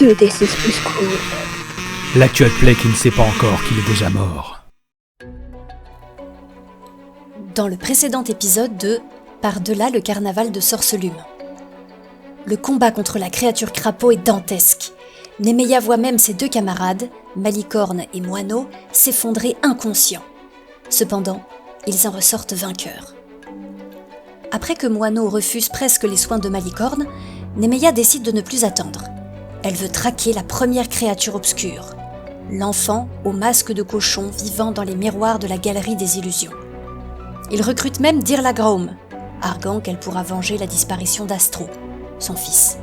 Que this is cool. L'actuel Play qui ne sait pas encore qu'il est déjà mort. Dans le précédent épisode de Par-delà le carnaval de Sorcelume. Le combat contre la créature crapaud est dantesque. Nemeia voit même ses deux camarades, Malicorne et Moineau, s'effondrer inconscients. Cependant, ils en ressortent vainqueurs. Après que Moineau refuse presque les soins de Malicorne, Nemeia décide de ne plus attendre. Elle veut traquer la première créature obscure, l'enfant au masque de cochon vivant dans les miroirs de la galerie des illusions. Il recrute même Dirlagraum, arguant qu'elle pourra venger la disparition d'Astro, son fils.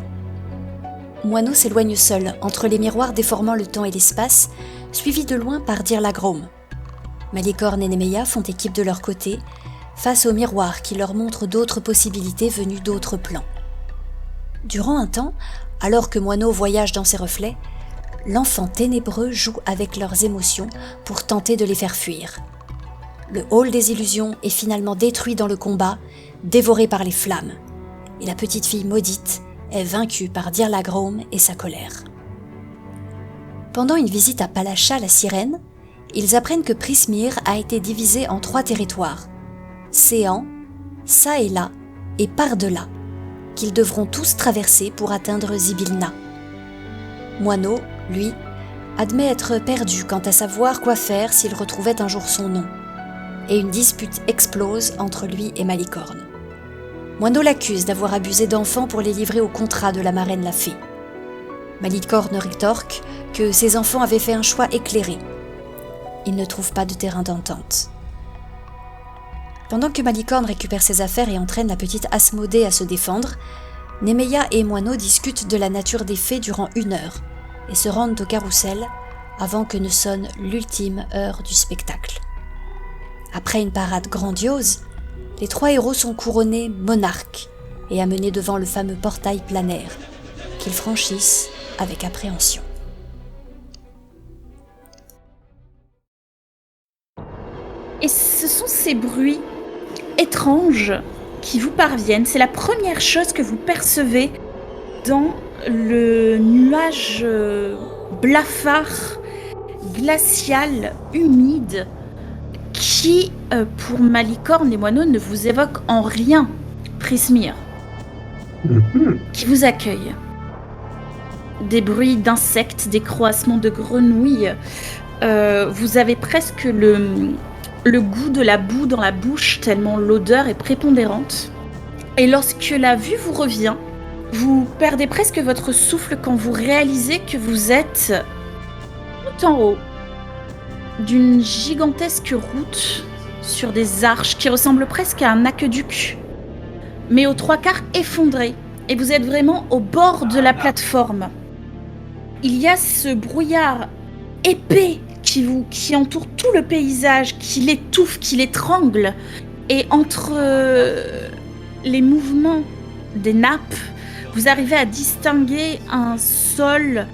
Moineau s'éloigne seul entre les miroirs déformant le temps et l'espace, suivi de loin par Dirlagraum. Malicorne et Nemeia font équipe de leur côté, face aux miroirs qui leur montrent d'autres possibilités venues d'autres plans. Durant un temps, alors que Moineau voyage dans ses reflets, l'enfant ténébreux joue avec leurs émotions pour tenter de les faire fuir. Le hall des illusions est finalement détruit dans le combat, dévoré par les flammes, et la petite fille maudite est vaincue par Dirlagraum et sa colère. Pendant une visite à Palacha la sirène, ils apprennent que Prismir a été divisé en 3 territoires, Séant, ça et là, et par-delà, qu'ils devront tous traverser pour atteindre Zybilna. Moineau, lui, admet être perdu quant à savoir quoi faire s'il retrouvait un jour son nom, et une dispute explose entre lui et Malicorne. Moineau l'accuse d'avoir abusé d'enfants pour les livrer au contrat de la marraine la fée. Malicorne rétorque que ses enfants avaient fait un choix éclairé. Il ne trouve pas de terrain d'entente. Pendant que Malicorne récupère ses affaires et entraîne la petite Asmodée à se défendre, Nemeia et Moineau discutent de la nature des fées durant 1 heure et se rendent au carrousel avant que ne sonne l'ultime heure du spectacle. Après une parade grandiose, les 3 héros sont couronnés monarques et amenés devant le fameux portail planaire, qu'ils franchissent avec appréhension. Et ce sont ces bruits étranges qui vous parviennent. C'est la première chose que vous percevez dans le nuage blafard, glacial, humide, qui, pour Malicorne et Moineau, ne vous évoque en rien Prismir, qui vous accueille. Des bruits d'insectes, des croassements de grenouilles. Vous avez presque le goût de la boue dans la bouche, tellement l'odeur est prépondérante. Et lorsque la vue vous revient, vous perdez presque votre souffle quand vous réalisez que vous êtes tout en haut d'une gigantesque route sur des arches qui ressemblent presque à un aqueduc, mais aux 3/4 effondré, et vous êtes vraiment au bord de la plateforme. Il y a ce brouillard épais qui entoure tout le paysage, qui l'étouffe, qui l'étrangle. Et entre les mouvements des nappes, vous arrivez à distinguer un sol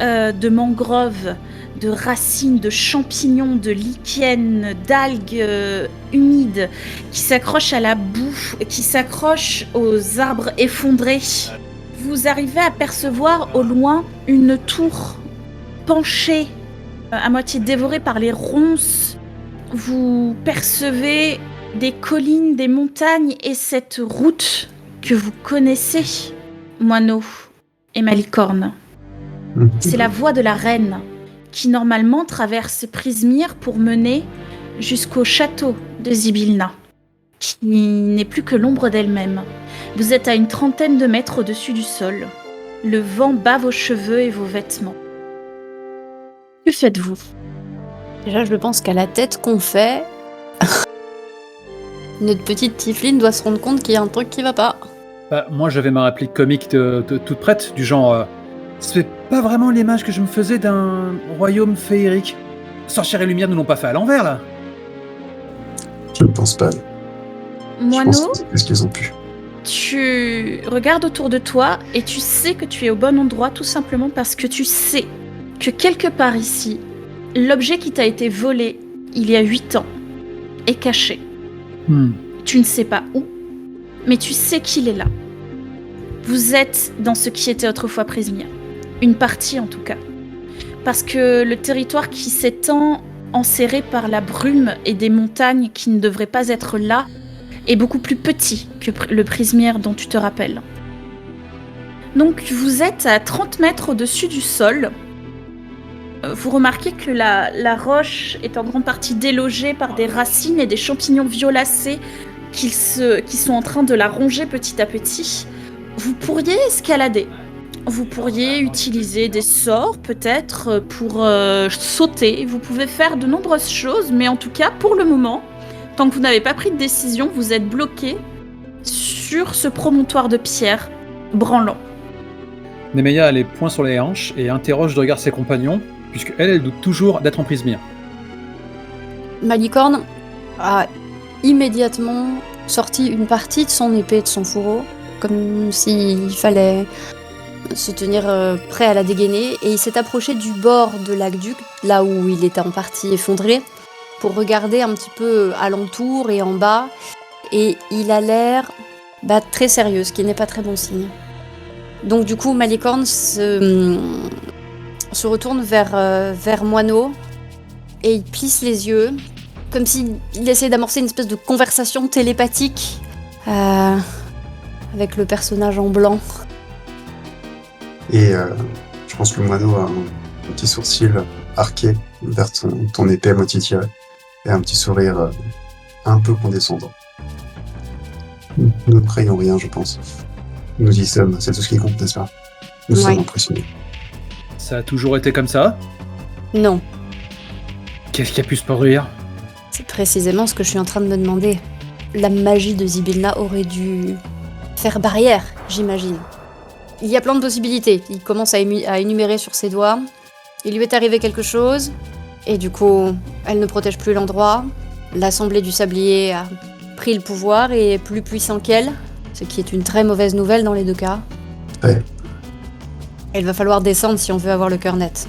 de mangroves, de racines, de champignons, de lichens, d'algues humides qui s'accrochent à la boue, qui s'accrochent aux arbres effondrés. Vous arrivez à percevoir au loin une tour penchée, à moitié dévorée par les ronces. Vous percevez des collines, des montagnes et cette route que vous connaissez, Moineau et Malicorne. C'est la voie de la reine qui normalement traverse Prismir pour mener jusqu'au château de Zybilna, qui n'est plus que l'ombre d'elle-même. Vous êtes à une 30aine de mètres au-dessus du sol. Le vent bat vos cheveux et vos vêtements. Que faites-vous ? Déjà, je pense qu'à la tête qu'on fait, notre petite Tifline doit se rendre compte qu'il y a un truc qui va pas. Moi, j'avais ma réplique comique toute prête, du genre c'est pas vraiment l'image que je me faisais d'un royaume féerique. Sorcière et lumière ne l'ont pas fait à l'envers, là. Je ne pense pas. Moineau, Je pense qu'ils ce qu'ils ont pu. tu regardes autour de toi et tu sais que tu es au bon endroit tout simplement parce que tu sais que quelque part ici, l'objet qui t'a été volé il y a 8 ans est caché. Tu ne sais pas où, mais tu sais qu'il est là. Vous êtes dans ce qui était autrefois Prismir. Une partie en tout cas. Parce que le territoire qui s'étend, enserré par la brume et des montagnes qui ne devraient pas être là, est beaucoup plus petit que le Prismir dont tu te rappelles. Donc vous êtes à 30 mètres au-dessus du sol. Vous remarquez que la roche est en grande partie délogée par des racines et des champignons violacés qui sont en train de la ronger petit à petit. Vous pourriez escalader. Vous pourriez utiliser des sorts peut-être pour sauter. Vous pouvez faire de nombreuses choses, mais en tout cas, pour le moment, tant que vous n'avez pas pris de décision, vous êtes bloqué sur ce promontoire de pierre branlant. Nemeia a les poings sur les hanches et interroge de regard ses compagnons, puisque elle doute toujours d'être en Prismir. Malicorne a immédiatement sorti une partie de son épée de son fourreau, comme s'il fallait se tenir prêt à la dégainer, et il s'est approché du bord de l'aqueduc, là où il était en partie effondré, pour regarder un petit peu alentour et en bas, et il a l'air très sérieux, ce qui n'est pas très bon signe. Donc du coup, Malicorne se retourne vers Moineau, et il plisse les yeux, comme s'il essayait d'amorcer une espèce de conversation télépathique avec le personnage en blanc. Et je pense que Moineau a un petit sourcil arqué vers ton épée à moitié tirée et un petit sourire un peu condescendant. Nous ne craignons rien, je pense. Nous y sommes, c'est tout ce qui compte, n'est-ce pas? Nous sommes impressionnés. Ça a toujours été comme ça? Non, Qu'est-ce qui a pu se produire? c'est précisément ce que je suis en train de me demander. La magie de Zybilna aurait dû faire barrière, j'imagine. Il y a plein de possibilités. Il commence à énumérer sur ses doigts. Il lui est arrivé quelque chose, et du coup, elle ne protège plus l'endroit. L'Assemblée du Sablier a pris le pouvoir et est plus puissant qu'elle, ce qui est une très mauvaise nouvelle dans les deux cas. Ouais. Il va falloir descendre si on veut avoir le cœur net.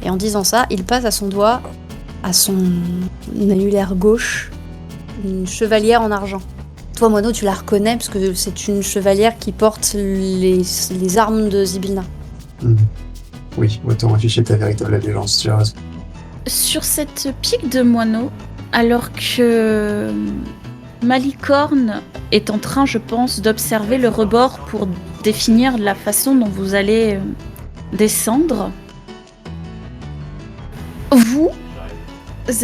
Et en disant ça, il passe à son doigt, à son annulaire gauche, une chevalière en argent. Toi, Moineau, tu la reconnais parce que c'est une chevalière qui porte les armes de Zybilna. Oui, autant afficher ta véritable allégeance, tu as raison. Sur cette pique de Moineau, alors que Malicorne est en train, je pense, d'observer le rebord pour définir la façon dont vous allez descendre, vous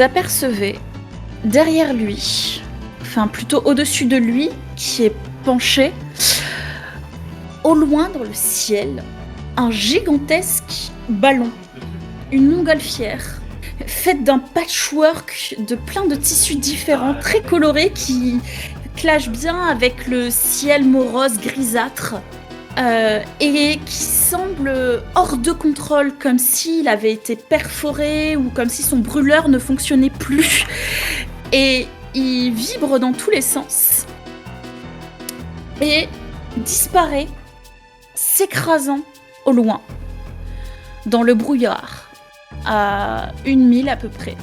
apercevez derrière lui, enfin plutôt au-dessus de lui, qui est penché, au loin dans le ciel, un gigantesque ballon, une montgolfière, faite d'un patchwork de plein de tissus différents, très colorés, qui clashent bien avec le ciel morose grisâtre, et qui semble hors de contrôle, comme s'il avait été perforé ou comme si son brûleur ne fonctionnait plus. Et il vibre dans tous les sens et disparaît, s'écrasant au loin, dans le brouillard, à 1 mille à peu près.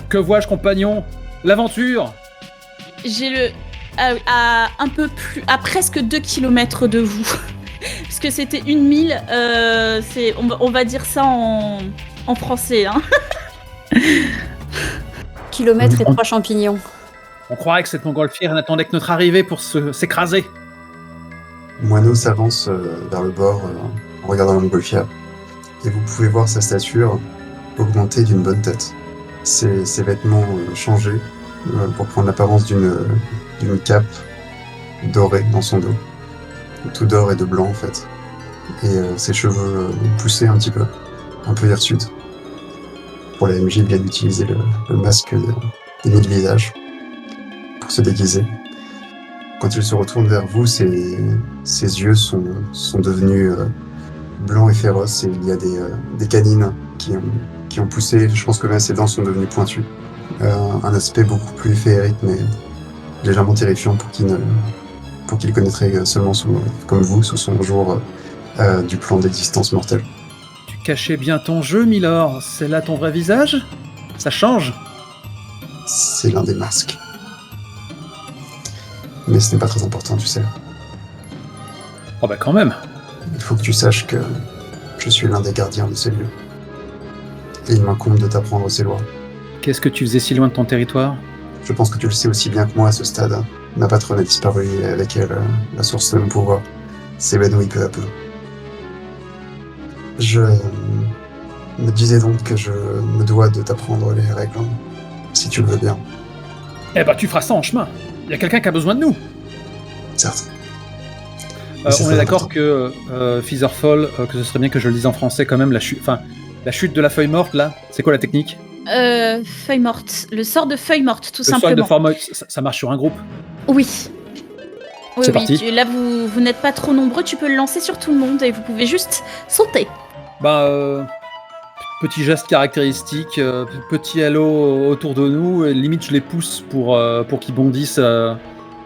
Que vois-je, compagnon? L'aventure! J'ai à un peu plus, à presque 2 km de vous. Parce que c'était 1 mille, on va dire ça en français. Hein. Kilomètre et 3 champignons. On croirait que cette montgolfière n'attendait que notre arrivée pour s'écraser. Moineau s'avance vers le bord en regardant la montgolfière. Et vous pouvez voir sa stature augmenter d'une bonne tête. Ses vêtements changés pour prendre l'apparence d'une cape dorée dans son dos. Tout d'or et de blanc en fait. Et ses cheveux poussés un petit peu, un peu hirsutes. Pour la MJ, il vient d'utiliser le masque des 1000 visages pour se déguiser. Quand il se retourne vers vous, ses yeux sont devenus blancs et féroces, et il y a des canines qui ont poussé. Je pense que même ses dents sont devenues pointues. Un aspect beaucoup plus féerique, mais légèrement terrifiant pour qu'il connaîtrait seulement comme vous, sous son jour du plan d'existence mortelle. Tu cachais bien ton jeu, Milord. C'est là ton vrai visage? Ça change. C'est l'un des masques. Mais ce n'est pas très important, tu sais. Oh bah quand même. Il faut que tu saches que Je suis l'un des gardiens de ces lieux. Et il m'incombe de t'apprendre ces lois. Qu'est-ce que tu faisais si loin de ton territoire? Je pense que tu le sais aussi bien que moi à ce stade. Ma patronne a disparu et avec elle, la source de mon pouvoir s'évanouit peu à peu. Je me disais donc que je me dois de t'apprendre les règles, si tu le veux bien. Eh ben, tu feras ça en chemin. Il y a quelqu'un qui a besoin de nous. Certes. Mais c'est On très est d'accord important. que Featherfall, que ce serait bien que je le dise en français quand même, la chute de la feuille morte, là, c'est quoi la technique? Feuille morte. Le sort de feuille morte, tout Le sol de simplement. forme, ça marche sur un groupe. Oui. Oui, C'est parti. là, vous n'êtes pas trop nombreux, tu peux le lancer sur tout le monde et vous pouvez juste sauter. Petit geste caractéristique, petit halo autour de nous, et limite je les pousse pour qu'ils bondissent,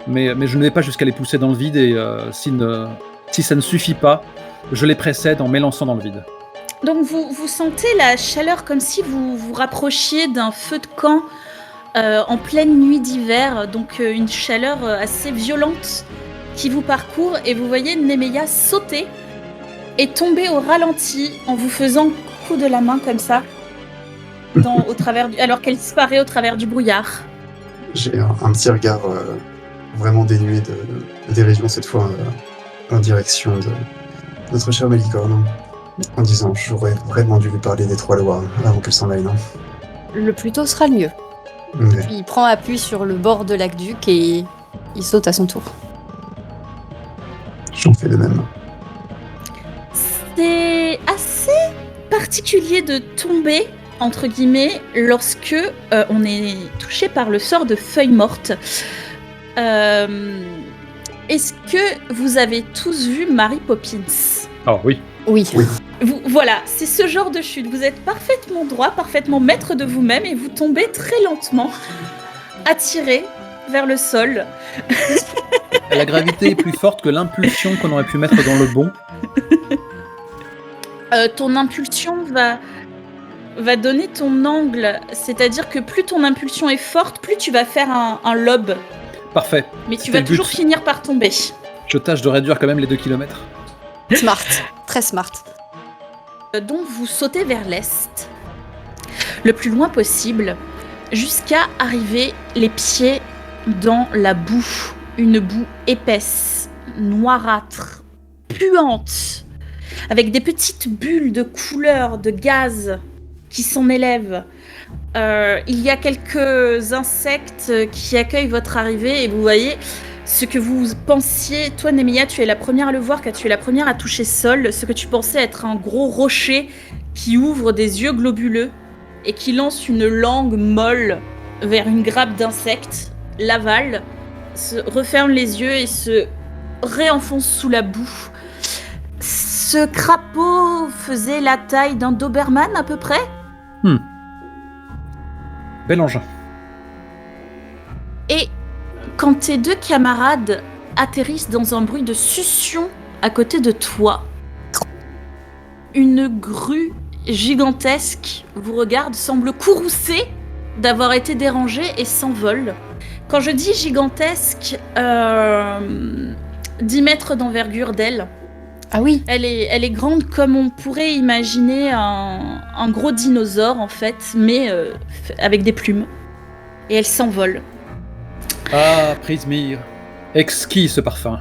mais je ne vais pas jusqu'à les pousser dans le vide, et si ça ne suffit pas, je les précède en m'élançant dans le vide. Donc vous sentez la chaleur comme si vous vous rapprochiez d'un feu de camp en pleine nuit d'hiver, donc une chaleur assez violente qui vous parcourt, et vous voyez Nemeia sauter et tomber au ralenti en vous faisant coup de la main comme ça, alors qu'elle disparaît au travers du brouillard. J'ai un petit regard vraiment dénué de dérision cette fois en direction de notre chère Malicorne, en disant j'aurais vraiment dû lui parler des 3 lois avant qu'elle s'en aille, non? Le plus tôt sera le mieux. Mais Puis il prend appui sur le bord de l'aqueduc et il saute à son tour. j'en fais de même. C'est assez particulier de tomber, entre guillemets, lorsque on est touché par le sort de feuille morte. Est-ce que vous avez tous vu Mary Poppins ? Oh oui. Oui. Oui. Voilà, c'est ce genre de chute. Vous êtes parfaitement droit, parfaitement maître de vous-même, et vous tombez très lentement, attiré vers le sol. La gravité est plus forte que l'impulsion qu'on aurait pu mettre dans le bon. Ton impulsion va donner ton angle, c'est-à-dire que plus ton impulsion est forte, plus tu vas faire un lob, Parfait. mais tu C'était vas le but. toujours finir par tomber. Je tâche de réduire quand même les 2 km. Smart. Très smart. Donc vous sautez vers l'est, le plus loin possible, jusqu'à arriver les pieds dans la boue. Une boue épaisse, noirâtre, puante, avec des petites bulles de couleur, de gaz qui s'en élèvent. Il y a quelques insectes qui accueillent votre arrivée, et vous voyez ce que vous pensiez. Toi, Nemeia, tu es la première à le voir, car tu es la première à toucher sol. Ce que tu pensais être un gros rocher qui ouvre des yeux globuleux et qui lance une langue molle vers une grappe d'insectes, l'avale, se referme les yeux et se réenfonce sous la boue. Ce crapaud faisait la taille d'un Doberman à peu près. Bel engin. Et quand tes 2 camarades atterrissent dans un bruit de succion à côté de toi, une grue gigantesque vous regarde, semble courroucée d'avoir été dérangée et s'envole. Quand je dis gigantesque, 10 mètres d'envergure d'aile. Ah oui. Elle est grande comme on pourrait imaginer un gros dinosaure en fait, mais avec des plumes. Et elle s'envole. Ah, Prismir. Exquis ce parfum.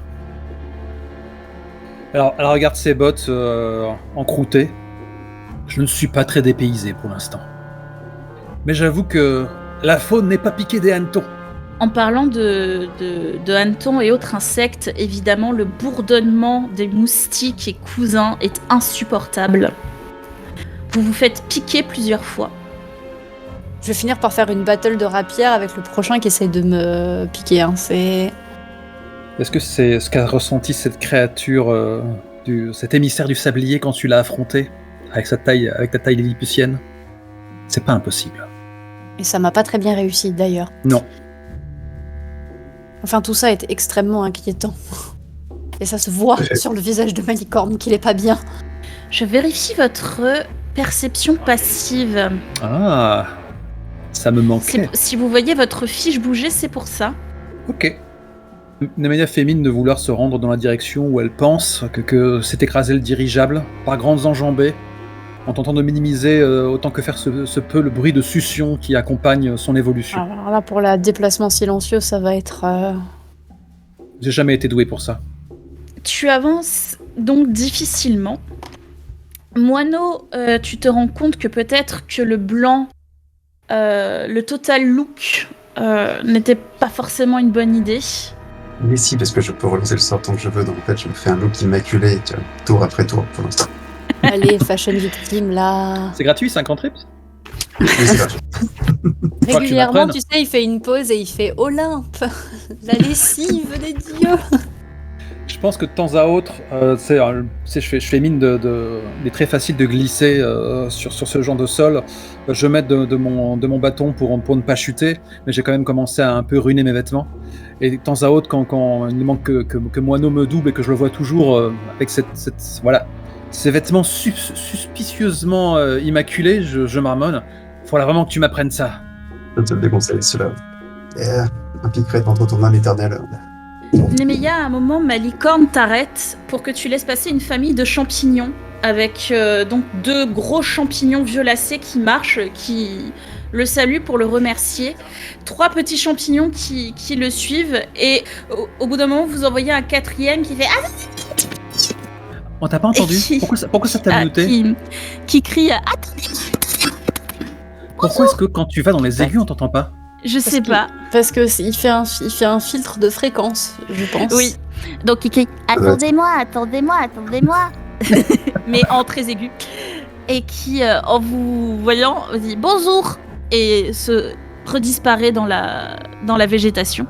Alors, elle regarde ses bottes encroûtées. Je ne suis pas très dépaysé pour l'instant. Mais j'avoue que la faune n'est pas piquée des hannetons. En parlant de hannetons et autres insectes, évidemment, le bourdonnement des moustiques et cousins est insupportable. Vous vous faites piquer plusieurs fois. Je vais finir par faire une battle de rapière avec le prochain qui essaie de me piquer. Est-ce que c'est ce qu'a ressenti cette créature, cet émissaire du sablier quand tu l'as affronté avec ta taille lilliputienne? C'est pas impossible. Et ça m'a pas très bien réussi d'ailleurs. Non. Enfin, tout ça est extrêmement inquiétant. Et ça se voit sur le visage de Malicorne qu'il est pas bien. Je vérifie votre perception passive. Ah, ça me manquait. Si vous voyez votre fiche bouger, c'est pour ça. Ok. Nemanja fait mine de vouloir se rendre dans la direction où elle pense que s'est écrasé le dirigeable, par grandes enjambées, en tentant de minimiser autant que faire se peut le bruit de succion qui accompagne son évolution. Alors là, pour la déplacement silencieux, ça va être... J'ai jamais été doué pour ça. Tu avances donc difficilement. Moineau, tu te rends compte que peut-être que le blanc, le total look, n'était pas forcément une bonne idée. Mais si, parce que je peux relancer le sort tant que je veux, donc en fait, je me fais un look immaculé, tu vois, tour après tour, pour l'instant. Allez, fashion victime, là. C'est gratuit, 50 trips? Oui, c'est gratuit. Régulièrement, m'apprennes. tu sais, il fait une pause et il fait Olympe. La lessive des dieux. Je pense que de temps à autre, je fais mine il est très facile de glisser sur ce genre de sol. Je vais mettre de mon bâton pour ne pas chuter, mais j'ai quand même commencé à un peu ruiner mes vêtements. Et de temps à autre, quand il ne manque que Moineau me double et que je le vois toujours avec ces vêtements suspicieusement immaculés, je marmonne. Faudra vraiment que tu m'apprennes ça. Je te le déconseille, cela. Impliquerait devant ton âme éternelle. Nemanja, à un moment, ma licorne t'arrête pour que tu laisses passer une famille de champignons avec donc 2 gros champignons violacés qui marchent, qui le saluent pour le remercier. 3 petits champignons qui le suivent et au bout d'un moment, vous en voyez un 4e qui fait « Ah !» On t'a pas entendu? Pourquoi ça t'a muté? qui crie « Attendez !» Pourquoi est-ce que quand tu vas dans les aigus, on t'entend pas? Je sais pas. Parce que il fait un filtre de fréquence, je pense. Oui. Donc il crie « Attendez-moi, attendez-moi, attendez-moi !» mais en très aigu. Et qui, en vous voyant, dit « Bonjour !» et se redisparaît dans la végétation.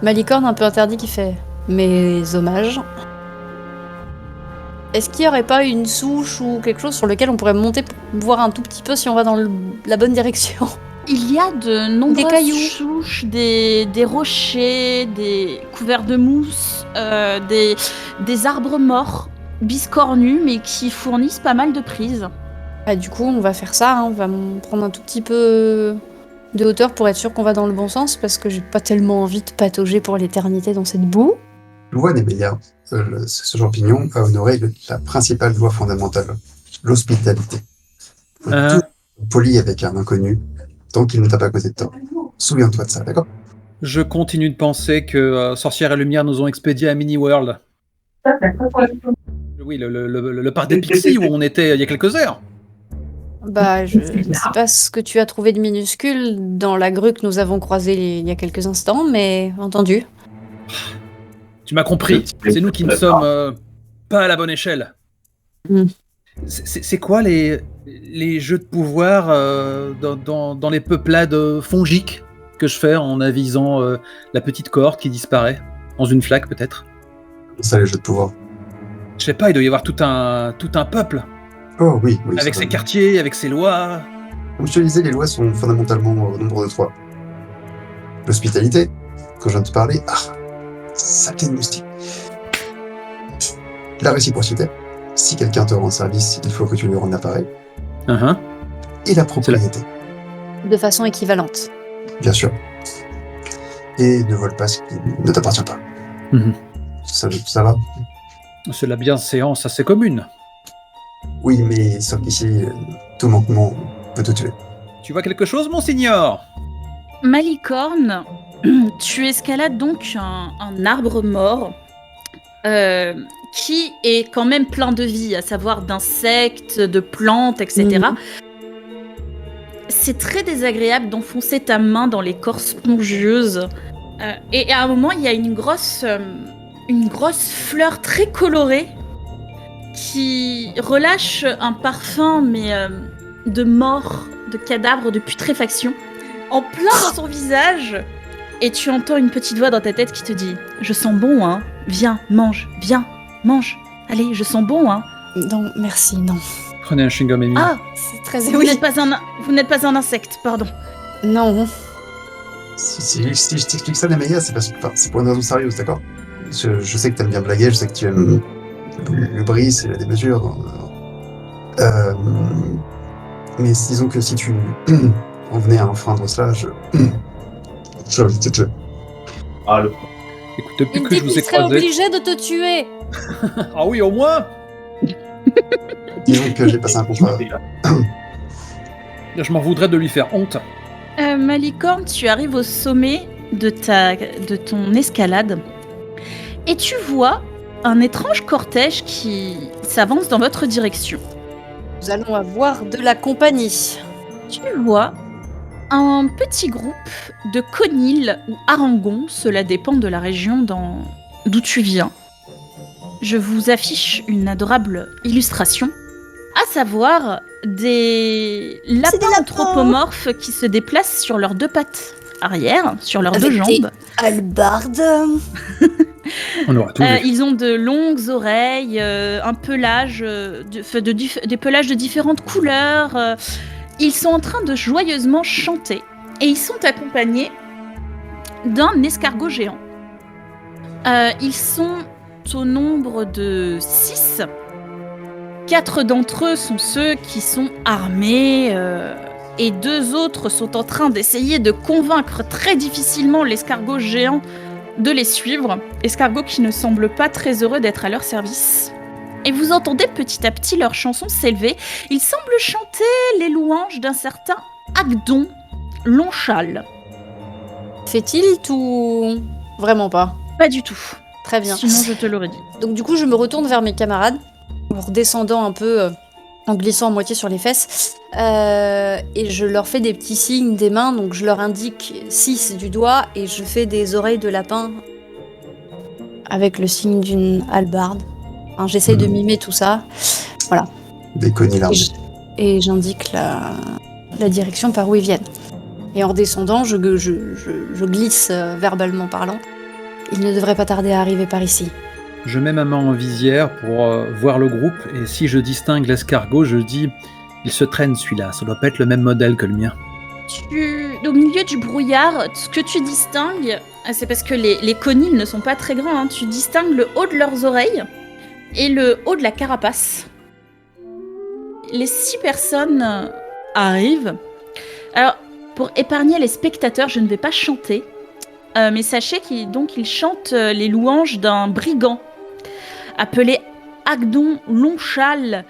Ma licorne un peu interdit qui fait mes hommages. Est-ce qu'il n'y aurait pas une souche ou quelque chose sur lequel on pourrait monter pour voir un tout petit peu si on va dans la bonne direction? Il y a de nombreuses cailloux. souches, des rochers, des couverts de mousse, des arbres morts, biscornus, mais qui fournissent pas mal de prises. Ah, du coup, on va faire ça, hein, on va prendre un tout petit peu de hauteur pour être sûr qu'on va dans le bon sens, parce que j'ai pas tellement envie de patauger pour l'éternité dans cette boue. Je vois des meilleurs. Ce champignon va honorer la principale loi fondamentale, l'hospitalité. Faut être poli avec un inconnu, tant qu'il ne t'a pas causé de tort. Souviens-toi de ça, d'accord? Je continue de penser que Sorcière et Lumière nous ont expédiés à Mini-World. Oui, le parc des Pixies où on était il y a quelques heures. Bah, je sais pas ce que tu as trouvé de minuscule dans la grue que nous avons croisée il y a quelques instants, mais entendu. Tu m'as compris, c'est nous qui ne sommes pas à la bonne échelle. Mm. C'est quoi les jeux de pouvoir dans les peuplades fongiques que je fais en avisant la petite corde qui disparaît dans une flaque peut-être? Ça, les jeux de pouvoir. Je sais pas, il doit y avoir tout un peuple Oh oui. avec ça ses va. quartiers, avec ses lois. Comme je te disais, les lois sont fondamentalement au nombre de 3. L'hospitalité, quand je viens de te parler, saleté de moustique. La réciprocité, si quelqu'un te rend service, il faut que tu lui rendes l'appareil. Et la propriété, De façon équivalente. bien sûr. Et ne vole pas ce qui ne t'appartient pas. Mhm. Ça va? C'est la bienséance assez commune. Oui, mais sauf qu'ici, tout manquement peut te tuer. Tu vois quelque chose, Monsignor? Malicorne, tu escalades donc un arbre mort qui est quand même plein de vie, à savoir d'insectes, de plantes, etc. C'est très désagréable d'enfoncer ta main dans l'écorce spongieuse. Et à un moment, il y a une grosse fleur très colorée qui relâche un parfum, mais de mort, de cadavre, de putréfaction, en plein dans son visage. Et tu entends une petite voix dans ta tête qui te dit « Je sens bon, hein. Viens, mange. Allez, je sens bon, hein. » Non, merci, non. Prenez un chewing-gum, Amy. Ah, C'est très vous n'êtes pas un insecte, pardon. Non. Si je t'explique ça, Nemanja, c'est parce que c'est pour une raison sérieuse, d'accord? Je sais que t'aimes bien blaguer, je sais que tu aimes le bris et la démesure. Mais disons que si tu en venais à enfreindre cela, je te tue. Écoute, depuis Il que dit je vous qu'il ai serait croisé... obligé de te tuer. Ah oui, au moins. Disons que j'ai passé un contrat. Je m'en voudrais de lui faire honte. Malicorne, tu arrives au sommet de ton escalade et tu vois un étrange cortège qui s'avance dans votre direction. Nous allons avoir de la compagnie. Tu vois un petit groupe de conils ou harangons, cela dépend de la région d'où tu viens. Je vous affiche une adorable illustration, à savoir des lapins anthropomorphes qui se déplacent sur leurs deux pattes arrière, sur leurs deux jambes. Hallebarde. On aura tout vu. Ils ont de longues oreilles, un pelage, des pelages de différentes couleurs. Ils sont en train de joyeusement chanter et ils sont accompagnés d'un escargot géant. Ils sont au nombre de 6. 4 d'entre eux sont ceux qui sont armés et 2 autres sont en train d'essayer de convaincre très difficilement l'escargot géant de les suivre. Escargot qui ne semble pas très heureux d'être à leur service. Et vous entendez petit à petit leur chanson s'élever. Ils semblent chanter les louanges d'un certain Agdon Longchal. Fait-il ou vraiment pas? Pas du tout. Très bien. Sinon, je te l'aurais dit. Donc du coup, je me retourne vers mes camarades, en redescendant un peu, en glissant à moitié sur les fesses, et je leur fais des petits signes des mains, donc je leur indique 6 du doigt, et je fais des oreilles de lapin avec le signe d'une hallebarde. Enfin, j'essaye de mimer tout ça. Voilà. Des conils armés. Et j'indique la direction par où ils viennent. Et en redescendant, je glisse verbalement parlant. Il ne devrait pas tarder à arriver par ici. Je mets ma main en visière pour voir le groupe, et si je distingue l'escargot, je dis « Il se traîne celui-là, ça doit pas être le même modèle que le mien. » Au milieu du brouillard, ce que tu distingues, c'est parce que les conils ne sont pas très grands, hein, tu distingues le haut de leurs oreilles et le haut de la carapace. Les 6 personnes arrivent. Alors, pour épargner les spectateurs, je ne vais pas chanter, mais sachez qu'ils chantent les louanges d'un brigand appelé Agdon Longchal,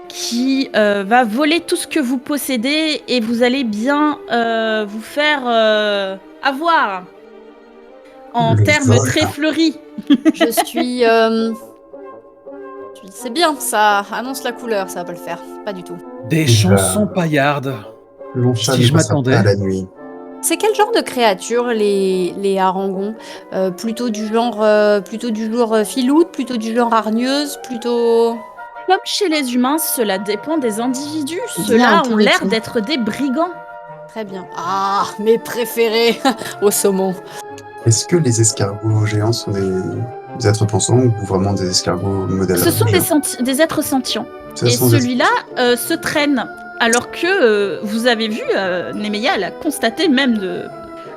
qui va voler tout ce que vous possédez et vous allez bien vous faire avoir en Le termes vol. très fleuris. Je suis... C'est bien, ça annonce la couleur, ça va pas le faire. Pas du tout. Des chansons paillardes. Longchat Si ne je passera m'attendais. pas à la nuit. C'est quel genre de créature, les harangons? Plutôt du genre filoute, plutôt du genre hargneuse, plutôt... Comme chez les humains, cela dépend des individus. Il y a Ceux-là un peu ont de l'air tout. d'être des brigands. Très bien. Ah, mes préférés au saumon. Est-ce que les escargots géants sont des êtres pensants ou vraiment des escargots modèles? Ce sont des êtres sentients. Ce Et sont des- celui-là se traîne. Alors que vous avez vu, Nemeia l'a constaté même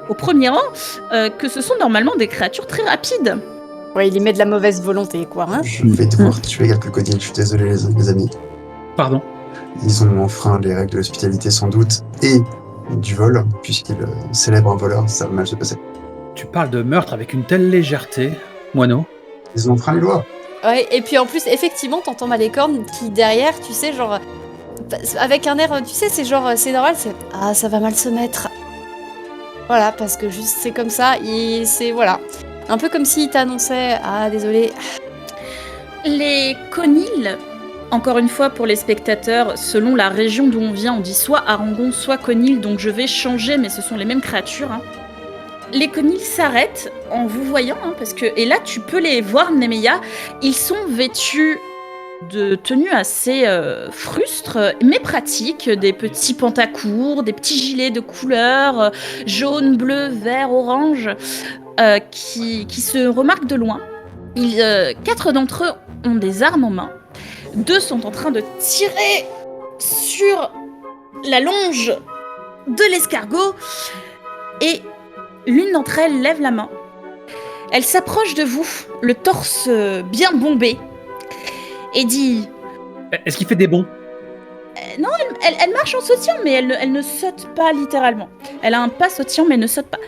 au premier rang, que ce sont normalement des créatures très rapides. Ouais, il y met de la mauvaise volonté, quoi. Hein. Je vais devoir tuer quelques conils, je suis désolé les amis. Pardon. Ils ont enfreint les règles de l'hospitalité sans doute, et du vol, puisqu'ils célèbrent un voleur, ça va mal se passer. Tu parles de meurtre avec une telle légèreté, moineau. Ils ont enfreint les lois. Ouais, et puis en plus, effectivement, t'entends Malicorne qui derrière, tu sais, genre... Avec un air, tu sais, c'est genre, c'est normal, c'est... Ah, ça va mal se mettre. Voilà, parce que juste, c'est comme ça, et c'est... Voilà. Un peu comme s'il t'annonçait, ah, désolé. Les conils, encore une fois pour les spectateurs, selon la région d'où on vient, on dit soit harangon, soit conil, donc je vais changer, mais ce sont les mêmes créatures. Hein. Les conils s'arrêtent en vous voyant, hein, parce que... Et là, tu peux les voir, Nemeia, ils sont vêtus de tenues assez frustres, mais pratiques, des petits pantacourts, des petits gilets de couleur, jaune, bleu, vert, orange, qui se remarquent de loin. 4 d'entre eux ont des armes en main. 2 sont en train de tirer sur la longe de l'escargot. Et l'une d'entre elles lève la main. Elle s'approche de vous, le torse bien bombé, et dit... Est-ce qu'il fait des bons? Non, elle marche en sautillant, mais elle ne saute pas littéralement. Elle a un pas sautillant, mais ne saute pas.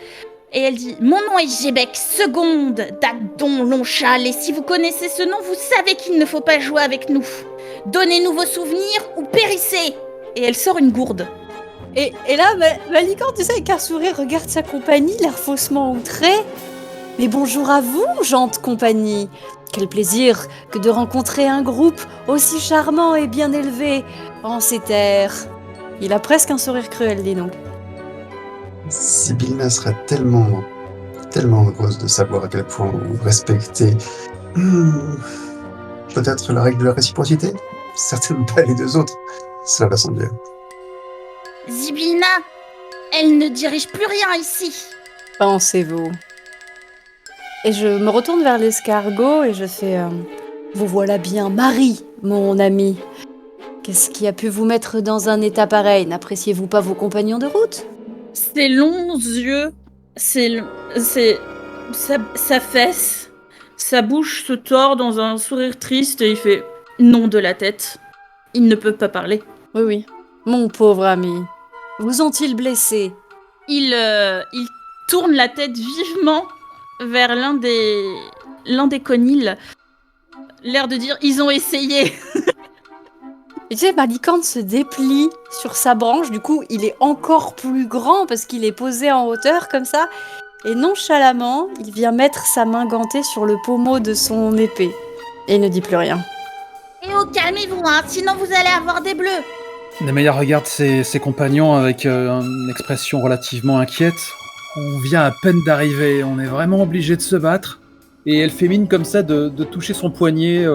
Et elle dit « Mon nom est Jébek, seconde d'Adon Lonchal, et si vous connaissez ce nom, vous savez qu'il ne faut pas jouer avec nous. Donnez-nous vos souvenirs ou périssez !» Et elle sort une gourde. Et là, Malicorne, tu sais, avec un sourire, regarde sa compagnie, l'air faussement outré. Mais bonjour à vous, gente compagnie. Quel plaisir que de rencontrer un groupe aussi charmant et bien élevé en ces terres. Il a presque un sourire cruel, dis donc. Sibylna serait tellement heureuse de savoir à quel point vous respectez peut-être la règle de la réciprocité. Certainement pas les deux autres. Cela va sans dire. Sibylna, elle ne dirige plus rien ici. Pensez-vous. Et je me retourne vers l'escargot et je fais vous voilà bien, Marie, mon ami. Qu'est-ce qui a pu vous mettre dans un état pareil? N'appréciez-vous pas vos compagnons de route? Ses longs yeux, sa fesse, sa bouche se tord dans un sourire triste et il fait non de la tête. Il ne peut pas parler. Oui. Mon pauvre ami. Vous ont-ils blessé? Il tourne la tête vivement vers l'un des conils, l'air de dire ils ont essayé. Et tu sais, Malicorne se déplie sur sa branche, du coup il est encore plus grand parce qu'il est posé en hauteur comme ça, et nonchalamment, il vient mettre sa main gantée sur le pommeau de son épée. Et il ne dit plus rien. Et oh, calmez-vous, hein, sinon vous allez avoir des bleus. Nemeya regarde ses compagnons avec une expression relativement inquiète. On vient à peine d'arriver, on est vraiment obligé de se battre. Et elle fait mine comme ça de toucher son poignet,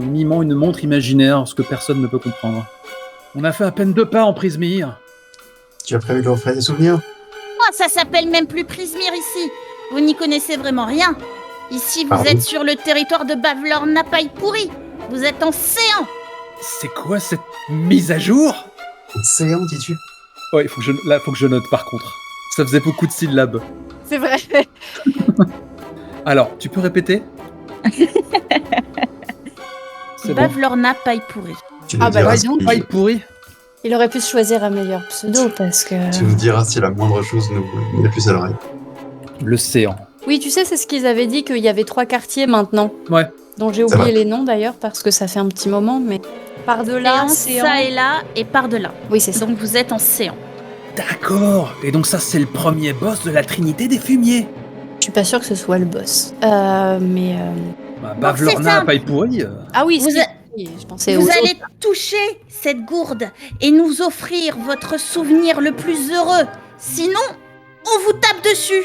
mimant une montre imaginaire, ce que personne ne peut comprendre. On a fait à peine 2 pas en Prismir. Tu as prévu de refaire des souvenirs? Oh, ça s'appelle même plus Prismir ici. Vous n'y connaissez vraiment rien. Ici, vous êtes sur le territoire de Bavlor Napai pourri. Vous êtes en Séant. C'est quoi cette mise à jour? Séant, dis-tu? Ouais, faut que je note par contre. Ça faisait beaucoup de syllabes. C'est vrai. Alors, tu peux répéter? C'est bon. Bavlor Napai pourri. Tu nous diras si- Pas pourri. Il aurait pu choisir un meilleur pseudo parce que... Tu nous diras si la moindre chose nous est plus à l'oreille. Le Séant. Oui, tu sais, c'est ce qu'ils avaient dit, qu'il y avait 3 quartiers maintenant. Ouais. Dont j'ai Ça oublié va. les noms d'ailleurs parce que ça fait un petit moment, mais... Par-delà, Séant, ça et là, et par-delà. Oui, c'est ça. Donc vous êtes en Séant. D'accord. Et donc ça, c'est le premier boss de la Trinité des Fumiers. Je suis pas sûre que ce soit le boss. Mais... Bah, c'est Bavlorna, ça. pas pourri. Ah oui, Vous si. a- Oui, je pensais Vous aux allez autres. toucher cette gourde et nous offrir votre souvenir le plus heureux. Sinon, on vous tape dessus.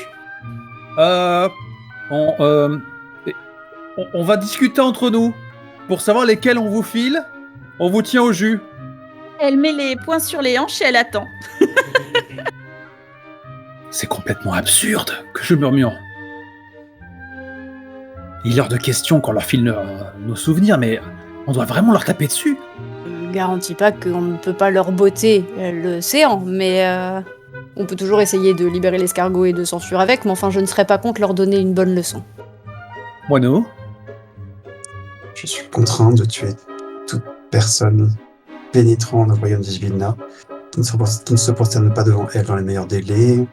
On va discuter entre nous pour savoir lesquels on vous file. On vous tient au jus. Elle met les poings sur les hanches et elle attend. C'est complètement absurde que je murmure. Il est hors de question qu'on leur file nos souvenirs, mais on doit vraiment leur taper dessus. Je garantis pas qu'on ne peut pas leur botter le séant, mais on peut toujours essayer de libérer l'escargot et de s'enfuir avec, mais enfin je ne serais pas contre leur donner une bonne leçon. Moineau, Je suis contraint de tuer toute personne pénétrant dans le royaume d'Isbilna, qui ne se prosterne pas devant elle dans les meilleurs délais,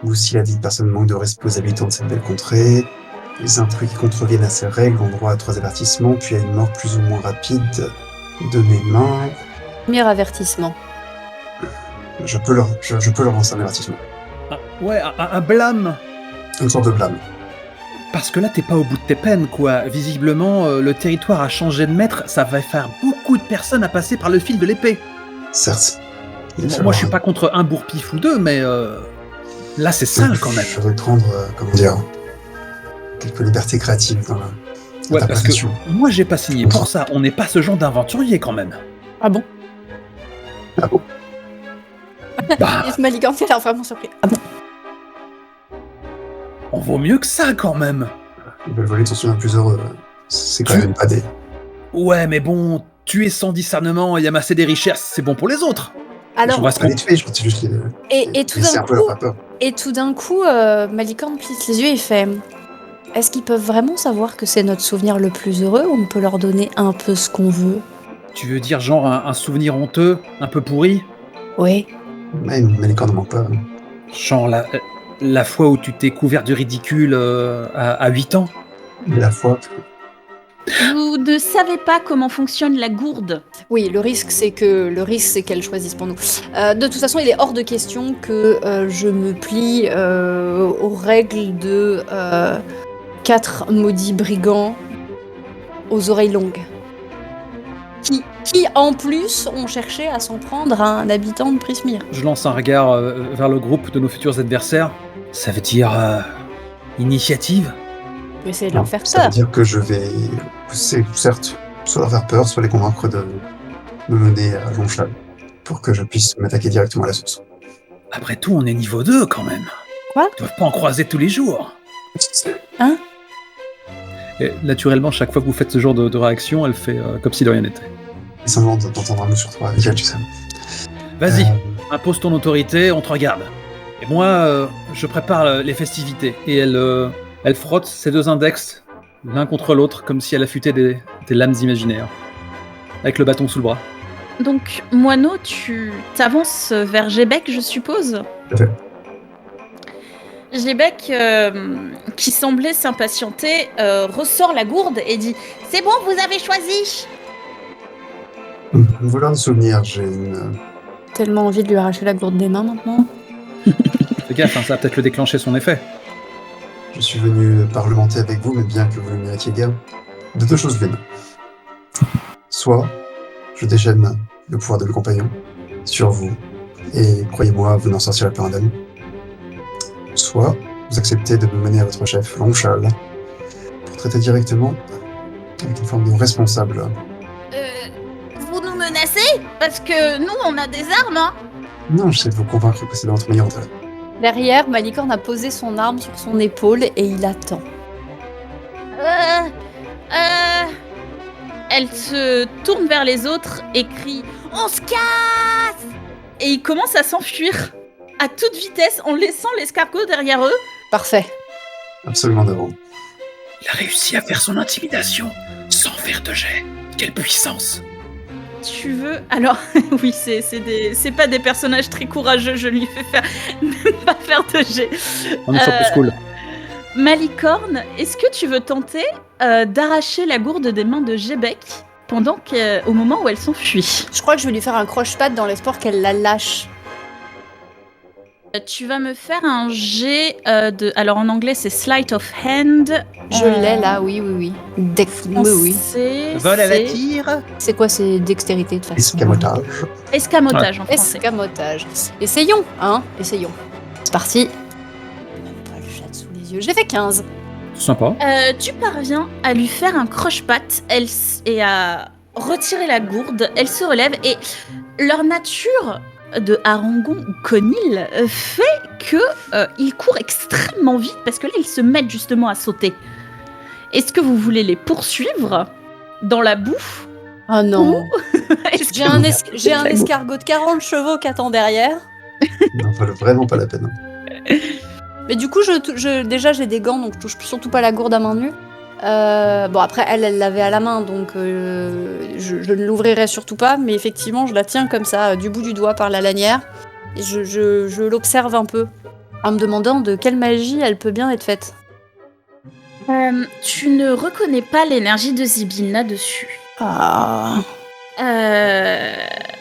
ou si la dite personne manque de respect aux habitants de cette belle contrée. Les intrus qui contreviennent à ces règles ont droit à 3 avertissements, puis à une mort plus ou moins rapide de mes mains. Premier avertissement. Je peux leur lancer un avertissement. un blâme. Une sorte de blâme. Parce que là, t'es pas au bout de tes peines, quoi. Visiblement, le territoire a changé de maître. Ça va faire beaucoup de personnes à passer par le fil de l'épée. Certes. Moi, je suis pas contre un bourre-pif ou 2, mais là, c'est sale quand même. Je veux prendre, quelques libertés créatives dans Ouais, parce que l'interprétation. moi, j'ai pas signé pour ça. On n'est pas ce genre d'aventurier quand même. Ah bon? Ah bon? Bah, Et Malicorne a l'air vraiment surpris. Ah bon? on vaut mieux que ça quand même. Ils veulent voler ton souvenir plus heureux. C'est quand même pas des... Ouais, mais bon, tuer sans discernement et amasser des richesses, c'est bon pour les autres. Alors, On va se pas les tuer, je pense que c'est juste les... et tout laisser d'un un peu coup, leur peur. Malicorne plisse les yeux et fait est-ce qu'ils peuvent vraiment savoir que c'est notre souvenir le plus heureux ou on peut leur donner un peu ce qu'on veut? Tu veux dire genre un souvenir honteux, un peu pourri? Oui. Mais les corps ne mentent pas. Genre la fois où tu t'es couvert de ridicule à 8 ans. La fois, Vous ne savez pas comment fonctionne la gourde. Oui, le risque c'est qu'elle choisisse pour nous. De toute façon, il est hors de question que je me plie aux règles de 4 maudits brigands aux oreilles longues. Qui en plus ont cherché à s'en prendre à un habitant de Prismir. Je lance un regard vers le groupe de nos futurs adversaires. Ça veut dire initiative. On peut essayer de non, leur faire ça veut peur. dire que je vais, certes, soit leur faire peur, soit les convaincre de me mener à Longchal pour que je puisse m'attaquer directement à la source. Après tout, on est niveau 2 quand même. Quoi ? Ils doivent pas en croiser tous les jours. Hein ? Et naturellement, chaque fois que vous faites ce genre de réaction, elle fait comme si de rien n'était. Et semblant d'entendre un mot sur toi, Michael, tu sais. Vas-y, impose ton autorité, on te regarde. Et moi, je prépare les festivités. Et elle frotte ses 2 index l'un contre l'autre, comme si elle affûtait des lames imaginaires, avec le bâton sous le bras. Donc, Moineau, tu t'avances vers Gébec, je suppose. Tout à fait. Gébec, qui semblait s'impatienter, ressort la gourde et dit « C'est bon, vous avez choisi !» Voilà un souvenir, j'ai une... Tellement envie de lui arracher la gourde des mains maintenant. Fais gaffe, ça va peut-être le déclencher son effet. Je suis venu parlementer avec vous, mais bien que vous le méritiez guère, de 2 choses l'une. Soit je déchaîne le pouvoir de mes compagnons sur vous, et croyez-moi, vous n'en sortirez pas indemne. Soit vous acceptez de me mener à votre chef, Longchal, pour traiter directement avec une forme de responsable. Vous nous menacez? Parce que nous, on a des armes, hein. Non, j'essaie de vous convaincre que c'est dans votre meilleur intérêt. Derrière, Malicorne a posé son arme sur son épaule et il attend. Elle se tourne vers les autres et crie « On se casse !» Et ils commencent à s'enfuir à toute vitesse en laissant l'escargot derrière eux. Parfait. Absolument d'avant. Il a réussi à faire son intimidation sans faire de jet. Quelle puissance! Tu veux... Alors, oui, c'est pas des personnages très courageux, je lui fais faire... pas faire de jet. On est sur plus cool. Malicorne, est-ce que tu veux tenter d'arracher la gourde des mains de Gébec au moment où elle s'enfuit? Je crois que je vais lui faire un croche-patte dans l'espoir qu'elle la lâche. Tu vas me faire un jet de... Alors en anglais c'est Sleight of Hand. Je l'ai là, oui. Oui. Vol à la tire. C'est quoi, c'est dextérité de façon? Escamotage. Escamotage en français. Escamotage. Essayons, hein. Essayons. C'est parti. Même pas le chat sous les yeux. J'ai fait 15. Sympa. Tu parviens à lui faire un croche-patte et à retirer la gourde. Elle se relève et leur nature de harangon ou conil fait que ils courent extrêmement vite parce que là ils se mettent justement à sauter. Est-ce que vous voulez les poursuivre dans la bouffe? Ah non. Est-ce que- J'ai un escargot de 40 chevaux qui attend derrière. Non, vraiment pas la peine. Mais du coup, déjà j'ai des gants, donc je touche surtout pas la gourde à main nue. Bon, après, elle l'avait à la main, donc je ne l'ouvrirai surtout pas, mais effectivement, je la tiens comme ça, du bout du doigt par la lanière, et je l'observe un peu, en me demandant de quelle magie elle peut bien être faite. Tu ne reconnais pas l'énergie de Zibil là-dessus. Ah.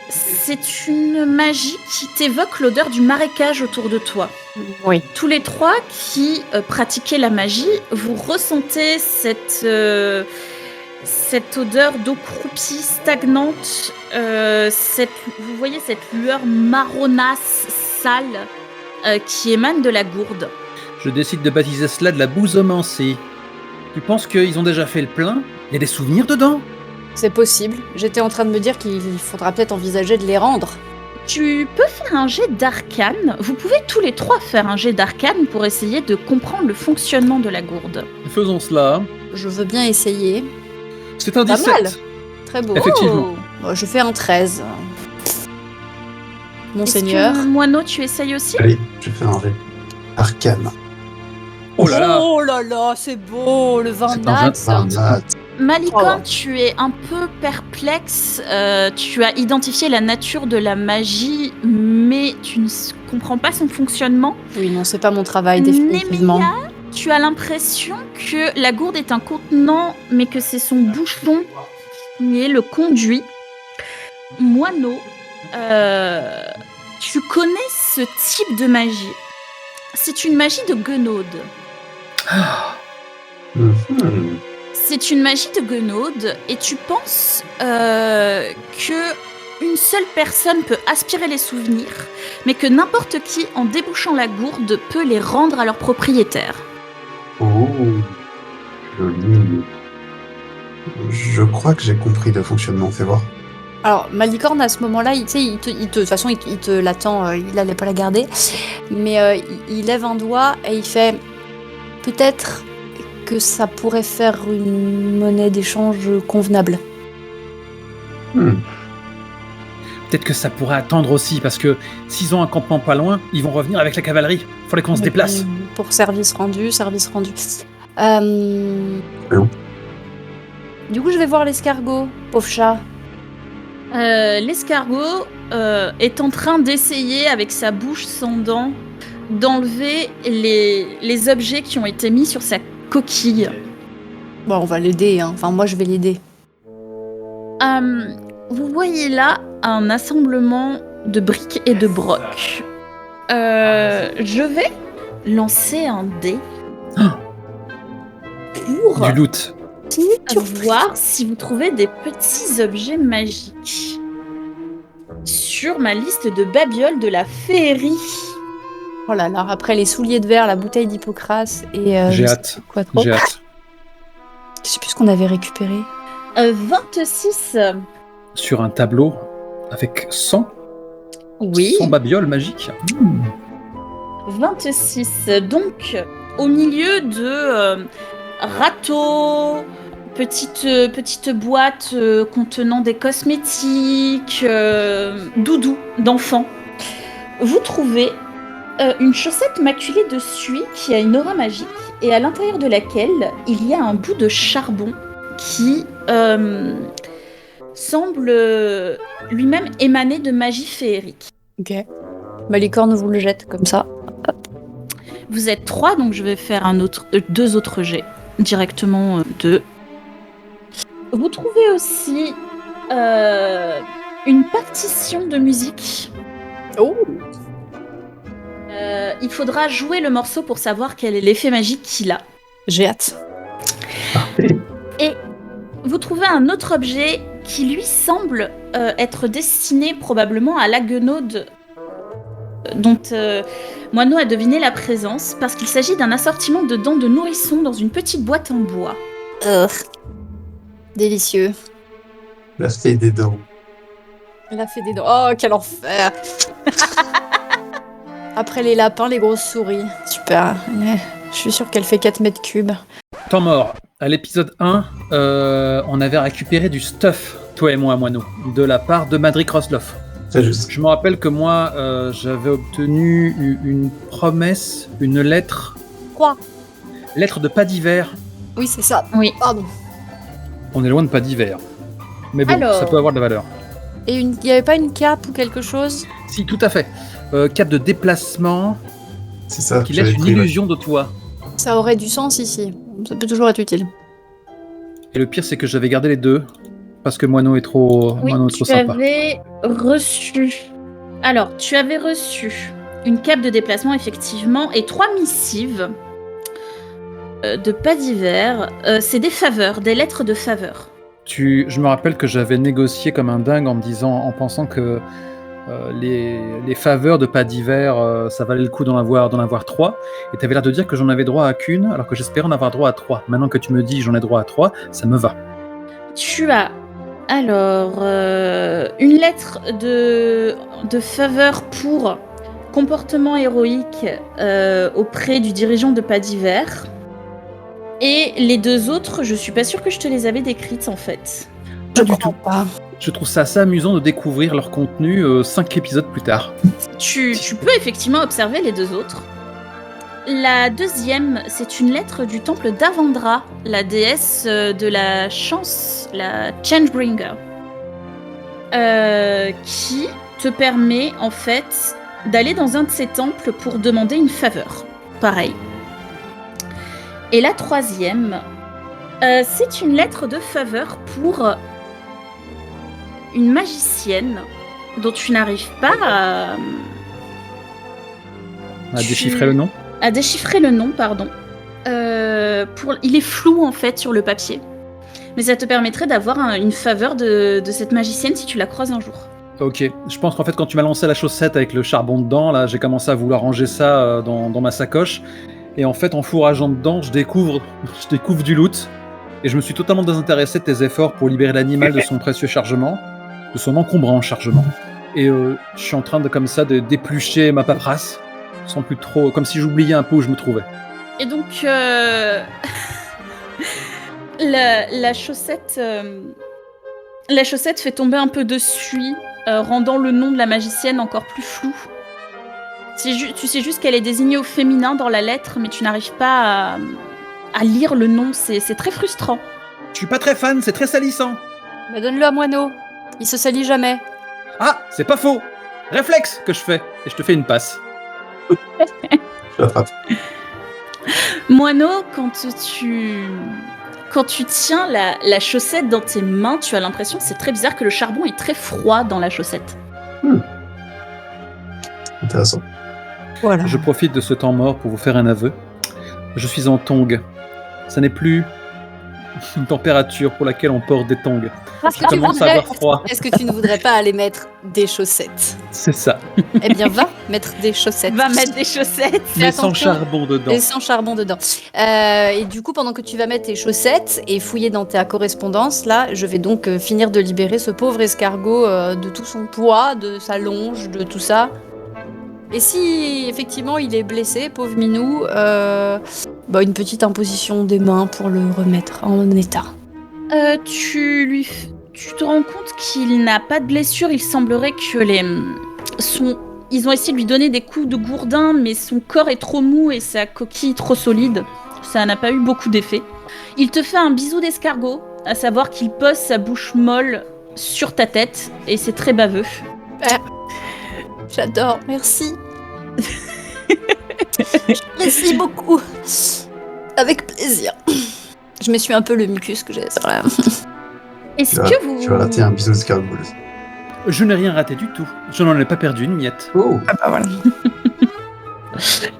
C'est une magie qui t'évoque l'odeur du marécage autour de toi. Oui. Tous les 3 qui pratiquez la magie, vous ressentez cette odeur d'eau croupie, stagnante, vous voyez cette lueur marronasse, sale, qui émane de la gourde. Je décide de baptiser cela de la bousomancie. Tu penses qu'ils ont déjà fait le plein? Il y a des souvenirs dedans? C'est possible. J'étais en train de me dire qu'il faudra peut-être envisager de les rendre. Tu peux faire un jet d'arcane. Vous pouvez tous les 3 faire un jet d'arcane pour essayer de comprendre le fonctionnement de la gourde. Faisons cela. Je veux bien essayer. C'est un Pas 17. mal. Très beau. Effectivement. Bon, je fais un 13. Monseigneur. Est-ce que, Moineau, tu essayes aussi? Allez, je fais un jet. Arcane. Oh là là. Oh là là, c'est beau, le vin C'est un nat. Nat. Malicorne, Oh. tu es un peu perplexe. Tu as identifié la nature de la magie, mais tu ne comprends pas son fonctionnement. Oui, non, c'est pas mon travail, définitivement. Nemeia, tu as l'impression que la gourde est un contenant, mais que c'est son bouchon qui est le conduit. Moineau, tu connais ce type de magie. C'est une magie de guenaude. Mhm. C'est une magie de guenaude et tu penses que une seule personne peut aspirer les souvenirs, mais que n'importe qui, en débouchant la gourde, peut les rendre à leur propriétaire. Oh, joli. Je crois que j'ai compris le fonctionnement, fais voir. Alors, Malicorne, à ce moment-là, de toute façon, il te l'attend, il allait pas la garder, mais il lève un doigt et il fait peut-être que ça pourrait faire une monnaie d'échange convenable. Peut-être que ça pourrait attendre aussi, parce que s'ils ont un campement pas loin, ils vont revenir avec la cavalerie. Faudrait qu'on se déplace. Pour service rendu. Allô. Du coup, je vais voir l'escargot, pauvre chat. L'escargot est en train d'essayer, avec sa bouche sans dents, d'enlever les objets qui ont été mis sur sa coquille. Bon, on va l'aider, hein. Enfin, moi, je vais l'aider. Vous voyez là un assemblement de briques et de brocs. Je vais lancer un dé pour Du loot. voir si vous trouvez des petits objets magiques sur ma liste de babioles de la féerie. Oh là là, après les souliers de verre, la bouteille d'Hippocrate et... J'ai je hâte. sais pas quoi trop. J'ai hâte. Je sais plus ce qu'on avait récupéré. 26. Sur un tableau avec 100 Oui. 100 babioles magiques. 26. Donc, au milieu de râteaux, petites boîtes contenant des cosmétiques, doudous d'enfants, vous trouvez une chaussette maculée de suie qui a une aura magique et à l'intérieur de laquelle il y a un bout de charbon qui semble lui-même émaner de magie féerique. Ok. Malicorne vous le jette comme ça. Vous êtes 3, donc je vais faire 2 autres jets. Directement 2. Vous trouvez aussi une partition de musique. Oh. Il faudra jouer le morceau pour savoir quel est l'effet magique qu'il a. J'ai hâte. Et vous trouvez un autre objet qui lui semble être destiné probablement à la guenaude dont Moineau a deviné la présence, parce qu'il s'agit d'un assortiment de dents de nourrisson dans une petite boîte en bois. Délicieux. La fée des dents. Elle a fait des dents. Oh, quel enfer. Après les lapins, les grosses souris. Super. Je suis sûre qu'elle fait 4 mètres cubes. Temps mort. À l'épisode 1, on avait récupéré du stuff, toi et moi, Moineau, de la part de Madrick Rosloff. C'est juste. Je me rappelle que moi, j'avais obtenu une promesse, une lettre. Quoi ? Lettre de pas d'hiver. Oui, c'est ça. Oui. Pardon. On est loin de pas d'hiver. Mais bon, Alors. ça peut avoir de la valeur. Et il n'y avait pas une cape ou quelque chose ? Si, tout à fait. Cap de déplacement C'est ça. qui laisse j'avais une pris, ouais. illusion de toi. Ça aurait du sens ici. Ça peut toujours être utile. Et le pire, c'est que j'avais gardé les deux. Parce que Moineau est trop, Oui, Moineau est trop tu sympa. avais reçu... Alors, tu avais reçu une cape de déplacement, effectivement, et 3 missives de pas d'hiver. C'est des faveurs, des lettres de faveur. Je me rappelle que j'avais négocié comme un dingue en pensant que les faveurs de pas d'hiver, ça valait le coup d'en avoir 3. Et tu avais l'air de dire que j'en avais droit à qu'une, alors que j'espérais en avoir droit à 3. Maintenant que tu me dis j'en ai droit à 3, ça me va. Tu as alors une lettre de faveur pour comportement héroïque auprès du dirigeant de pas d'hiver. Et les 2 autres, je suis pas sûre que je te les avais décrites en fait. Pas du tout. Pas. Je trouve ça assez amusant de découvrir leur contenu 5 épisodes plus tard. Tu peux effectivement observer les 2 autres. La deuxième, c'est une lettre du temple d'Avandra, la déesse de la chance, la Changebringer, qui te permet en fait d'aller dans un de ces temples pour demander une faveur. Pareil. Et la troisième, c'est une lettre de faveur pour une magicienne dont tu n'arrives pas À déchiffrer le nom. à déchiffrer le nom, pardon. Il est flou en fait sur le papier, mais ça te permettrait d'avoir une faveur de cette magicienne si tu la croises un jour. Ok, je pense qu'en fait quand tu m'as lancé la chaussette avec le charbon dedans, là j'ai commencé à vouloir ranger ça dans ma sacoche, et en fait en fourrageant dedans, je découvre du loot, et je me suis totalement désintéressé de tes efforts pour libérer l'animal de son précieux chargement, de son encombrant chargement, et je suis en train de comme ça de d'éplucher ma paperasse, sans plus trop, comme si j'oubliais un peu où je me trouvais. Et donc la chaussette fait tomber un peu de suie, rendant le nom de la magicienne encore plus flou. Tu sais juste qu'elle est désignée au féminin dans la lettre, mais tu n'arrives pas à lire le nom. C'est très frustrant. Je suis pas très fan, c'est très salissant. Mais donne-le à Moineau. Il se salit jamais. Ah, c'est pas faux. Réflexe que je fais, et je te fais une passe. Je l'attrape. Moineau, quand tu tiens la chaussette dans tes mains, tu as l'impression, c'est très bizarre, que le charbon est très froid dans la chaussette. Intéressant. Voilà. Je profite de ce temps mort pour vous faire un aveu. Je suis en tongs. Ça n'est plus une température pour laquelle on porte des tongs. Est-ce Je commence à avoir froid. Est-ce que tu ne voudrais pas aller mettre des chaussettes? C'est ça. Eh bien, va mettre des chaussettes. Va mettre des chaussettes. Mais sans attention. charbon dedans. Et sans charbon dedans. Et du coup, pendant que tu vas mettre tes chaussettes et fouiller dans ta correspondance, là, je vais donc finir de libérer ce pauvre escargot de tout son poids, de sa longe, de tout ça. Et si effectivement il est blessé, pauvre minou, une petite imposition des mains pour le remettre en état. Tu te rends compte qu'il n'a pas de blessure. Il semblerait que ils ont essayé de lui donner des coups de gourdin, mais son corps est trop mou et sa coquille trop solide. Ça n'a pas eu beaucoup d'effet. Il te fait un bisou d'escargot, à savoir qu'il pose sa bouche molle sur ta tête, et c'est très baveux. J'adore, merci. J'apprécie beaucoup. Avec plaisir. Je m'essuie un peu le mucus que j'ai sur la... Est-ce que vous... Tu vas rater un bisou d'escargot. Je n'ai rien raté du tout. Je n'en ai pas perdu une miette. Oh. Ah bah voilà.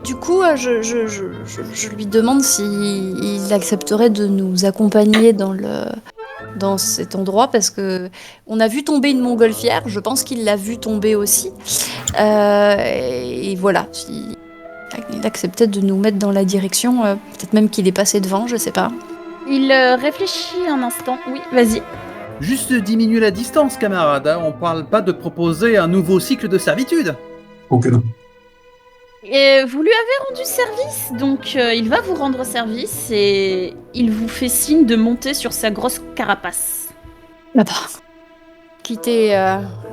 Du coup, je lui demande s'il accepterait de nous accompagner dans cet endroit, parce que on a vu tomber une montgolfière, je pense qu'il l'a vu tomber aussi. Et voilà, il acceptait de nous mettre dans la direction, peut-être même qu'il est passé devant, je sais pas. Il réfléchit un instant. Oui, vas-y. Juste diminuer la distance, camarade. Hein. On parle pas de proposer un nouveau cycle de servitude. Oh que non. Et vous lui avez rendu service, donc il va vous rendre service et il vous fait signe de monter sur sa grosse carapace. Ah bah.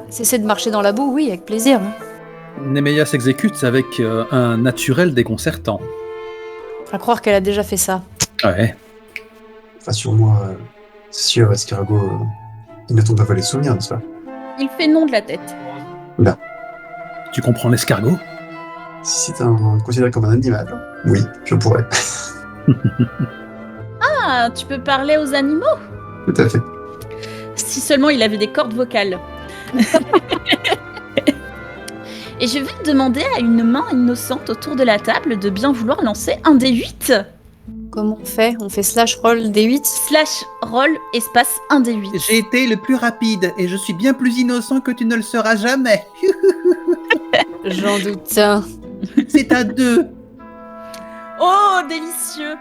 Cesser de marcher dans la boue, oui, avec plaisir. Hein. Nemeia s'exécute avec un naturel déconcertant. À croire qu'elle a déjà fait ça. Ouais. Rassure-moi, c'est sûr, escargot, il ne t'ont pas volé de souvenirs, n'est-ce pas? Il fait non de la tête. Tu comprends l'escargot? Si c'est considéré comme un animal, oui, je pourrais. Ah, tu peux parler aux animaux? Tout à fait. Si seulement il avait des cordes vocales. Et je vais demander à une main innocente autour de la table de bien vouloir lancer un D8. Comment on fait? On fait slash roll D8? Slash roll espace 1 D8. J'ai été le plus rapide et je suis bien plus innocent que tu ne le seras jamais. J'en doute. C'est à 2. Oh, délicieux!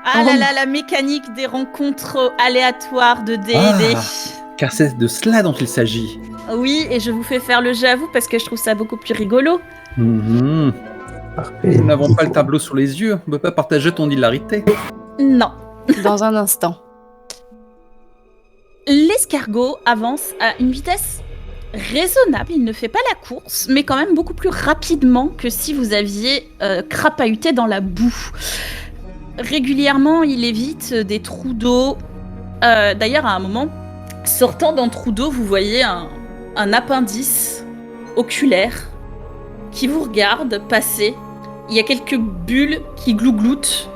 Ah là là, la mécanique des rencontres aléatoires de D&D. Car c'est de cela dont il s'agit. Oui, et je vous fais faire le jeu à vous parce que je trouve ça beaucoup plus rigolo. Parfait. Nous n'avons pas le tableau sous les yeux. On ne peut pas partager ton hilarité. Non. Dans un instant. L'escargot avance à une vitesse raisonnable, il ne fait pas la course, mais quand même beaucoup plus rapidement que si vous aviez crapahuté dans la boue. Régulièrement, il évite des trous d'eau. D'ailleurs, à un moment, sortant d'un trou d'eau, vous voyez un appendice oculaire qui vous regarde passer. Il y a quelques bulles qui glougloutent.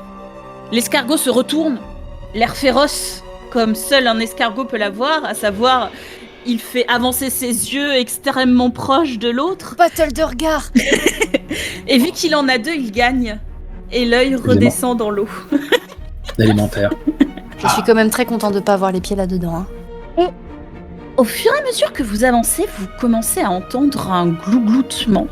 L'escargot se retourne, l'air féroce, comme seul un escargot peut l'avoir, à savoir, il fait avancer ses yeux extrêmement proches de l'autre. Battle de regard. Et vu qu'il en a deux, il gagne. Et l'œil redescend dans l'eau. Élémentaire. Je suis quand même très content de pas avoir les pieds là-dedans. Hein. Au fur et à mesure que vous avancez, vous commencez à entendre un glougloutement.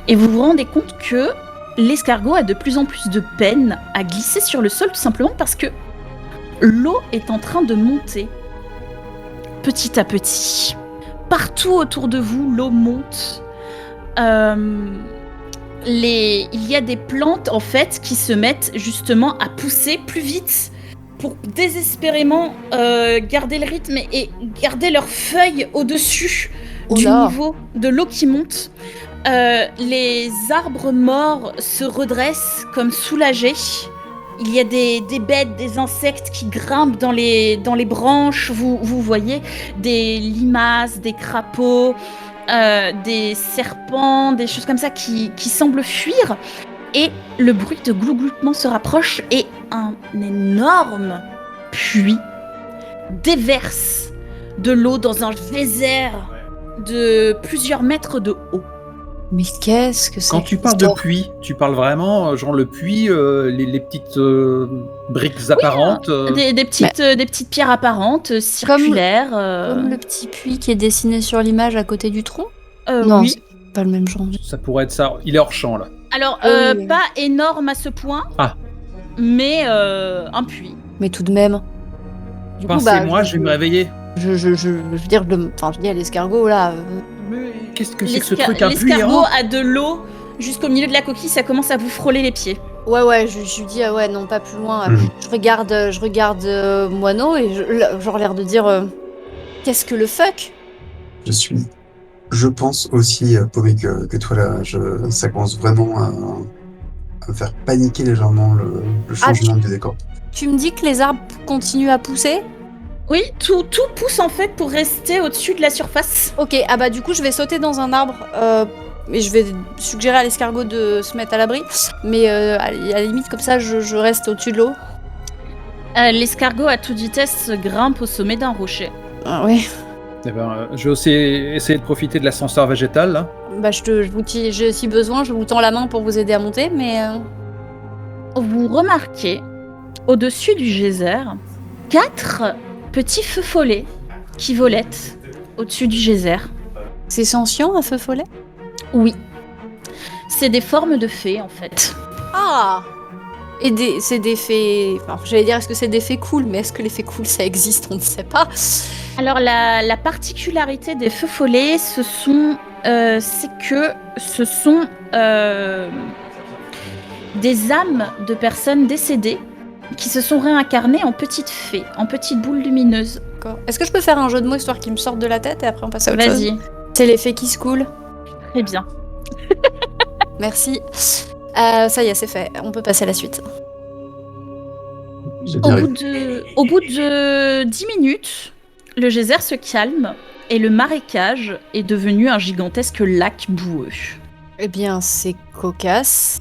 Et vous vous rendez compte que l'escargot a de plus en plus de peine à glisser sur le sol, tout simplement parce que l'eau est en train de monter. Petit à petit. Partout autour de vous, l'eau monte. Il y a des plantes, en fait, qui se mettent justement à pousser plus vite pour désespérément garder le rythme et garder leurs feuilles au-dessus du niveau de l'eau qui monte. Les arbres morts se redressent comme soulagés. Il y a des bêtes, des insectes qui grimpent dans les branches. Vous voyez des limaces, des crapauds, des serpents, des choses comme ça qui semblent fuir. Et le bruit de glougloutement se rapproche et un énorme puits déverse de l'eau dans un geyser de plusieurs mètres de haut. Mais qu'est-ce que c'est? Quand tu parles de puits, tu parles vraiment genre le puits, les petites briques apparentes. Des petites pierres apparentes, circulaires. Comme le petit puits qui est dessiné sur l'image à côté du tronc? Non, oui. C'est pas le même genre. Ça pourrait être ça. Il est hors champ là. Alors, pas énorme à ce point, mais un puits. Mais tout de même. Du coup, moi, je vais me réveiller. Je veux dire, l'escargot là. Qu'est-ce que c'est que ce truc un puits? L'escargot a de l'eau jusqu'au milieu de la coquille, ça commence à vous frôler les pieds. Ouais, je lui dis non, pas plus loin. Je regarde Moineau et genre l'air de dire qu'est-ce que le fuck? Je pense aussi, paumé que toi là, ça commence vraiment à me faire paniquer légèrement le changement de décor. Tu me dis que les arbres continuent à pousser? Oui, tout pousse en fait pour rester au-dessus de la surface. Ok, du coup je vais sauter dans un arbre et je vais suggérer à l'escargot de se mettre à l'abri. Mais à la limite comme ça je reste au-dessus de l'eau. L'escargot à toute vitesse grimpe au sommet d'un rocher. Ah oui. Eh ben, je vais aussi essayer de profiter de l'ascenseur végétal là. Si besoin, je vous tends la main pour vous aider à monter, mais... Vous remarquez, au-dessus du geyser, 4 petits feux follets qui volettent au-dessus du geyser. C'est sentient, un feu follet? Oui. C'est des formes de fées, en fait. Ah! Et c'est des fées... Enfin, j'allais dire, est-ce que c'est des fées cool? Mais est-ce que les fées cool, ça existe? On ne sait pas. Alors, la particularité des feux follets, c'est que ce sont des âmes de personnes décédées qui se sont réincarnées en petites fées, en petites boules lumineuses. D'accord. Est-ce que je peux faire un jeu de mots histoire qu'ils me sortent de la tête et après on passe à autre chose? Vas-y. C'est les fées qui se coulent. Très bien. Merci. Ça y est, c'est fait. On peut passer à la suite. Au bout de 10 minutes, le geyser se calme et le marécage est devenu un gigantesque lac boueux. Eh bien, c'est cocasse.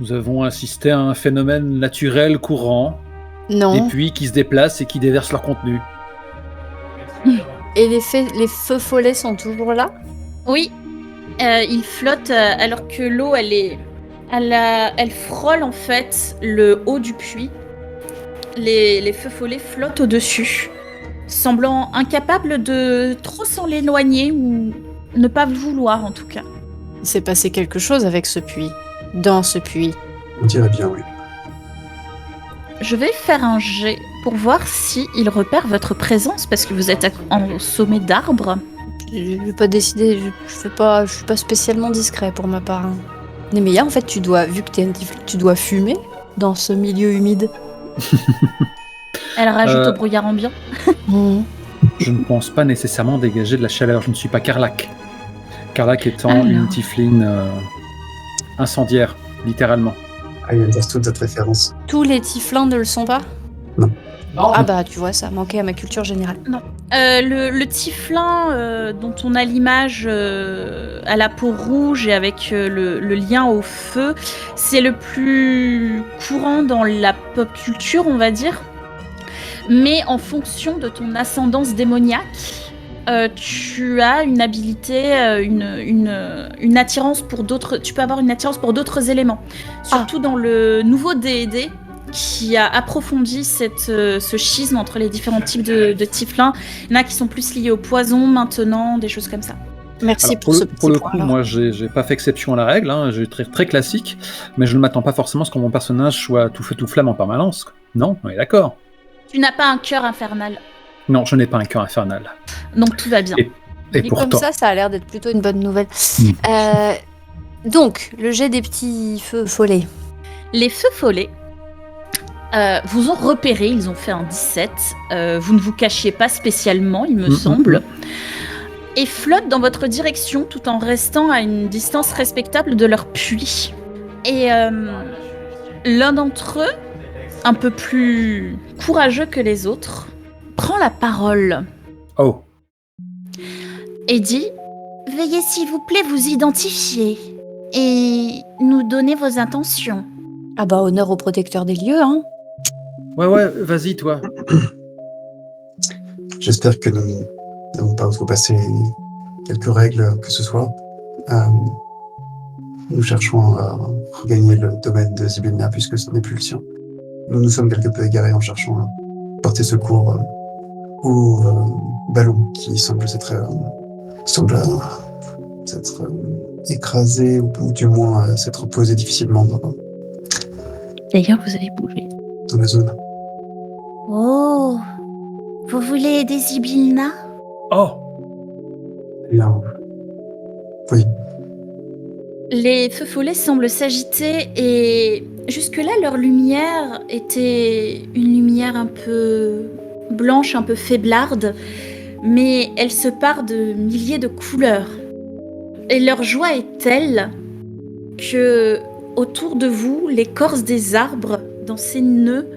Nous avons assisté à un phénomène naturel courant. Non. Des puits qui se déplacent et qui déversent leur contenu. Et les feux follets sont toujours là? Oui. Ils flottent alors que l'eau, elle frôle en fait le haut du puits. Les feux follets flottent au-dessus, semblant incapables de trop s'en éloigner ou ne pas vouloir en tout cas. Il s'est passé quelque chose avec ce puits. Dans ce puits. On dirait bien, oui. Je vais faire un jet pour voir si il repère votre présence parce que vous êtes en sommet d'arbre. Je vais pas décider, je suis pas spécialement discret pour ma part. Nemeia, en fait, tu dois fumer dans ce milieu humide. Elle rajoute au brouillard ambiant. Je ne pense pas nécessairement dégager de la chaleur. Je ne suis pas Karlak. Karlak étant une tiefling incendiaire, littéralement. I understood cette référence. Tous les tieflins ne le sont pas? Non. Ah bah tu vois, ça manquait à ma culture générale. Le tieflin dont on a l'image à la peau rouge et avec le lien au feu, c'est le plus courant dans la pop culture, on va dire. Mais en fonction de ton ascendance démoniaque, tu as une habilité, une attirance pour d'autres. Tu peux avoir une attirance pour d'autres éléments. Surtout dans le nouveau D&D qui a approfondi ce schisme entre les différents types de tieflins. Il y en a qui sont plus liés au poison maintenant, des choses comme ça. Merci Alors, pour ce pour le petit coup, point. moi, j'ai pas fait exception à la règle. J'ai très, très classique, mais je ne m'attends pas forcément à ce que mon personnage soit tout feu tout flamme en permanence. Non, on est d'accord. Tu n'as pas un cœur infernal, Non, je n'ai pas un cœur infernal. donc tout va bien. Et Dit pourtant, comme ça a l'air d'être plutôt une bonne nouvelle. Donc, le jet des petits feux follets. Les feux follets vous ont repéré, ils ont fait un 17. Vous ne vous cachiez pas spécialement, il me semble. Et flottent dans votre direction tout en restant à une distance respectable de leur puits. Et l'un d'entre eux, un peu plus courageux que les autres, prend la parole oh, et dit « Veuillez s'il vous plaît vous identifier et nous donner vos intentions. » Ah bah honneur au protecteur des lieux, hein. ouais, vas-y, toi. J'espère que nous n'avons pas outrepassé quelques règles que ce soit. Nous cherchons à regagner le domaine de Zybilna puisque ce n'est plus le sien. Nous nous sommes quelque peu égarés en cherchant à porter secours au ballon qui semble s'être écrasé ou du moins s'être posé difficilement D'ailleurs, vous avez bougé. dans la zone. Oh, vous voulez aider Zybilna ? Oh, Bien. Oui. Les feux follets semblent s'agiter et jusque-là, leur lumière était une lumière un peu blanche, un peu faiblarde, mais elle se part de milliers de couleurs. Et leur joie est telle que, autour de vous, l'écorce des arbres, dans ces nœuds,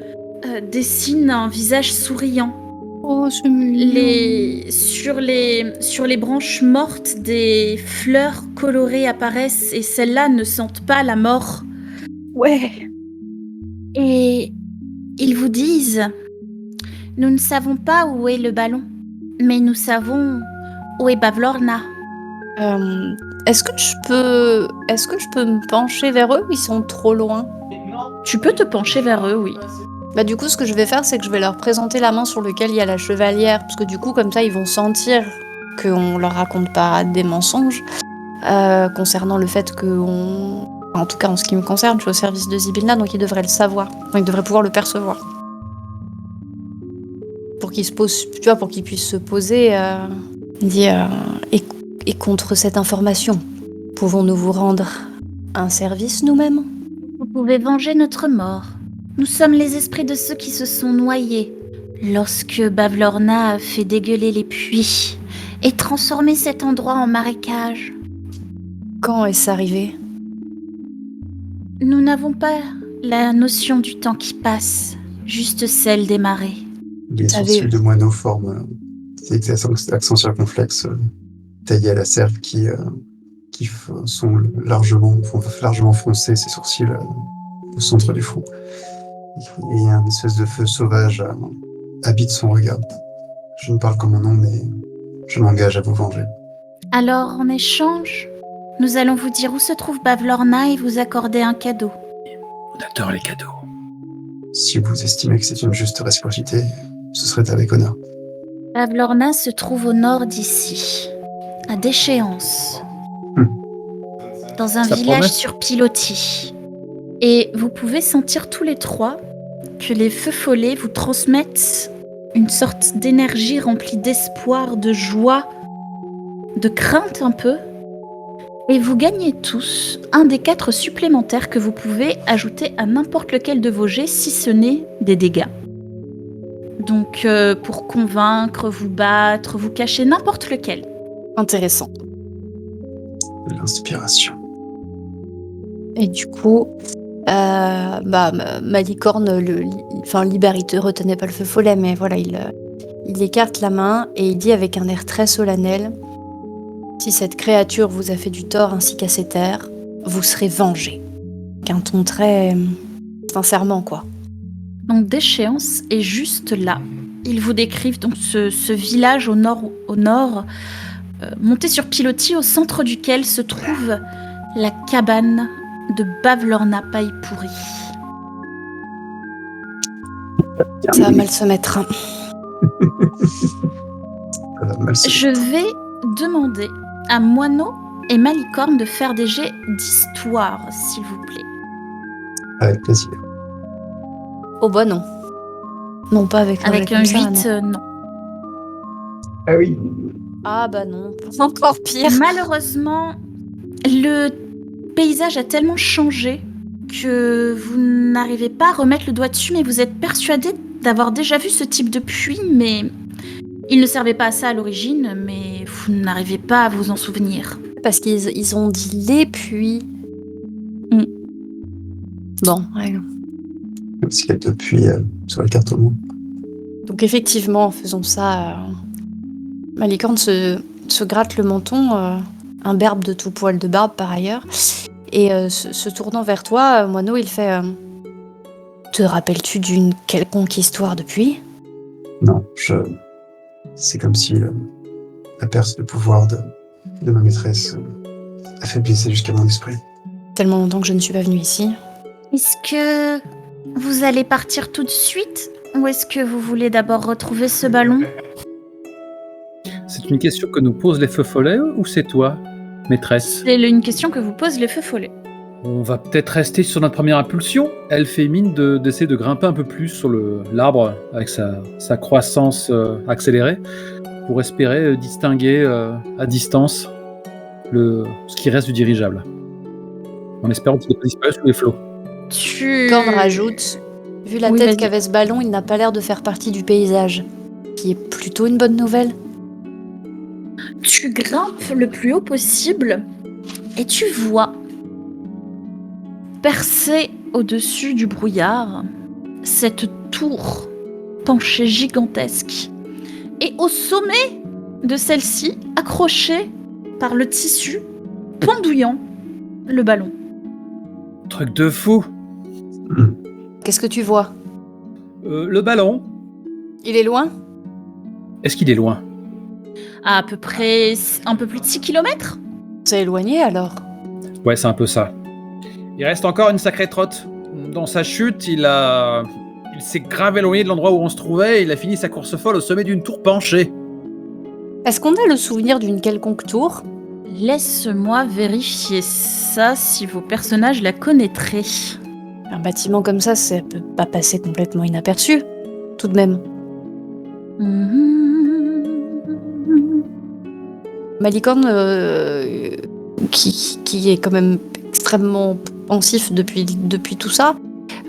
dessine un visage souriant. Oh, c'est mignon. Sur les branches mortes, des fleurs colorées apparaissent et celles-là ne sentent pas la mort. Ouais. Et ils vous disent « Nous ne savons pas où est le ballon, mais nous savons où est Bavlorna. » Est-ce que je peux me pencher vers eux ou ils sont trop loin? Tu peux te pencher vers eux, oui. Bah du coup, ce que je vais faire, c'est que je vais leur présenter la main sur laquelle il y a la chevalière, parce que du coup, comme ça, ils vont sentir qu'on leur raconte pas des mensonges concernant le fait qu'on... En tout cas, en ce qui me concerne, je suis au service de Zybilna, donc ils devraient le savoir. Enfin, ils devraient pouvoir le percevoir. Pour qu'ils se posent, tu vois, pour qu'ils puissent se poser, dire et contre cette information, pouvons-nous vous rendre un service nous-mêmes? Vous pouvez venger notre mort. Nous sommes les esprits de ceux qui se sont noyés lorsque Bavlorna a fait dégueuler les puits et transformé cet endroit en marécage. Quand est-ce arrivé? Nous n'avons pas la notion du temps qui passe, juste celle des marées. Les sourcils de moineau forment des accents circonflexes taillés à la serpe qui font largement foncer ses sourcils au centre du front. Et un espèce de feu sauvage habite son regard. Je ne parle qu'en mon nom, mais je m'engage à vous venger. Alors, en échange, nous allons vous dire où se trouve Bavlorna et vous accorder un cadeau. on adore les cadeaux. Si vous estimez que c'est une juste réciprocité, ce serait avec honneur. Bavlorna se trouve au nord d'ici, à Déchéance, dans un Ça village promet. sur pilotis. Et vous pouvez sentir tous les trois que les feux follets vous transmettent une sorte d'énergie remplie d'espoir, de joie, de crainte un peu. Et vous gagnez tous un des 4 supplémentaires que vous pouvez ajouter à n'importe lequel de vos jets si ce n'est des dégâts. Donc pour convaincre, vous battre, vous cacher, n'importe lequel. Intéressant. De l'inspiration. Et du coup, Malicorne libère, il te retenait pas le feu follet, mais voilà, il écarte la main et il dit avec un air très solennel: si cette créature vous a fait du tort ainsi qu'à ses terres, vous serez vengés. Qu'un ton très sincèrement, quoi. Donc d'échéance est juste là. Ils vous décrivent donc ce village au nord, monté sur pilotis, au centre duquel se trouve la cabane de Bavlorna Paille-Pourrie. Ça va mal se mettre. Hein. Ça va mal se Je vais demander à Moineau et Malicorne de faire des jets d'histoire, s'il vous plaît. Avec plaisir. Oh bah non. Non, pas avec un jet Avec un comme ça, 8, non. non. Ah oui. Ah bah non, encore pire. Malheureusement, le paysage a tellement changé que vous n'arrivez pas à remettre le doigt dessus, mais vous êtes persuadé d'avoir déjà vu ce type de puits, mais il ne servait pas à ça à l'origine, mais vous n'arrivez pas à vous en souvenir. Parce qu'ils ont dit les puits. Bon, ouais. Parce qu'il y a depuis sur la carte au moins. Donc effectivement, faisons ça. Malicorne se gratte le menton, imberbe de tout poil de barbe par ailleurs, et se tournant vers toi, Moineau, il fait te rappelles-tu d'une quelconque histoire depuis ? Non, c'est comme si la perte de pouvoir de ma maîtresse affaiblissait jusqu'à mon esprit. Tellement longtemps que je ne suis pas venue ici. Est-ce que vous allez partir tout de suite, ou est-ce que vous voulez d'abord retrouver ce ballon ? C'est une question que nous posent les feux follets ou c'est toi, maîtresse ? C'est une question que vous posent les feux follets. On va peut-être rester sur notre première impulsion. Elle fait mine d'essayer de grimper un peu plus sur l'arbre avec sa croissance accélérée pour espérer distinguer à distance ce qui reste du dirigeable. En espérant qu'il ne disparaisse sous les flots. Corne rajoute, vu la Oui, tête vas-y. qu'avait ce ballon, il n'a pas l'air de faire partie du paysage. Qui est plutôt une bonne nouvelle. Tu grimpes le plus haut possible et tu vois, percée au-dessus du brouillard, cette tour penchée gigantesque. Et au sommet de celle-ci, accroché par le tissu, pendouillant le ballon. Truc de fou. Qu'est-ce que tu vois ? Le ballon, Il est loin ? est-ce qu'il est loin ? À peu près un peu plus de 6 km. C'est éloigné alors ? Ouais, c'est un peu ça. Il reste encore une sacrée trotte. Dans sa chute, il s'est grave éloigné de l'endroit où on se trouvait et il a fini sa course folle au sommet d'une tour penchée. Est-ce qu'on a le souvenir d'une quelconque tour ? Laisse-moi vérifier ça si vos personnages la connaîtraient. Un bâtiment comme ça peut pas passer complètement inaperçu, tout de même. Malicorne, qui est quand même extrêmement pensif depuis tout ça,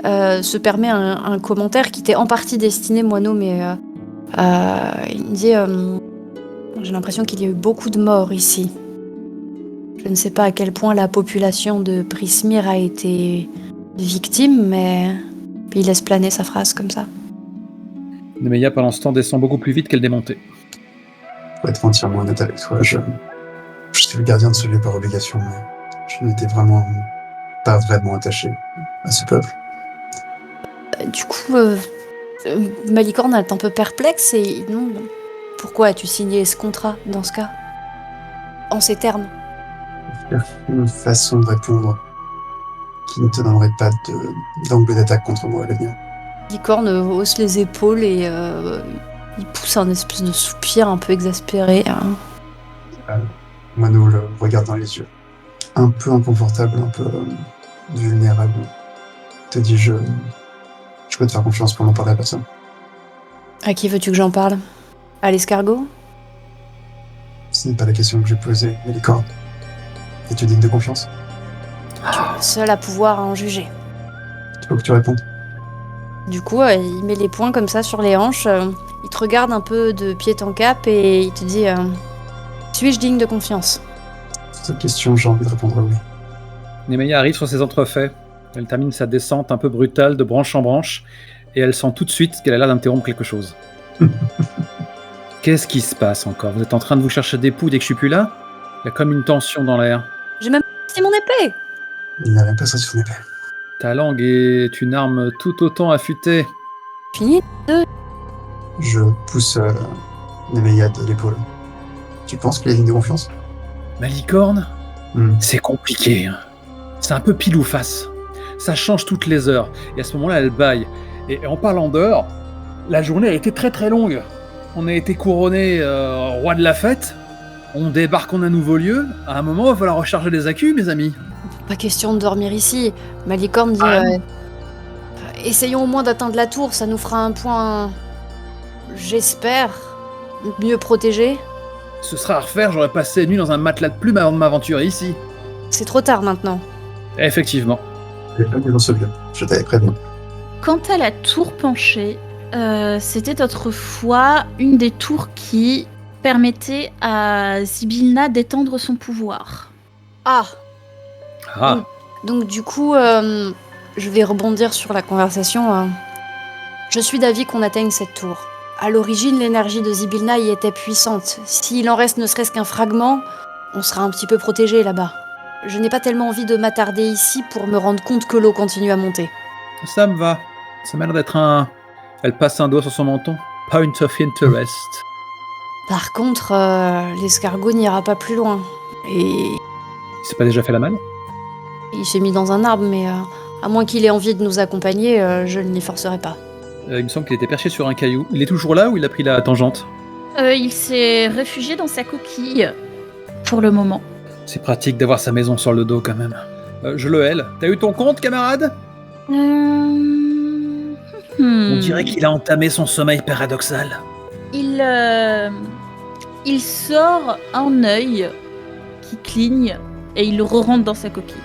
se permet un commentaire qui était en partie destiné Moineau, mais il me dit j'ai l'impression qu'il y a eu beaucoup de morts ici. Je ne sais pas à quel point la population de Prismir a été victime, mais puis il laisse planer sa phrase comme ça. Nemeia, pendant ce temps, descend beaucoup plus vite qu'elle démontait. Pour être entièrement honnête avec toi, je suis le gardien de ce lieu par obligation, mais je n'étais vraiment pas vraiment attaché à ce peuple. Du coup, Malicorne est un peu perplexe et il demande pourquoi as-tu signé ce contrat dans ce cas ? En ces termes. Une façon de répondre qui ne te donnerait pas d'angle d'attaque contre moi à l'avenir. Malicorne hausse les épaules et il pousse un espèce de soupir un peu exaspéré. Moineau le regarde dans les yeux. Un peu inconfortable, un peu vulnérable. Te dis, je peux te faire confiance pour n'en parler à personne. À qui veux-tu que j'en parle ? À l'escargot ? Ce n'est pas la question que j'ai posée, Malicorne. Es-tu digne de confiance ? Seul à pouvoir en juger. Il faut que tu répondes. Du coup, il met les poings comme ça sur les hanches, il te regarde un peu de pied en cap et il te dit suis-je digne de confiance ? Cette question, j'ai envie de répondre oui. Nemea arrive sur ses entrefaits. Elle termine sa descente un peu brutale de branche en branche et elle sent tout de suite qu'elle a l'air d'interrompre quelque chose. Qu'est-ce qui se passe encore ? Vous êtes en train de vous chercher des poux dès que je suis plus là ? Il y a comme une tension dans l'air. J'ai même sorti mon épée ! Il n'a même pas sorti son épée. Ta langue est une arme tout autant affûtée. Fini ? Je pousse Nemea de l'épaule. Tu penses qu'il est digne de confiance ? Ma licorne ? Hmm. C'est compliqué. Hein. C'est un peu pile ou face. Ça change toutes les heures. Et à ce moment-là, elle bâille. Et en parlant d'heures, la journée a été très très longue. On a été couronné roi de la fête. On débarque en un nouveau lieu. À un moment, il va falloir recharger les accus, mes amis. Pas question de dormir ici. Ma licorne dit essayons au moins d'atteindre la tour, ça nous fera un point, j'espère, mieux protégé. Ce sera à refaire, j'aurais passé la nuit dans un matelas de plumes avant de m'aventurer ici. C'est trop tard maintenant. Effectivement. Je n'ai pas mis dans ce lieu. Je t'avais prévenu. Quant à la tour penchée, c'était autrefois une des tours qui permettait à Zybilna d'étendre son pouvoir. Ah, Ah, donc du coup, je vais rebondir sur la conversation. Je suis d'avis qu'on atteigne cette tour. À l'origine, l'énergie de Zybilna y était puissante. S'il en reste ne serait-ce qu'un fragment, on sera un petit peu protégé là-bas. Je n'ai pas tellement envie de m'attarder ici pour me rendre compte que l'eau continue à monter. ça me va. Ça m'a l'air d'être un... Elle passe un doigt sur son menton. Point of interest. Par contre, l'escargot n'ira pas plus loin. Et Il s'est pas déjà fait la malle ? il s'est mis dans un arbre, mais à moins qu'il ait envie de nous accompagner, je ne l'y forcerai pas. Il me semble qu'il était perché sur un caillou. Il est toujours là ou il a pris la tangente ? Il s'est réfugié dans sa coquille, pour le moment. C'est pratique d'avoir sa maison sur le dos quand même. Je le hèle. T'as eu ton compte, camarade ? On dirait qu'il a entamé son sommeil paradoxal. Il sort un œil qui cligne et il re-rentre dans sa coquille.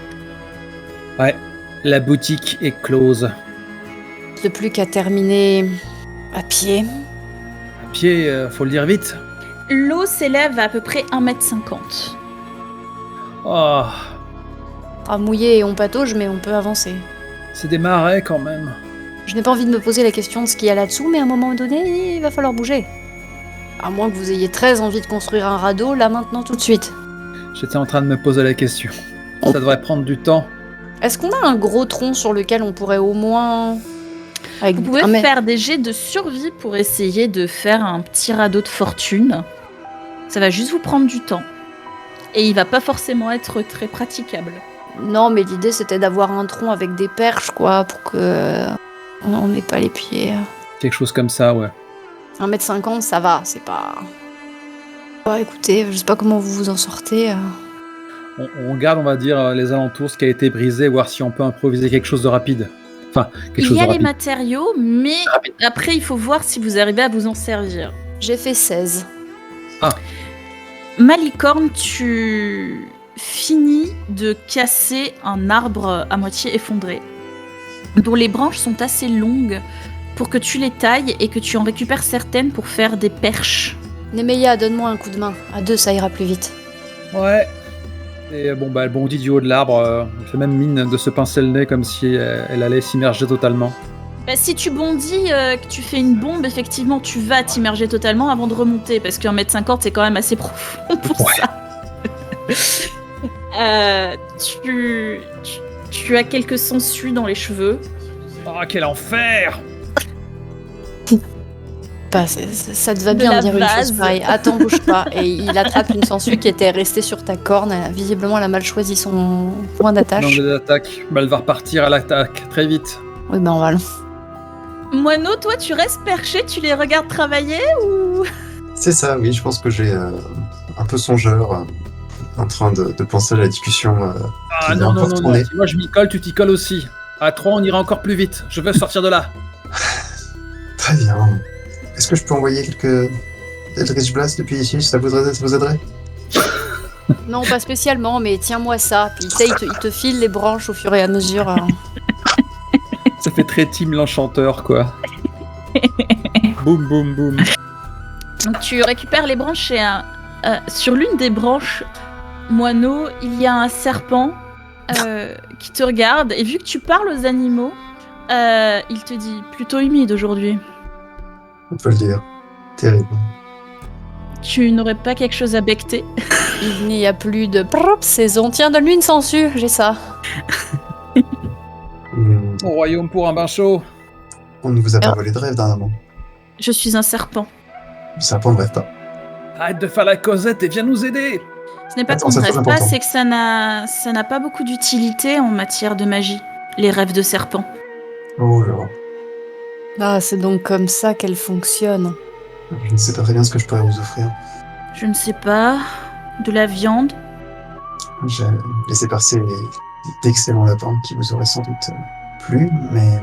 Ouais, la boutique est close. De plus qu'à terminer à pied. À pied, faut le dire vite. L'eau s'élève à peu près 1,50 m. Oh, À mouiller et on patauge, mais on peut avancer. c'est des marais quand même. Je n'ai pas envie de me poser la question de ce qu'il y a là-dessous, mais à un moment donné, il va falloir bouger. À moins que vous ayez très envie de construire un radeau, là maintenant tout de suite. J'étais en train de me poser la question. Ça devrait prendre du temps. Est-ce qu'on a un gros tronc sur lequel on pourrait au moins... Vous pouvez faire des jets de survie pour essayer de faire un petit radeau de fortune. Ça va juste vous prendre du temps. Et il va pas forcément être très praticable. Non, mais l'idée c'était d'avoir un tronc avec des perches, quoi, pour que... on n'ait pas les pieds. Quelque chose comme ça, ouais. 1,50 m, ça va, c'est pas... Bah écoutez, je sais pas comment vous vous en sortez. On regarde, on va dire, les alentours, ce qui a été brisé, voir si on peut improviser quelque chose de rapide. Enfin, quelque chose Il y de a les rapide. matériaux, mais Rapide. après il faut voir si vous arrivez à vous en servir. J'ai fait 16. Malicorne, tu finis de casser un arbre à moitié effondré, dont les branches sont assez longues pour que tu les tailles et que tu en récupères certaines pour faire des perches. Nemea, donne-moi un coup de main. À deux, ça ira plus vite. Ouais. Et bon, bah, elle bondit du haut de l'arbre. Elle fait même mine de se pincer le nez comme si elle allait s'immerger totalement. Bah, si tu bondis, que tu fais une bombe, effectivement, tu vas t'immerger totalement avant de remonter, parce qu'un mètre 50, c'est quand même assez profond pour Ouais. ça. Tu as quelques sangsues dans les cheveux. Oh, quel enfer! Bah, ça te va De bien la de dire une vase. chose pareille. Attends, bouge pas. Et il attrape une sangsue qui était restée sur ta corne. Visiblement, elle a mal choisi son point d'attache. L'angle d'attaque. Bah, elle va repartir à l'attaque très vite. Oui, ben on va le... Moineau, toi, tu restes perché, tu les regardes travailler ou... C'est ça, oui, je pense que j'ai un peu songeur, en train de penser à la discussion. Ah Qui non, vient non, pas non, non. retourner. Si moi je m'y colle, tu t'y colles aussi. À 3, on ira encore plus vite. Je veux sortir de là. Très bien. Est-ce que je peux envoyer quelques Eldritch Blast depuis ici? Ça vous aiderait? Non, pas spécialement, mais tiens-moi ça. Puis tu sais, il te file les branches au fur et à mesure. Ça fait très Tim l'enchanteur, quoi. Boum, boum, boum. Donc tu récupères les branches et sur l'une des branches, Moineau, il y a un serpent qui te regarde. Et vu que tu parles aux animaux, il te dit plutôt humide aujourd'hui. On peut le dire. Terrible. Tu n'aurais pas quelque chose à becter? Il n'y a plus de saison. Tiens, donne-lui une sangsue, j'ai ça. Au royaume pour un bain chaud. On ne vous a pas volé de rêve dernièrement. Je suis un serpent. Le serpent ne rêve pas. Arrête de faire la causette et viens nous aider. Ce n'est pas Attends, qu'on ne c'est très rêve pas, important. c'est que ça n'a pas beaucoup d'utilité en matière de magie, les rêves de serpent. Oh là là. Ah, c'est donc comme ça qu'elle fonctionne. Je ne sais pas très bien ce que je pourrais vous offrir. Je ne sais pas, de la viande? J'ai laissé passer d'excellents lapins qui vous auraient sans doute plu, mais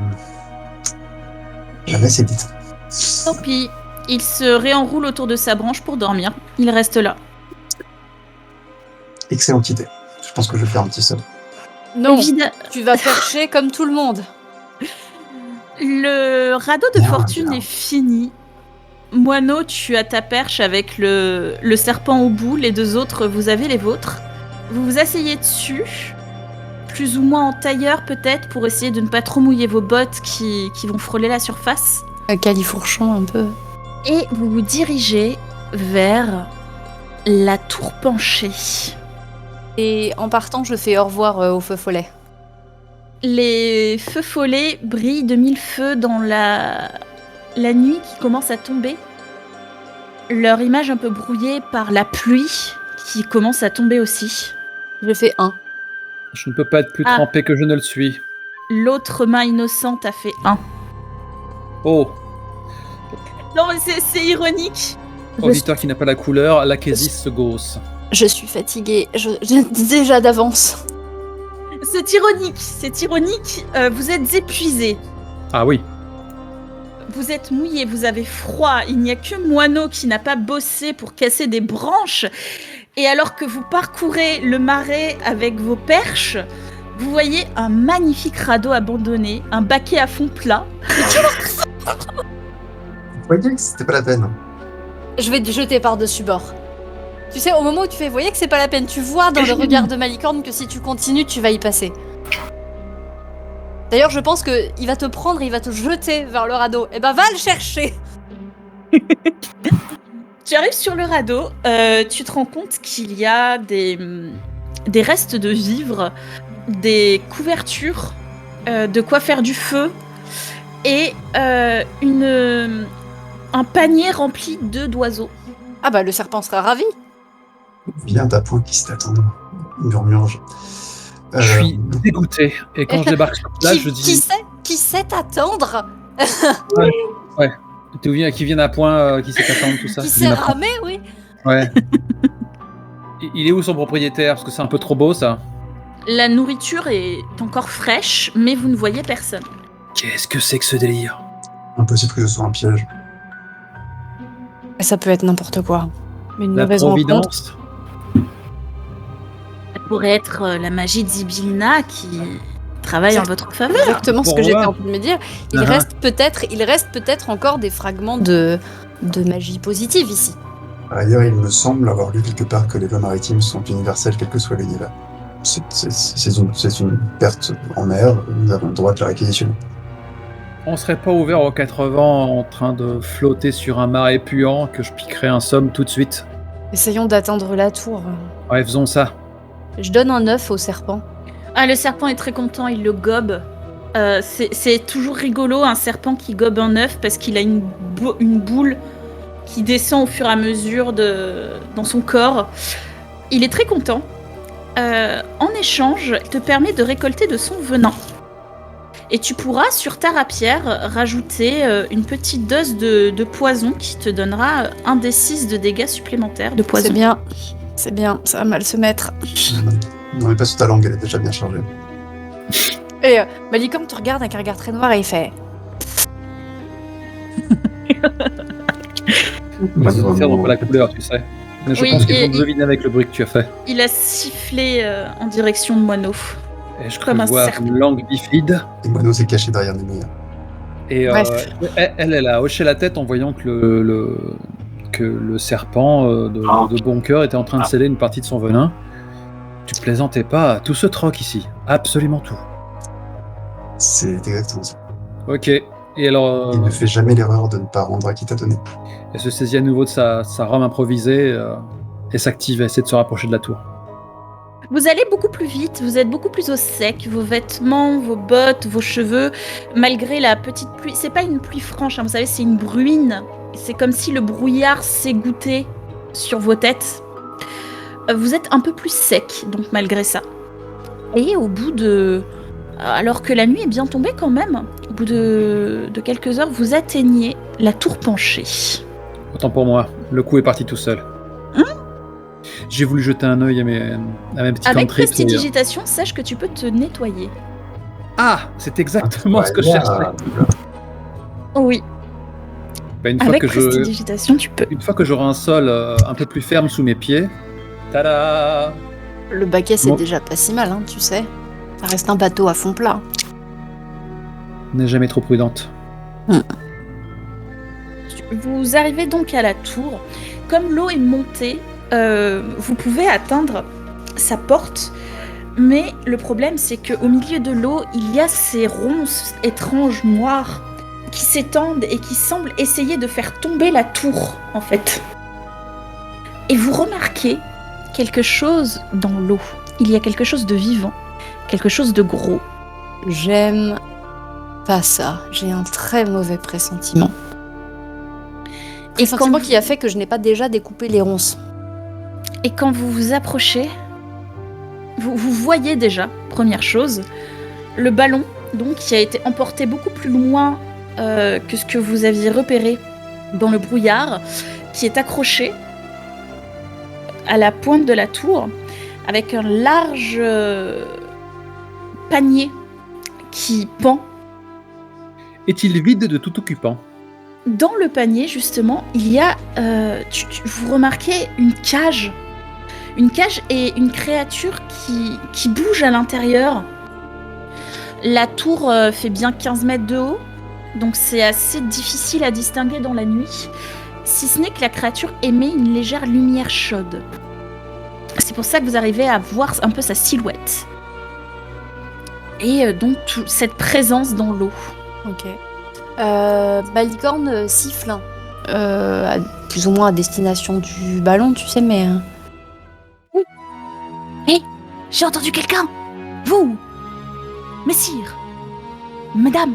jamais c'est dit. Tant pis, il se réenroule autour de sa branche pour dormir. Il reste là. Excellente idée. Je pense que je vais faire un petit saut. Non, Évidemment. tu vas percher comme tout le monde. Le radeau de Bien, fortune bien. est fini. Moineau, tu as ta perche avec le serpent au bout. Les deux autres, vous avez les vôtres. Vous vous asseyez dessus, plus ou moins en tailleur peut-être, pour essayer de ne pas trop mouiller vos bottes qui vont frôler la surface. Califourchon un peu. Et vous vous dirigez vers la tour penchée. Et en partant, je fais au revoir au feu follet. Les feux follets brillent de mille feux dans la nuit qui commence à tomber. Leur image un peu brouillée par la pluie qui commence à tomber aussi. Je fais 1. Je ne peux pas être plus Ah. trempé que je ne le suis. L'autre main innocente a fait 1. Oh, Non mais c'est ironique. auditeur qui n'a pas la couleur, l'Akésis se gausse. Je suis fatiguée, j'ai déjà d'avance. C'est ironique. Vous êtes épuisés. Ah oui. Vous êtes mouillés, vous avez froid. Il n'y a que Moineau qui n'a pas bossé pour casser des branches. Et alors que vous parcourez le marais avec vos perches, vous voyez un magnifique radeau abandonné, un baquet à fond plat. Vous voyez que c'était pas la peine. Je vais te jeter par-dessus bord. Tu sais, au moment où tu fais, voyez que c'est pas la peine, tu vois dans le regard de Malicorne que si tu continues, tu vas y passer. D'ailleurs, je pense qu'il va te prendre, il va te jeter vers le radeau. Eh ben, va le chercher. Tu arrives sur le radeau, tu te rends compte qu'il y a des restes de vivres, des couvertures, de quoi faire du feu, et un panier rempli d'œufs d'oiseaux. Ah bah, le serpent sera ravi. Viens à point qui s'attendent. Murmure-je. Je suis dégoûté. Et quand je débarque sur place, je dis... Qui sait t'attendre? Qui viennent à point, qui sait attendre, tout ça. Qui Qui sait viennent à point. ramer, oui. Ouais. Il est où son propriétaire? Parce que c'est un peu trop beau, ça. La nourriture est encore fraîche, mais vous ne voyez personne. Qu'est-ce que c'est que ce délire? Impossible que ce soit un piège. Ça peut être n'importe quoi. Une La mauvaise rencontre. providence? Ça pourrait être la magie de Zibilna qui travaille en votre faveur. Exactement ce Pour que j'étais voir. en train de me dire. Il Ah. reste peut-être encore des fragments de magie positive ici. Par ailleurs, il me semble avoir lu quelque part que les lois maritimes sont universelles quel que soit l'univers. C'est une perte en mer, nous avons le droit de la réquisitionner. On serait pas ouvert aux 4 vents en train de flotter sur un marais puant que je piquerais un somme tout de suite? Essayons d'atteindre la tour. Ouais, faisons ça. Je donne un œuf au serpent. Ah, le serpent est très content, il le gobe. C'est toujours rigolo, un serpent qui gobe un œuf, parce qu'il a une boule qui descend au fur et à mesure dans son corps. Il est très content. En échange, il te permet de récolter de son venin. Et tu pourras, sur ta rapière, rajouter une petite dose de poison qui te donnera 1d6 de dégâts supplémentaires de poison. C'est bien, ça va mal se mettre. Non mais pas sur ta langue, elle est déjà bien chargée. Et Malicorne te regarde avec un regard très noir et il fait... C'est différent pour la couleur, tu sais. Mais je Oui, pense qu'ils et- vont deviner avec le bruit que tu as fait. Il a sifflé en direction de Moineau. Et je Comme un voir serpent. une langue bifide. Et Moineau s'est caché derrière Nemea. Et Bref. elle a hoché la tête en voyant que le serpent de bon cœur était en train de sceller une partie de son venin. Tu plaisantais pas, tout se troque ici, absolument tout. C'est exactement ça. Ok, et alors Il ne fait jamais l'erreur de ne pas rendre à qui t'a donné. elle se saisit à nouveau de sa rame improvisée et s'active à essayer de se rapprocher de la tour. Vous allez beaucoup plus vite, vous êtes beaucoup plus au sec, vos vêtements, vos bottes, vos cheveux, malgré la petite pluie. C'est pas une pluie franche, hein, vous savez, c'est une bruine. C'est comme si le brouillard s'égouttait sur vos têtes. Vous êtes un peu plus sec, donc malgré ça. Et au bout de... Alors que la nuit est bien tombée quand même, au bout de quelques heures, vous atteignez la tour penchée. Autant pour moi, le coup est parti tout seul. J'ai voulu jeter un œil à mes petits Avec cantrips. prestidigitation, sache que tu peux te nettoyer. Ah, c'est exactement ce que je cherchais. Oui, Bah, une fois avec que prestidigitation, tu peux. une fois que j'aurai un sol un peu plus ferme sous mes pieds, tada! Le baquet, c'est Bon. déjà pas si mal, hein, tu sais. Ça reste un bateau à fond plat. N'est jamais trop prudente. Vous arrivez donc à la tour. Comme l'eau est montée, vous pouvez atteindre sa porte. Mais le problème, c'est qu'au milieu de l'eau, il y a ces ronces étranges noires qui s'étendent et qui semblent essayer de faire tomber la tour, en fait. Et vous remarquez quelque chose dans l'eau. Il y a quelque chose de vivant, quelque chose de gros. J'aime pas ça. J'ai un très mauvais pressentiment. Et Pressentiment qui a fait que je n'ai pas déjà découpé les ronces. Et quand vous vous approchez, vous voyez déjà, première chose, le ballon donc qui a été emporté beaucoup plus loin que ce que vous aviez repéré dans le brouillard, qui est accroché à la pointe de la tour avec un large panier qui pend. Est-il vide de tout occupant? Dans le panier, justement, il y a, vous remarquez une cage et une créature qui bouge à l'intérieur. La tour fait bien 15 mètres de haut, donc c'est assez difficile à distinguer dans la nuit, si ce n'est que la créature émet une légère lumière chaude. C'est pour ça que vous arrivez à voir un peu sa silhouette. Et donc cette présence dans l'eau. Ok. Malicorne siffle, plus ou moins à destination du ballon, tu sais, mais... J'ai entendu quelqu'un. Vous, messire, madame,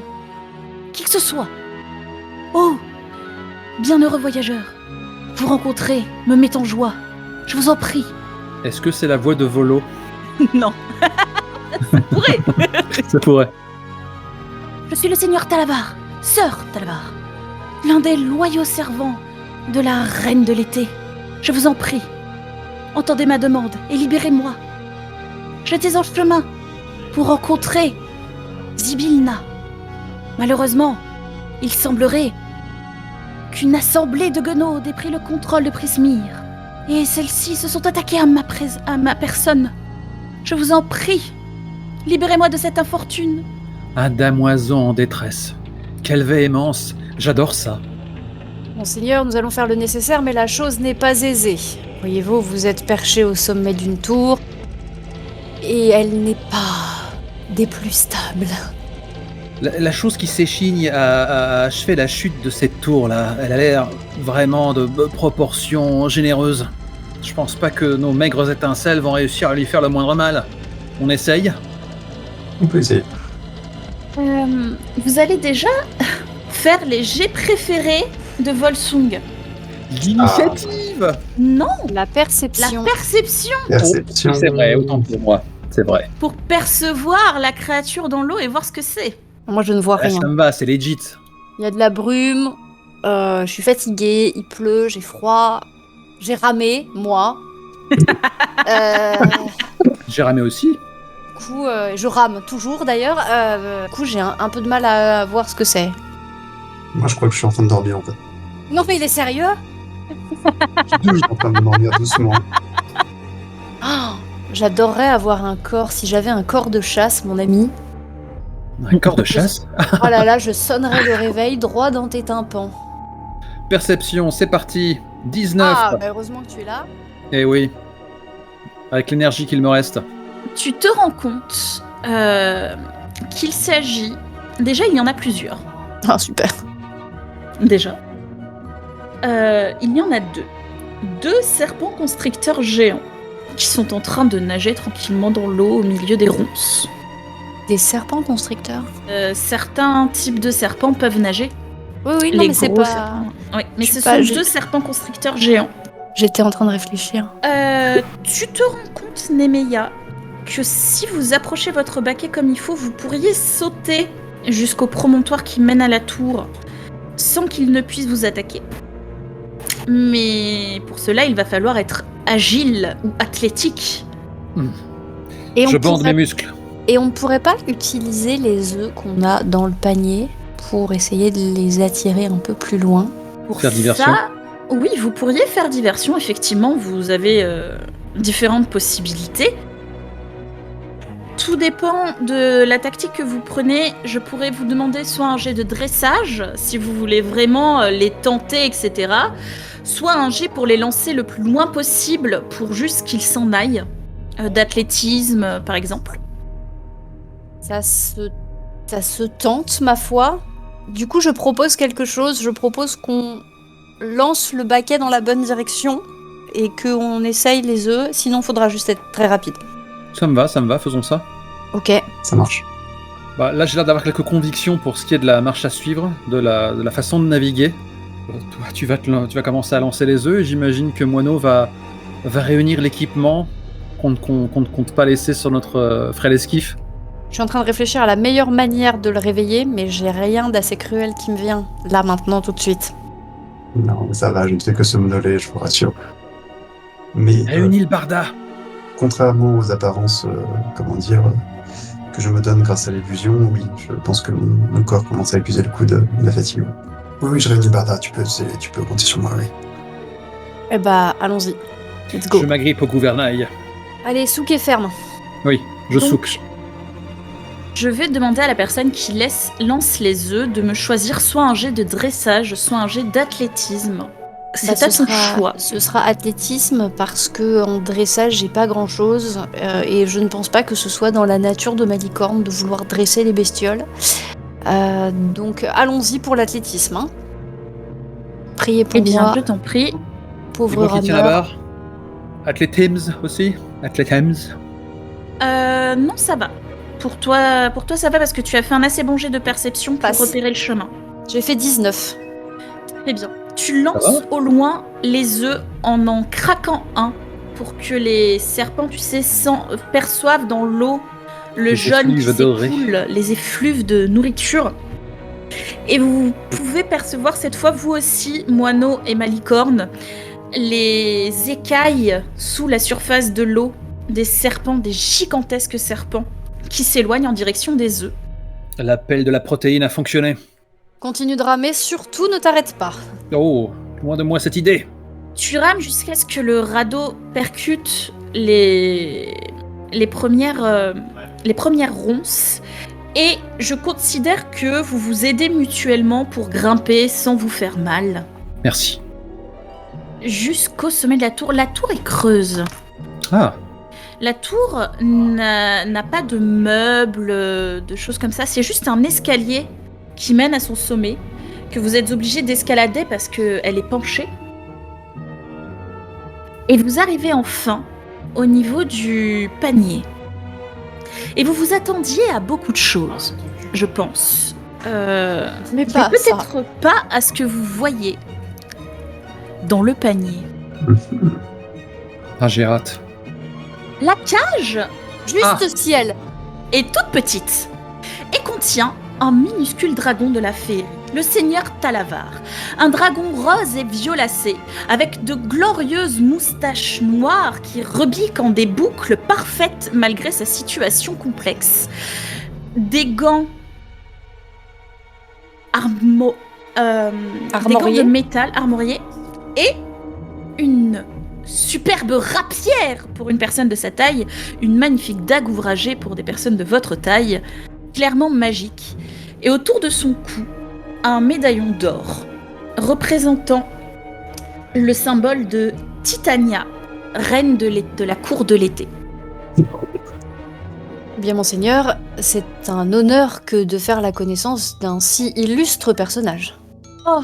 qui que ce soit. Oh, bienheureux voyageur, vous rencontrer me met en joie. Je vous en prie. Est-ce que c'est la voix de Volo? Non. Ça pourrait. Ça pourrait. Je suis le seigneur Talavar, sœur Talavar, l'un des loyaux servants de la reine de l'été. Je vous en prie, entendez ma demande et libérez-moi. J'étais en chemin pour rencontrer Zybilna. Malheureusement, il semblerait qu'une assemblée de guenaudes ait pris le contrôle de Prismir. Et celles-ci se sont attaquées à ma personne. Je vous en prie, libérez-moi de cette infortune. Un damoiseau en détresse. Quelle véhémence! J'adore ça. Monseigneur, nous allons faire le nécessaire, mais la chose n'est pas aisée. Voyez-vous, vous êtes perché au sommet d'une tour, et elle n'est pas des plus stables. La chose qui s'échigne à achever la chute de cette tour-là, elle a l'air vraiment de proportions généreuses. Je pense pas que nos maigres étincelles vont réussir à lui faire le moindre mal. On essaye? On peut essayer. Vous allez déjà faire les jets préférés de Volsung. L'initiative! Non, La la perception. perception Perception. C'est vrai, autant pour moi. C'est vrai. pour percevoir la créature dans l'eau et voir ce que c'est. Moi, je ne vois Ah, rien. ça me va, c'est legit. Il y a de la brume, je suis fatiguée, il pleut, j'ai froid, j'ai ramé, moi. J'ai ramé aussi. Du coup, je rame toujours d'ailleurs. Du coup, j'ai un peu de mal à voir ce que c'est. Moi, je crois que je suis en train de dormir, en fait. Non, mais il est sérieux? Je suis en train de dormir doucement. Ah, J'adorerais avoir un corps, si j'avais un corps de chasse, mon ami. Un corps de chasse. Oh là là, je sonnerais le réveil droit dans tes tympans. Perception, c'est parti. 19. Ah, bah heureusement que tu es là. Eh oui. Avec l'énergie qu'il me reste. Tu te rends compte qu'il s'agit... Déjà, il y en a plusieurs. Ah, super. Déjà. Il y en a deux. 2 serpents constricteurs géants qui sont en train de nager tranquillement dans l'eau au milieu des ronces. Des serpents constricteurs? Certains types de serpents peuvent nager. Oui, non, mais c'est gros pas... serpents. Oui, mais Je ce sais pas, sont 2 serpents constricteurs géants. J'étais en train de réfléchir. Tu te rends compte, Nemeia, que si vous approchez votre baquet comme il faut, vous pourriez sauter jusqu'au promontoire qui mène à la tour sans qu'il ne puisse vous attaquer. Mais pour cela, il va falloir être agile ou athlétique. Et Je bande mes muscles. Et on ne pourrait pas utiliser les œufs qu'on a dans le panier pour essayer de les attirer un peu plus loin? Pour Faire diversion. ça, oui, vous pourriez faire diversion. Effectivement, vous avez différentes possibilités. Tout dépend de la tactique que vous prenez. Je pourrais vous demander soit un jet de dressage, si vous voulez vraiment les tenter, etc. Soit un jet pour les lancer le plus loin possible, pour juste qu'ils s'en aillent. D'athlétisme, par exemple. Ça se tente, ma foi. Du coup, je propose quelque chose. Je propose qu'on lance le baquet dans la bonne direction et qu'on essaye les œufs. Sinon, il faudra juste être très rapide. Ça me va, faisons ça. Ok. Ça marche. Bah, là, j'ai l'air d'avoir quelques convictions pour ce qui est de la marche à suivre, de la façon de naviguer. Toi, tu vas commencer à lancer les œufs et j'imagine que Moineau va réunir l'équipement qu'on ne compte pas laisser sur notre frêle esquif. Je suis en train de réfléchir à la meilleure manière de le réveiller, mais j'ai rien d'assez cruel qui me vient là maintenant tout de suite. Non, mais ça va, je ne fais que somnoler, je vous rassure. Mais Réunis le barda. contrairement aux apparences, que je me donne grâce à l'illusion, oui, je pense que mon corps commence à épuiser le coup de la fatigue. Oui, je réunis Barda, tu peux compter sur moi, oui. Eh bah, allons-y. Let's go. Je m'agrippe au gouvernail. Allez, souk et ferme. Oui, je Donc, souque. Je vais demander à la personne qui lance les œufs de me choisir soit un jet de dressage, soit un jet d'athlétisme. C'est à ton choix. Ce sera athlétisme parce que en dressage, j'ai pas grand-chose et je ne pense pas que ce soit dans la nature de ma licorne de vouloir dresser les bestioles. Donc allons-y pour l'athlétisme. Hein. Priez pour Eh bien, moi, je t'en prie. pauvre Qui tient la rameur. barre. Athlétisme aussi. Athlétisme. Non, ça va. Pour toi, ça va parce que tu as fait un assez bon jet de perception pour Passe. repérer le chemin. J'ai fait 19. Très bien. Tu lances au loin les œufs en craquant un pour que les serpents, tu sais, perçoivent dans l'eau le Les jaune qui effluves dorés. s'écoule, les effluves de nourriture. Et vous pouvez percevoir cette fois, vous aussi, Moineau et Malicorne, les écailles sous la surface de l'eau des serpents, des gigantesques serpents qui s'éloignent en direction des œufs. L'appel de la protéine a fonctionné. Continue de ramer, surtout ne t'arrête pas. Oh, loin de moi cette idée. Tu rames jusqu'à ce que le radeau percute les premières ronces. Et je considère que vous vous aidez mutuellement pour grimper sans vous faire mal. Merci. Jusqu'au sommet de la tour. La tour est creuse. Ah, La tour n'a pas de meubles, de choses comme ça. C'est juste un escalier qui mène à son sommet, que vous êtes obligé d'escalader parce qu'elle est penchée. Et vous arrivez enfin au niveau du panier. Et vous vous attendiez à beaucoup de choses, je pense. Mais Mais pas ça. peut-être pas à ce que vous voyez dans le panier. ah j'ai hâte. La cage Juste ciel. est toute petite et contient un minuscule dragon de la féerie, le seigneur Talavar. Un dragon rose et violacé, avec de glorieuses moustaches noires qui rebiquent en des boucles parfaites malgré sa situation complexe. Des gants des gants de métal armoriés et une superbe rapière pour une personne de sa taille, une magnifique dague ouvragée pour des personnes de votre taille, clairement magique, et autour de son cou, un médaillon d'or représentant le symbole de Titania, reine de la cour de l'été. Bien, monseigneur, c'est un honneur que de faire la connaissance d'un si illustre personnage. Oh,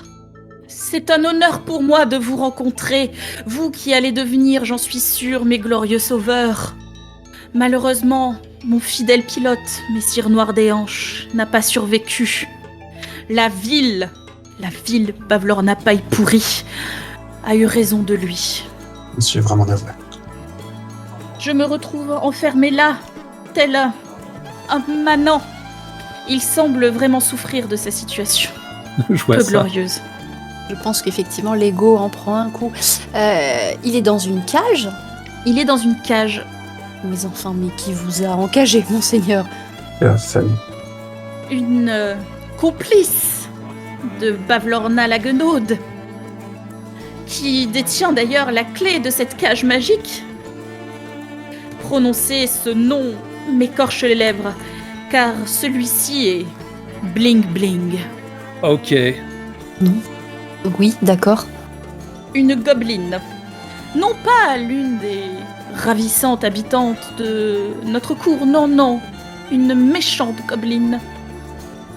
c'est un honneur pour moi de vous rencontrer, vous qui allez devenir, j'en suis sûre, mes glorieux sauveurs. Malheureusement, mon fidèle pilote, Messire Noir des Hanches, n'a pas survécu. La ville Bavlorna Paille pourrie, a eu raison de lui. Je suis vraiment navré. Je me retrouve enfermée là, tel un manant. Il semble vraiment souffrir de sa situation, Je vois peu ça. glorieuse. Je pense qu'effectivement, l'ego en prend un coup. Il est dans une cage. Il est dans une cage. Mais enfin, mais qui vous a encagé, monseigneur? La famille. Une complice de Bavlorna la Guenaude, qui détient d'ailleurs la clé de cette cage magique. Prononcer ce nom m'écorche les lèvres, car celui-ci est Bling Bling. Ok. Oui, d'accord. Une gobeline. Non pas l'une des ravissantes habitantes de notre cour, non. Une méchante gobeline.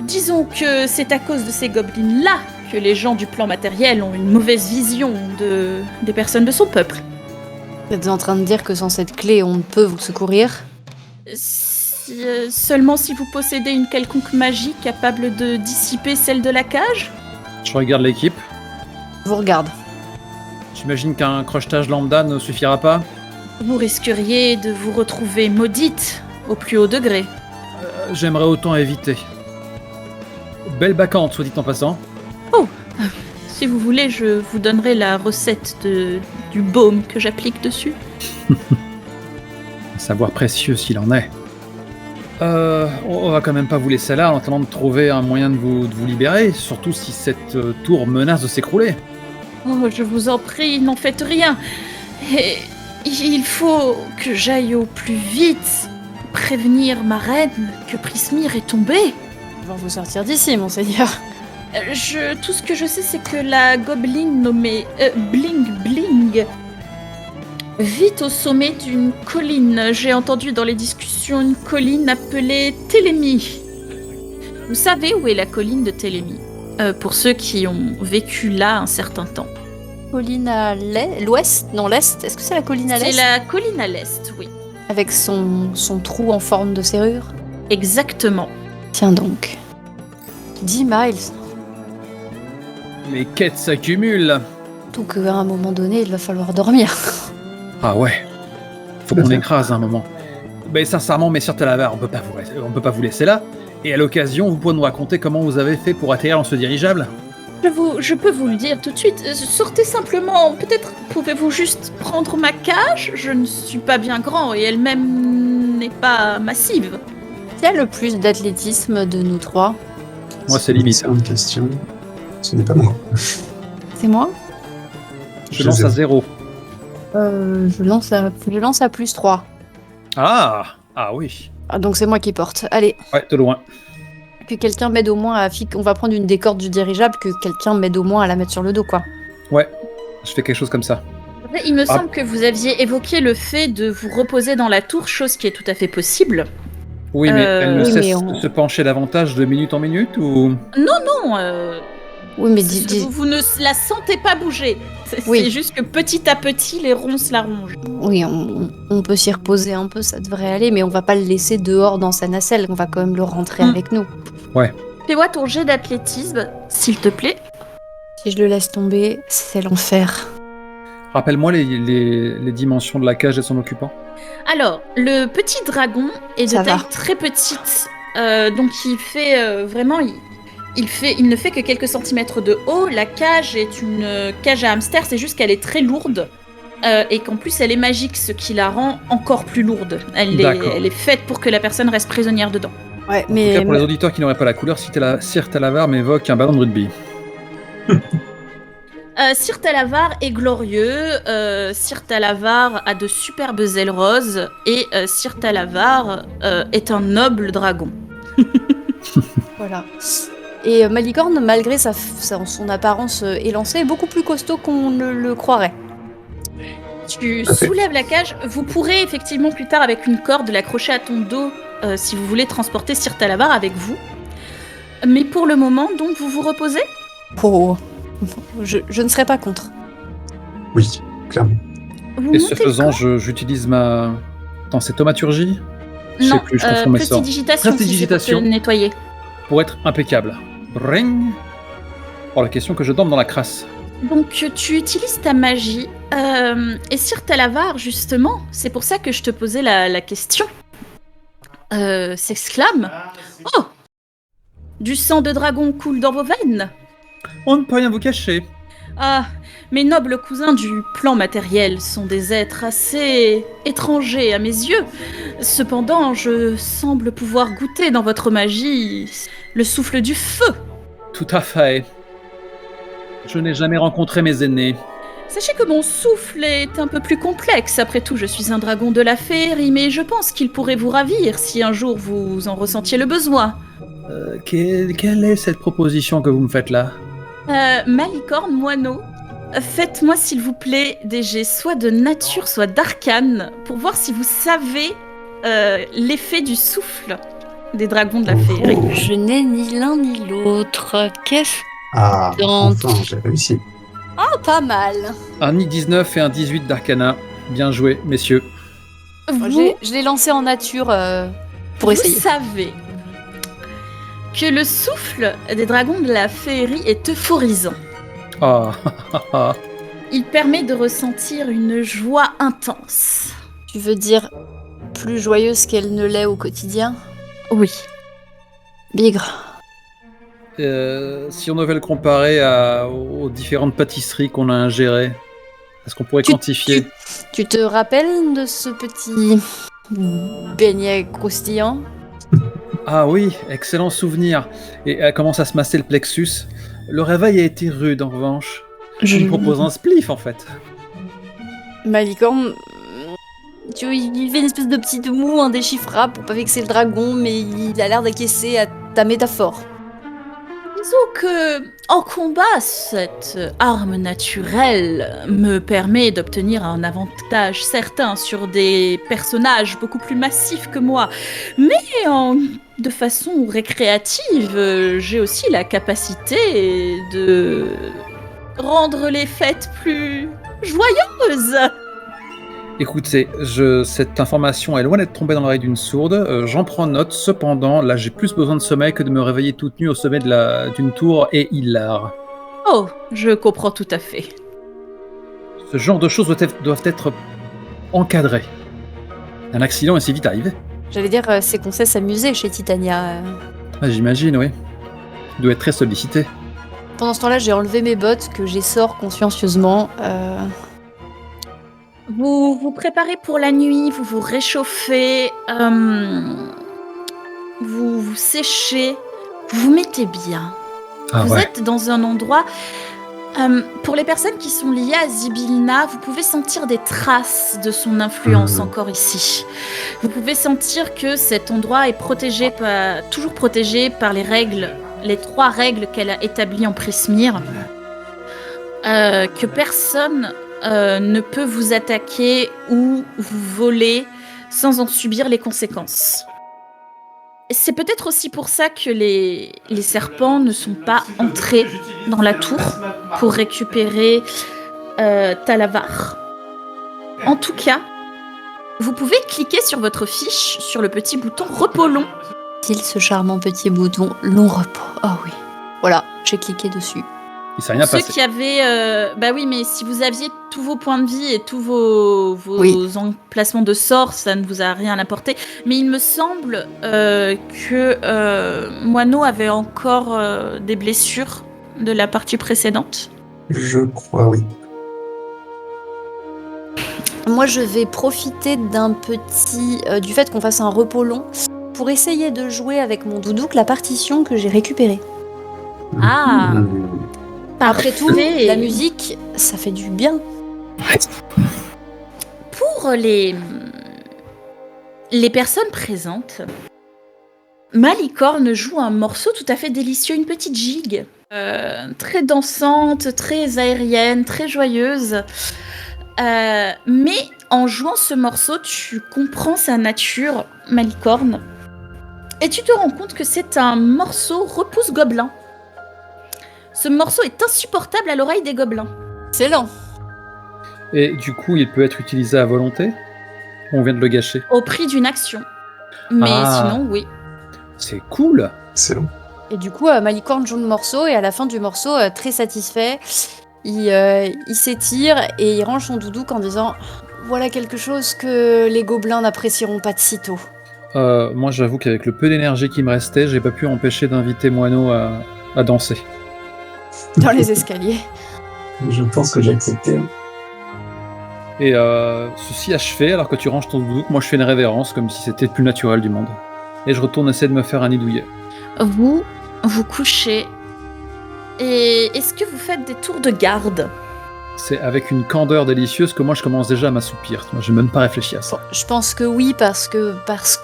Disons que c'est à cause de ces gobelines-là que les gens du plan matériel ont une mauvaise vision des personnes de son peuple. Vous êtes en train de dire que sans cette clé, on ne peut vous secourir? Seulement si vous possédez une quelconque magie capable de dissiper celle de la cage? Je regarde l'équipe. Je vous regarde. J'imagine qu'un crochetage lambda ne suffira pas. Vous risqueriez de vous retrouver maudite au plus haut degré. J'aimerais autant éviter. Belle bacchante, soit dit en passant. Si vous voulez, je vous donnerai la recette du baume que j'applique dessus. Savoir précieux s'il en est. On va quand même pas vous laisser là en attendant de trouver un moyen de vous libérer, surtout si cette tour menace de s'écrouler. Oh, je vous en prie, n'en faites rien. Et il faut que j'aille au plus vite prévenir ma reine que Prismir est tombée. On va vous sortir d'ici, monseigneur. Tout ce que je sais, c'est que la gobeline nommée Bling Bling vit au sommet d'une colline. J'ai entendu dans les discussions une colline appelée Télémie. Vous savez où est la colline de Télémie? Pour ceux qui ont vécu là un certain temps. Colline à l'ouest? Non, l'est. Est-ce que c'est la colline à l'est? C'est la colline à l'est, oui. Avec son trou en forme de serrure? Exactement. Tiens donc. 10 miles. Les quêtes s'accumulent. Tout qu'à un moment donné, il va falloir dormir. Ah ouais. Faut qu'on écrase un moment. Mais sincèrement, messire Talavar, on peut pas vous laisser là. Et à l'occasion, vous pouvez nous raconter comment vous avez fait pour atterrir dans ce dirigeable? Je peux vous le dire tout de suite. Sortez simplement. Peut-être pouvez-vous juste prendre ma cage? Je ne suis pas bien grand et elle-même n'est pas massive. Qui a le plus d'athlétisme de nous trois? Moi, c'est limite. C'est une question. Ce n'est pas moi. C'est moi? Je lance à 0. Je lance à plus 3. Ah oui. Ah, donc c'est moi qui porte. Allez, Ouais, de loin. que quelqu'un m'aide au moins à... On va prendre une des cordes du dirigeable, que quelqu'un m'aide au moins à la mettre sur le dos, quoi. Ouais, je fais quelque chose comme ça. Après, il me semble que vous aviez évoqué le fait de vous reposer dans la tour, chose qui est tout à fait possible. Oui, mais elle ne oui, cesse mais de se pencher davantage de minute en minute ou... Non, Oui, mais vous ne la sentez pas bouger. Oui. C'est juste que petit à petit, les ronces la rongent. Oui, on peut s'y reposer un peu, ça devrait aller, mais on va pas le laisser dehors dans sa nacelle, on va quand même le rentrer avec nous. Fais-moi ton jet d'athlétisme, s'il te plaît. Si je le laisse tomber, c'est l'enfer. Rappelle-moi les dimensions de la cage et son occupant. Alors, le petit dragon est de Ça taille va. très petite, donc il fait vraiment... Il ne fait que quelques centimètres de haut. La cage est une cage à hamster, c'est juste qu'elle est très lourde. Et qu'en plus elle est magique, ce qui la rend encore plus lourde. Elle est faite pour que la personne reste prisonnière dedans. Ouais, En tout mais... cas, pour les auditeurs qui n'auraient pas la couleur, Sir Talavar m'évoque un ballon de rugby. Sir Talavar est glorieux, Sir Talavar a de superbes ailes roses, et Sir Talavar est un noble dragon. Voilà. Et Malicorne, malgré son apparence élancée, est beaucoup plus costaud qu'on ne le croirait. Tu soulèves la cage, vous pourrez effectivement plus tard avec une corde l'accrocher à ton dos si vous voulez transporter Sir Talavar avec vous. Mais pour le moment, donc, vous vous reposez ? Oh, je ne serais pas contre. Oui, clairement. Vous Et ce montez le faisant, corps j'utilise ma... Attends, c'est thaumaturgie? Je sais Non, plus, je confonds mes sorts. prestidigitation, si c'est pour Prestidigitation. te nettoyer. Pour être impeccable. Bring. Pour la question que je dorme dans la crasse. Donc tu utilises ta magie, et Sir Talavar, justement, c'est pour ça que je te posais la question, s'exclame « Oh, du sang de dragon coule dans vos veines !» On ne peut rien vous cacher. Ah, mes nobles cousins du plan matériel sont des êtres assez étrangers à mes yeux. Cependant, je semble pouvoir goûter dans votre magie le souffle du feu. Tout à fait. Je n'ai jamais rencontré mes aînés. Sachez que mon souffle est un peu plus complexe. Après tout, je suis un dragon de la féerie, mais je pense qu'il pourrait vous ravir si un jour vous en ressentiez le besoin. Quelle est cette proposition que vous me faites là? Malicorne, moineau, faites-moi s'il vous plaît des jets soit de nature, soit d'arcane, pour voir si vous savez l'effet du souffle des dragons de la féerie. Je n'ai ni l'un ni l'autre. Qu'est-ce Ah, Tente. enfin, j'ai réussi. Oh, pas mal. Un 19 et un 18 d'Arcana. Bien joué, messieurs. Je l'ai lancé en nature pour essayer. Vous savez que le souffle des dragons de la féerie est euphorisant. Ah, Il permet de ressentir une joie intense. Tu veux dire plus joyeuse qu'elle ne l'est au quotidien? Oui. Bigre. si on devait le comparer aux différentes pâtisseries qu'on a ingérées, est-ce qu'on pourrait quantifier? Tu te rappelles de ce petit beignet croustillant? Ah oui, excellent souvenir. Et elle commence à se masser le plexus. Le réveil a été rude en revanche. Je me propose un spliff en fait. Malicorne, il fait une espèce de petite moue indéchiffrable pour pas vexer le dragon, mais il a l'air d'acquiescer à ta métaphore. Disons que, en combat, cette arme naturelle me permet d'obtenir un avantage certain sur des personnages beaucoup plus massifs que moi. Mais de façon récréative, j'ai aussi la capacité de rendre les fêtes plus joyeuses. Écoutez, cette information est loin d'être tombée dans l'oreille d'une sourde. J'en prends note. Cependant, là, j'ai plus besoin de sommeil que de me réveiller toute nue au sommet d'une tour et hilar. Oh, je comprends tout à fait. Ce genre de choses doivent être encadrées. Un accident est si vite arrivé. J'allais dire, c'est qu'on sait s'amuser chez Titania. Ah, j'imagine, oui. Tu dois être très sollicité. Pendant ce temps-là, j'ai enlevé mes bottes que j'essore consciencieusement. Vous vous préparez pour la nuit, vous vous réchauffez, vous vous séchez, vous vous mettez bien. Ah vous ouais. êtes dans un endroit... pour les personnes qui sont liées à Zybilna, vous pouvez sentir des traces de son influence encore ici. Vous pouvez sentir que cet endroit est toujours protégé par les 3 règles qu'elle a établies en Prismir. Que personne ne peut vous attaquer ou vous voler sans en subir les conséquences. C'est peut-être aussi pour ça que les serpents ne sont pas entrés dans la tour pour récupérer Talavar. En tout cas, vous pouvez cliquer sur votre fiche, sur le petit bouton repos long. Ce charmant petit bouton long repos. Oh oui. Voilà, j'ai cliqué dessus. Il s'est rien Ceux passé. qui avaient... bah oui, mais si vous aviez tous vos points de vie et tous vos emplacements de sorts, ça ne vous a rien apporté. Mais il me semble que Moineau avait encore des blessures de la partie précédente. Je crois, oui. Moi, je vais profiter du fait qu'on fasse un repos long pour essayer de jouer avec mon doudouk la partition que j'ai récupérée. Ah. Après tout, Parfait. la musique, ça fait du bien. Pour les personnes présentes, Malicorne joue un morceau tout à fait délicieux, une petite gigue, très dansante, très aérienne, très joyeuse. Mais en jouant ce morceau, tu comprends sa nature, Malicorne, et tu te rends compte que c'est un morceau repousse gobelin. Ce morceau est insupportable à l'oreille des gobelins. Excellent. Et du coup, il peut être utilisé à volonté? On vient de le gâcher. Au prix d'une action. Mais sinon, oui. C'est cool. Excellent. Et du coup, Malicorne joue le morceau et à la fin du morceau, très satisfait, il s'étire et il range son doudouk en disant « Voilà quelque chose que les gobelins n'apprécieront pas de sitôt. Moi, j'avoue qu'avec le peu d'énergie qui me restait, j'ai pas pu empêcher d'inviter Moineau à danser. » Dans les escaliers. Je pense que j'ai accepté. Et ceci achevé, alors que tu ranges ton doudouk, moi je fais une révérence comme si c'était le plus naturel du monde. Et je retourne essayer de me faire un nid douillet. Vous couchez. Et est-ce que vous faites des tours de garde? C'est avec une candeur délicieuse que moi je commence déjà à m'assoupir. Moi, j'ai même pas réfléchi à ça. Je pense que oui, parce que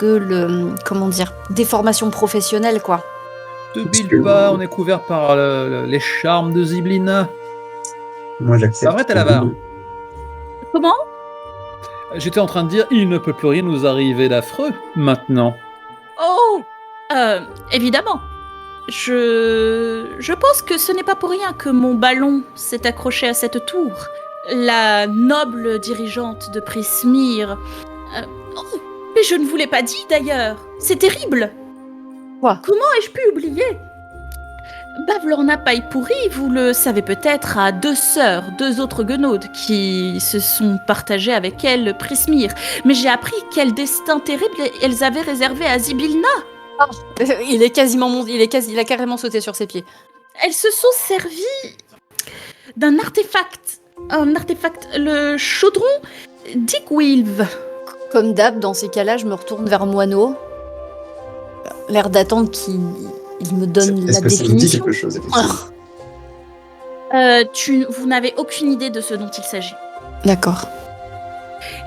le... Comment dire? Des formations professionnelles, quoi. Depuis pas, on est couvert par les charmes de Zyblina. Moi, j'accepte. Arrête à la barre. Comment? J'étais en train de dire, il ne peut plus rien nous arriver d'affreux maintenant. Oh! Évidemment. Je pense que ce n'est pas pour rien que mon ballon s'est accroché à cette tour. La noble dirigeante de Prismir... oh, mais je ne vous l'ai pas dit d'ailleurs. C'est terrible. Quoi? Comment ai-je pu oublier? Bavlorna Paipouri, vous le savez peut-être, a 2 sœurs, 2 autres guenaudes qui se sont partagées avec elle Prismir. Mais j'ai appris quel destin terrible elles avaient réservé à Zybilna. Il est quasiment il a carrément sauté sur ses pieds. Elles se sont servies d'un artefact. Un artefact, le chaudron Digwilv. Comme d'hab, dans ces cas-là, je me retourne vers Moineau. L'air d'attendre qu'il me donne la Est-ce que ça nous dit définition. quelque chose, effectivement? Vous n'avez aucune idée de ce dont il s'agit. D'accord.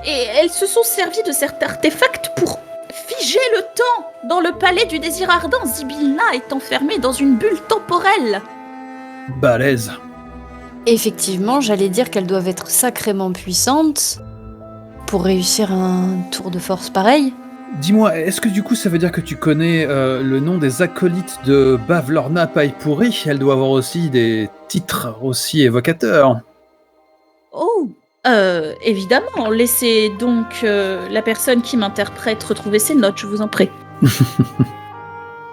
Et elles se sont servies de cet artefact pour figer le temps dans le palais du désir ardent. Zybilna est enfermée dans une bulle temporelle. Balèze. Effectivement, j'allais dire qu'elles doivent être sacrément puissantes pour réussir un tour de force pareil. Dis-moi, est-ce que du coup ça veut dire que tu connais le nom des acolytes de Bavlorna Paipouri? Elle doit avoir aussi des titres aussi évocateurs. Oh, évidemment. Laissez donc la personne qui m'interprète retrouver ses notes, je vous en prie.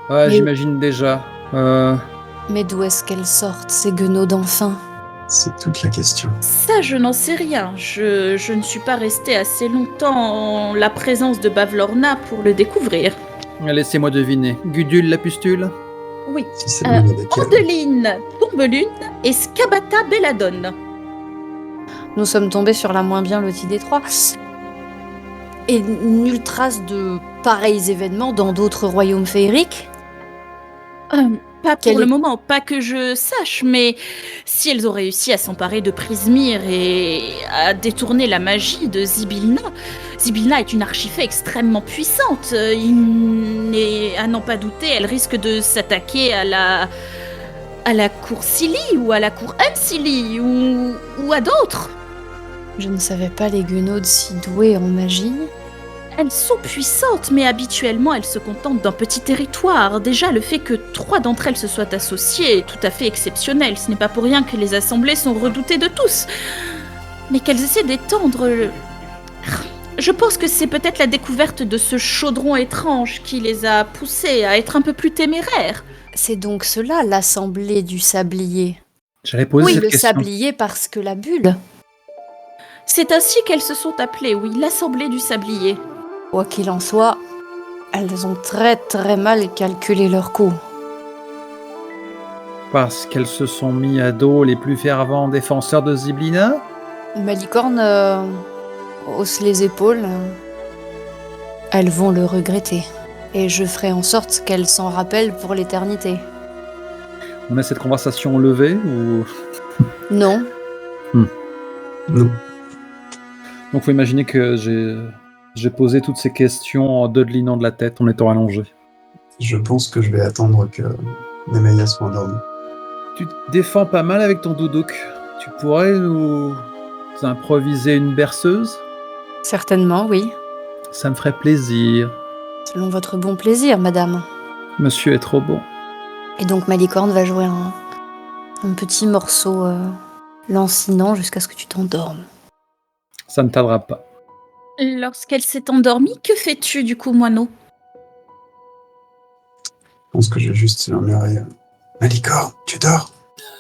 Ouais, j'imagine déjà. Mais d'où est-ce qu'elles sortent, ces guenaudes enfin? C'est toute la question. Ça, je n'en sais rien. Je ne suis pas restée assez longtemps en la présence de Bavlorna pour le découvrir. Laissez-moi deviner. Gudule la pustule? Oui. Si c'est bien avec elle. Andeline, Tombelune et Scabata Belladone. Nous sommes tombés sur la moins bien lotie des 3. Et nulle trace de pareils événements dans d'autres royaumes féeriques? Pas pour Quel le est- moment, pas que je sache, mais si elles ont réussi à s'emparer de Prismir et à détourner la magie de Zybilna, Zybilna est une archifée extrêmement puissante. À n'en pas douter, elle risque de s'attaquer à la cour Silly ou à la cour Ancili ou à d'autres. Je ne savais pas les guenaudes si douées en magie. Elles sont puissantes, mais habituellement elles se contentent d'un petit territoire. Déjà, le fait que 3 d'entre elles se soient associées est tout à fait exceptionnel. Ce n'est pas pour rien que les assemblées sont redoutées de tous. Mais qu'elles essaient d'étendre... Je pense que c'est peut-être la découverte de ce chaudron étrange qui les a poussées à être un peu plus téméraires. C'est donc cela, l'assemblée du sablier. J'allais poser Oui, cette le question. sablier parce que la bulle. C'est ainsi qu'elles se sont appelées, oui, l'assemblée du sablier. Quoi qu'il en soit, elles ont très très mal calculé leur coup. Parce qu'elles se sont mis à dos les plus fervents défenseurs de Zyblina? Malicorne hausse les épaules. Elles vont le regretter. Et je ferai en sorte qu'elles s'en rappellent pour l'éternité. On a cette conversation levée ou... Non. Non. Donc faut imaginer que j'ai posé toutes ces questions en dodelinant de la tête en étant allongé. Je pense que je vais attendre que Nemaya soit endormie. Tu te défends pas mal avec ton doudouk. Tu pourrais nous improviser une berceuse? Certainement, oui. Ça me ferait plaisir. Selon votre bon plaisir, madame. Monsieur est trop bon. Et donc Malicorne va jouer un petit morceau lancinant jusqu'à ce que tu t'endormes. Ça ne tardera pas. Lorsqu'elle s'est endormie, que fais-tu du coup, moineau? Je pense que je vais juste murmurer Malicorne, tu dors?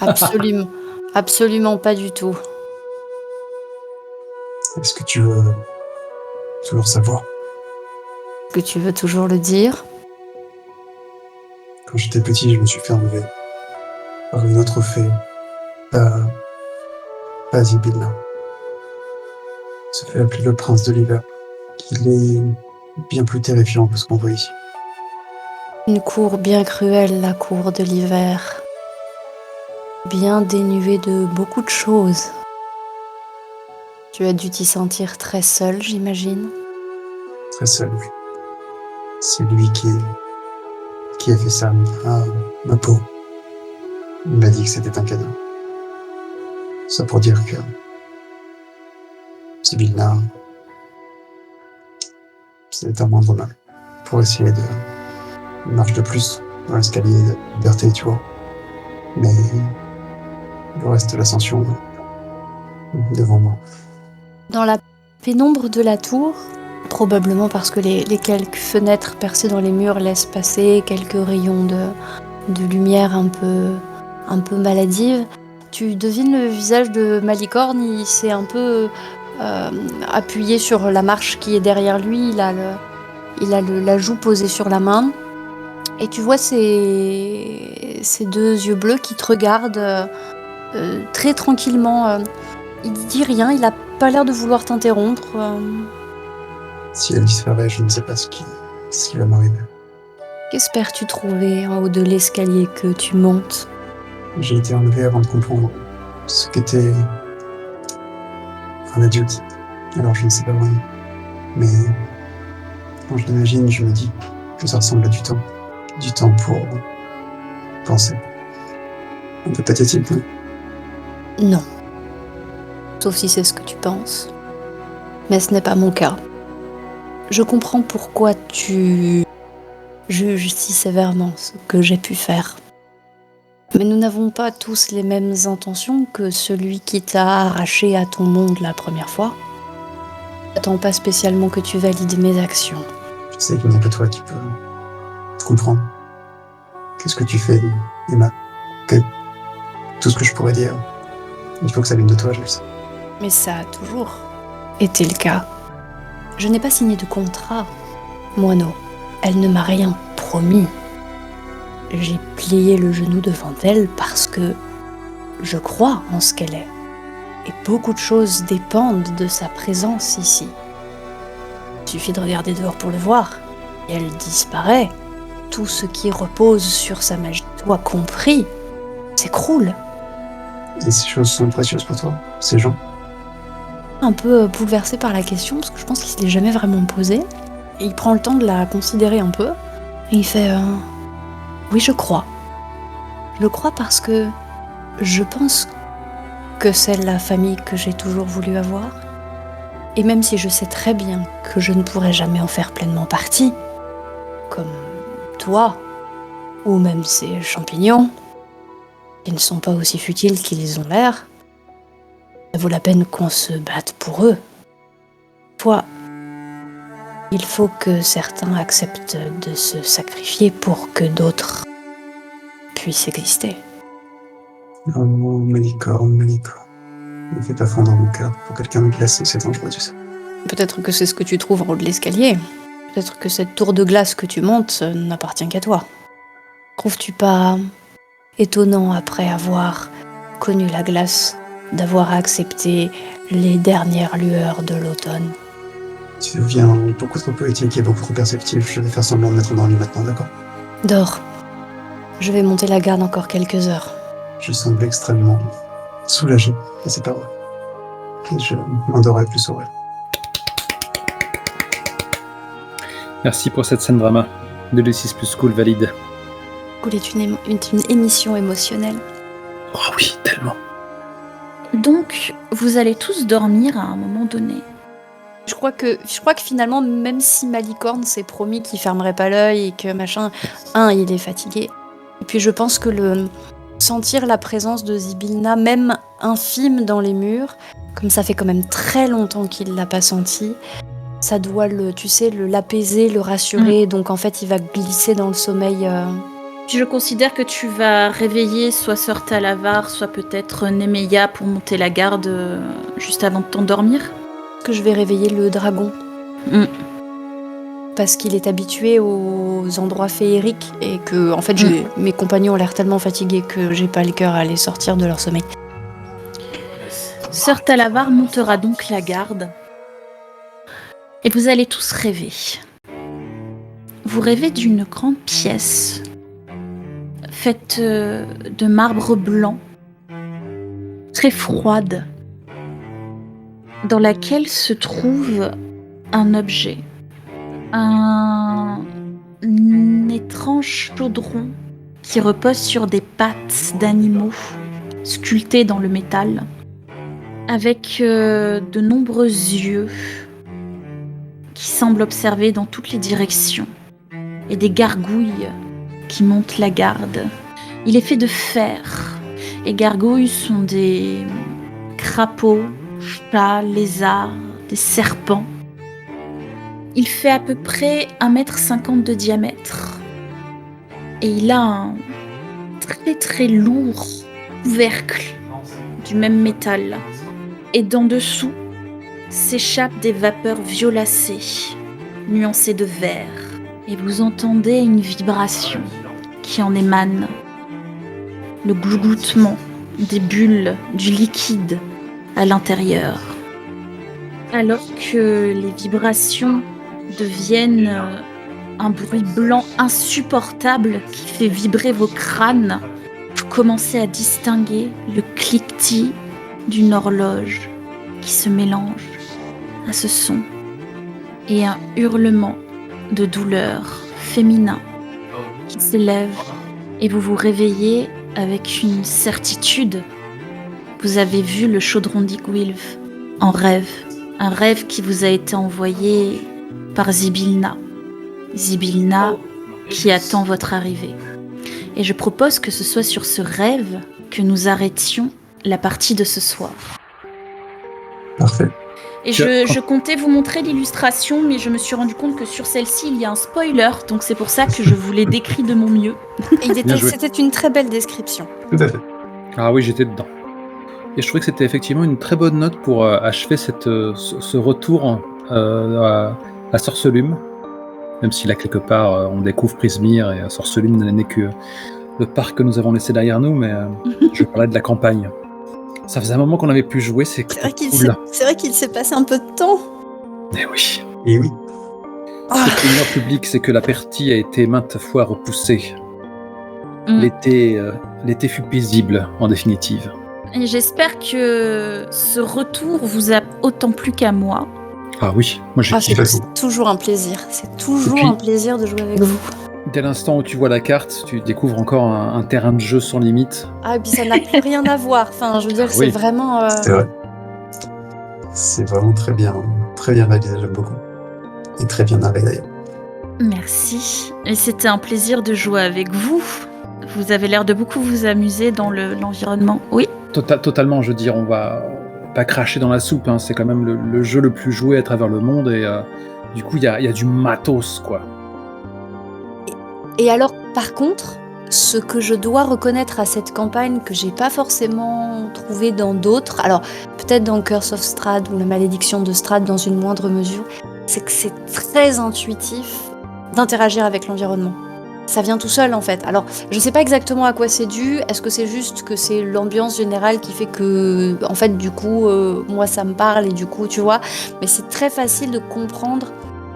Absolument. Absolument pas du tout. Est-ce que tu veux toujours savoir? Est-ce que tu veux toujours le dire? Quand j'étais petit, je me suis fait enlever par une autre fée, pas Zibilna. Il se fait appeler le prince de l'hiver. Il est bien plus terrifiant que ce qu'on voit ici. Une cour bien cruelle, la cour de l'hiver. Bien dénuée de beaucoup de choses. Tu as dû t'y sentir très seul, j'imagine. Très seul, oui. C'est lui qui a fait ça à ma peau. Il m'a dit que c'était un cadeau. Ça pour dire que Zibilna, c'était un moindre mal. Pour essayer de une marche de plus dans l'escalier de liberté, tu vois. Mais le reste de l'ascension devant moi. Dans la pénombre de la tour, probablement parce que les quelques fenêtres percées dans les murs laissent passer quelques rayons de lumière un peu maladive, tu devines le visage de Malicorne. Il s'est un peu appuyé sur la marche qui est derrière lui. Il a la joue posée sur la main. Et tu vois ces deux yeux bleus qui te regardent très tranquillement. Il dit rien, il a pas l'air de vouloir t'interrompre. Si elle disparaît, je ne sais pas ce qui va m'arriver. Qu'espères-tu trouver en haut de l'escalier que tu montes? J'ai été enlevé avant de comprendre ce qu'était un adulte. Alors je ne sais pas vraiment. Mais quand je l'imagine, je me dis que ça ressemble à du temps. Du temps pour penser. Un peu pathétique, non? Non. Sauf si c'est ce que tu penses. Mais ce n'est pas mon cas. Je comprends pourquoi tu juges si sévèrement ce que j'ai pu faire. Mais nous n'avons pas tous les mêmes intentions que celui qui t'a arraché à ton monde la première fois. J'attends pas spécialement que tu valides mes actions. Je sais qu'il n'y a que toi qui peux comprendre. Qu'est-ce que tu fais, Emma? Tout ce que je pourrais dire, il faut que ça vienne de toi, je le sais. Mais ça a toujours été le cas. Je n'ai pas signé de contrat, moineau. Elle ne m'a rien promis. J'ai plié le genou devant elle parce que je crois en ce qu'elle est. Et beaucoup de choses dépendent de sa présence ici. Il suffit de regarder dehors pour le voir. Et elle disparaît. Tout ce qui repose sur sa magie, toi compris, s'écroule. Et ces choses sont précieuses pour toi, ces gens? Un peu bouleversé par la question, parce que je pense qu'il ne se l'est jamais vraiment posé. Et il prend le temps de la considérer un peu. Et il fait oui, je crois. Je crois parce que je pense que c'est la famille que j'ai toujours voulu avoir. Et même si je sais très bien que je ne pourrai jamais en faire pleinement partie, comme toi, ou même ces champignons, qui ne sont pas aussi futiles qu'ils ont l'air, ça vaut la peine qu'on se batte pour eux. Toi, il faut que certains acceptent de se sacrifier pour que d'autres puissent exister. Oh, Malicorne. Ne fais pas fondre mon cœur pour quelqu'un de glacé, c'est dangereux, tu sais. Peut-être que c'est ce que tu trouves en haut de l'escalier. Peut-être que cette tour de glace que tu montes n'appartient qu'à toi. Trouves-tu pas étonnant, après avoir connu la glace, d'avoir accepté les dernières lueurs de l'automne? Tu deviens beaucoup trop poétique et beaucoup trop perceptif. Je vais faire semblant de m'être endormi maintenant, d'accord? Dors. Je vais monter la garde encore quelques heures. Je semble extrêmement soulagé à ces paroles. Et je m'endors avec le sourire. Merci pour cette scène drama de D6 plus Cool valide. Cool est une émission émotionnelle. Oh oui, tellement. Donc, vous allez tous dormir à un moment donné. Je crois que finalement, même si Malicorne s'est promis qu'il fermerait pas l'œil et que machin, il est fatigué. Et puis je pense que sentir la présence de Zybilna, même infime dans les murs, comme ça fait quand même très longtemps qu'il l'a pas senti, ça doit l'apaiser, le rassurer. Donc en fait, il va glisser dans le sommeil. Je considère que tu vas réveiller soit Sœur Talavar, soit peut-être Nemeia pour monter la garde juste avant de t'endormir. Que je vais réveiller le dragon. Parce qu'il est habitué aux endroits féeriques et que, en fait, mes compagnons ont l'air tellement fatigués que j'ai pas le cœur à les sortir de leur sommeil. Sœur Talavar montera donc la garde. Et vous allez tous rêver. Vous rêvez d'une grande pièce faite de marbre blanc, très froide, dans laquelle se trouve un objet, un étrange chaudron qui repose sur des pattes d'animaux sculptés dans le métal, avec de nombreux yeux qui semblent observer dans toutes les directions, et des gargouilles qui montent la garde. Il est fait de fer. Les gargouilles sont des crapauds, chats, lézards, des serpents. Il fait à peu près 1,50 m de diamètre. Et il a un très très lourd couvercle du même métal. Et d'en dessous s'échappent des vapeurs violacées, nuancées de vert. Et vous entendez une vibration qui en émane. Le glougoutement des bulles, du liquide à l'intérieur. Alors que les vibrations deviennent un bruit blanc insupportable qui fait vibrer vos crânes, vous commencez à distinguer le cliquetis d'une horloge qui se mélange à ce son et un hurlement de douleur féminin qui s'élève et vous vous réveillez avec une certitude. Vous avez vu le chaudron d'Igwilv en rêve, un rêve qui vous a été envoyé par Zybilna. Zybilna qui attend votre arrivée. Et je propose que ce soit sur ce rêve que nous arrêtions la partie de ce soir. Parfait. Et je comptais vous montrer l'illustration, mais je me suis rendu compte que sur celle-ci, il y a un spoiler, donc c'est pour ça que je vous l'ai décrit de mon mieux. C'était une très belle description. Tout à fait. Ah oui, j'étais dedans. Et je trouvais que c'était effectivement une très bonne note pour achever ce retour à Sorcelume. Même si là, quelque part, on découvre Prismir et Sorcelume n'est que le parc que nous avons laissé derrière nous, mais je parlais de la campagne. Ça faisait un moment qu'on avait pu jouer, c'est vrai qu'il s'est passé un peu de temps. Eh oui. Et oui. Ce qui est public, c'est que la partie a été maintes fois repoussée. L'été fut paisible, en définitive. Et j'espère que ce retour vous a autant plu qu'à moi. Ah oui, moi j'ai c'est toujours un plaisir. C'est toujours un plaisir de jouer avec vous. Dès l'instant où tu vois la carte, tu découvres encore un terrain de jeu sans limite. Ah, et puis ça n'a plus rien à voir. Enfin, je veux dire, c'est vraiment... C'est vrai. C'est vraiment très bien réalisé, j'aime beaucoup. Et très bien narré d'ailleurs. Merci. Et c'était un plaisir de jouer avec vous. Vous avez l'air de beaucoup vous amuser dans l'environnement. Oui. Totalement, je veux dire, on va pas cracher dans la soupe. Hein. C'est quand même le jeu le plus joué à travers le monde. Et du coup, il y a du matos, quoi. Et alors, par contre, ce que je dois reconnaître à cette campagne que j'ai pas forcément trouvé dans d'autres, alors peut-être dans Curse of Strahd ou la malédiction de Strahd dans une moindre mesure, c'est que c'est très intuitif d'interagir avec l'environnement. Ça vient tout seul en fait. Alors, je sais pas exactement à quoi c'est dû. Est-ce que c'est juste que c'est l'ambiance générale qui fait que, en fait, du coup, moi ça me parle et du coup, tu vois. Mais c'est très facile de comprendre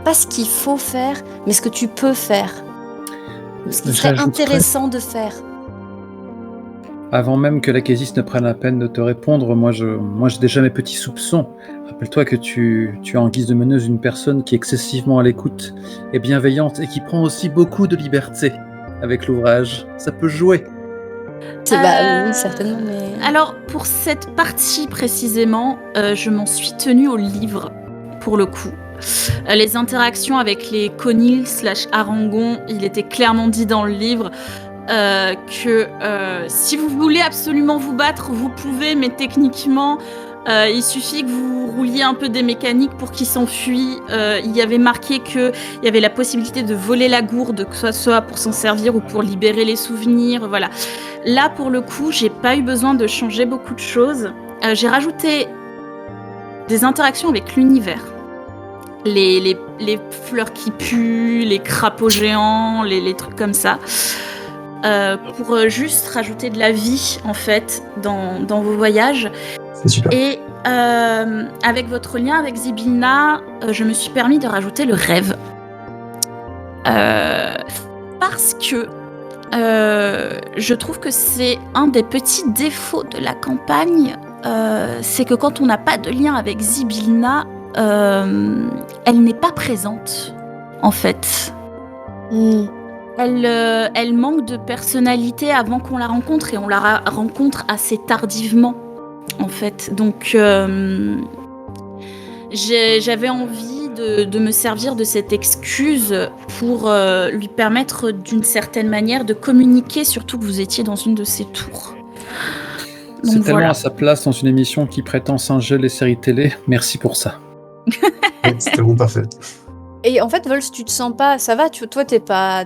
pas ce qu'il faut faire, mais ce que tu peux faire. Ce qui serait J'ajouterais, intéressant de faire. avant même que l'Akésis ne prenne la peine de te répondre, moi j'ai déjà mes petits soupçons. Rappelle-toi que tu as en guise de meneuse une personne qui est excessivement à l'écoute et bienveillante et qui prend aussi beaucoup de liberté avec l'ouvrage. Ça peut jouer. Oui, certainement, mais... Alors, pour cette partie précisément, je m'en suis tenue au livre, pour le coup. Les interactions avec les Conil / Arangons, il était clairement dit dans le livre que si vous voulez absolument vous battre, vous pouvez, mais techniquement, il suffit que vous rouliez un peu des mécaniques pour qu'ils s'enfuient. Il y avait marqué qu'il y avait la possibilité de voler la gourde, que ce soit pour s'en servir ou pour libérer les souvenirs, voilà. Là, pour le coup, j'ai pas eu besoin de changer beaucoup de choses. J'ai rajouté des interactions avec l'univers. Les fleurs qui puent, les crapauds géants, les trucs comme ça. Pour juste rajouter de la vie, en fait, dans vos voyages. C'est super. Et avec votre lien avec Zybilna, je me suis permis de rajouter le rêve. Parce que je trouve que c'est un des petits défauts de la campagne, c'est que quand on n'a pas de lien avec Zybilna, elle n'est pas présente, en fait. Elle manque de personnalité avant qu'on la rencontre, et on la rencontre assez tardivement, en fait. Donc, j'avais envie de me servir de cette excuse pour lui permettre d'une certaine manière de communiquer, surtout que vous étiez dans une de ses tours. Donc, C'est tellement à sa place dans une émission qui prétend singer les séries télé. Merci pour ça. Ouais, c'était vraiment parfait. Et en fait, Vols, tu te sens pas... Ça va, toi, t'es pas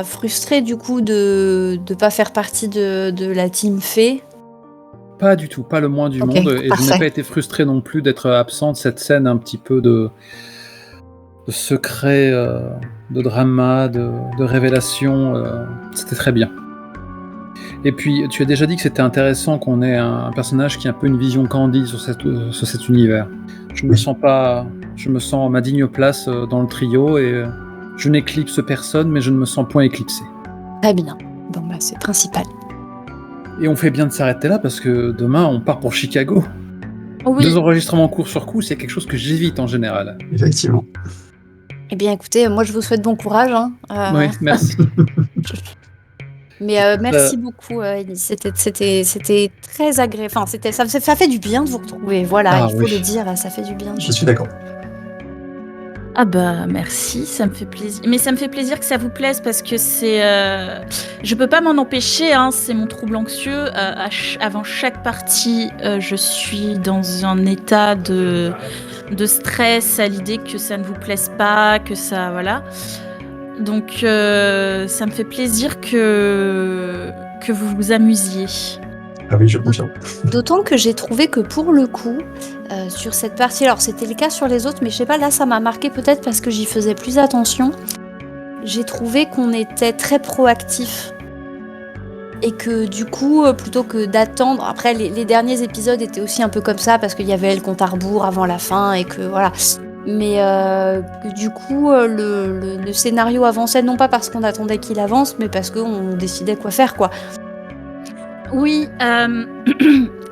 frustré, du coup, de pas faire partie de la team Fée? Pas du tout, pas le moins du Ok, monde. Et je parfait. n'ai pas été frustré non plus d'être absent de cette scène un petit peu de secret, de drama, de révélation. C'était très bien. Et puis, tu as déjà dit que c'était intéressant qu'on ait un personnage qui a un peu une vision candide sur cet univers. Je me sens à ma digne place dans le trio et je n'éclipse personne, mais je ne me sens point éclipsé. Très bien. Bon, bah, c'est principal. Et on fait bien de s'arrêter là parce que demain, on part pour Chicago. Oui. 2 enregistrements court sur coup, c'est quelque chose que j'évite en général. Effectivement. Eh bien, écoutez, moi, je vous souhaite bon courage. Hein. Oui, merci. Mais merci beaucoup, Elise. C'était très agréable. Enfin, ça fait du bien de vous retrouver. Voilà, il faut le dire, ça fait du bien. Je suis d'accord. Ah bah merci, ça me fait plaisir. Mais ça me fait plaisir que ça vous plaise parce que c'est... Je peux pas m'en empêcher, hein, c'est mon trouble anxieux. Avant chaque partie, je suis dans un état de stress à l'idée que ça ne vous plaise pas, que ça... Voilà. Donc ça me fait plaisir que vous vous amusiez. Ah oui, je confirme. D'autant que j'ai trouvé que pour le coup, sur cette partie, alors c'était le cas sur les autres, mais je sais pas, là ça m'a marqué peut-être parce que j'y faisais plus attention. J'ai trouvé qu'on était très proactif. Et que du coup, plutôt que d'attendre, après les derniers épisodes étaient aussi un peu comme ça parce qu'il y avait le compte à rebours avant la fin et que voilà. Mais que du coup, le scénario avançait non pas parce qu'on attendait qu'il avance, mais parce qu'on décidait quoi faire, quoi. Oui,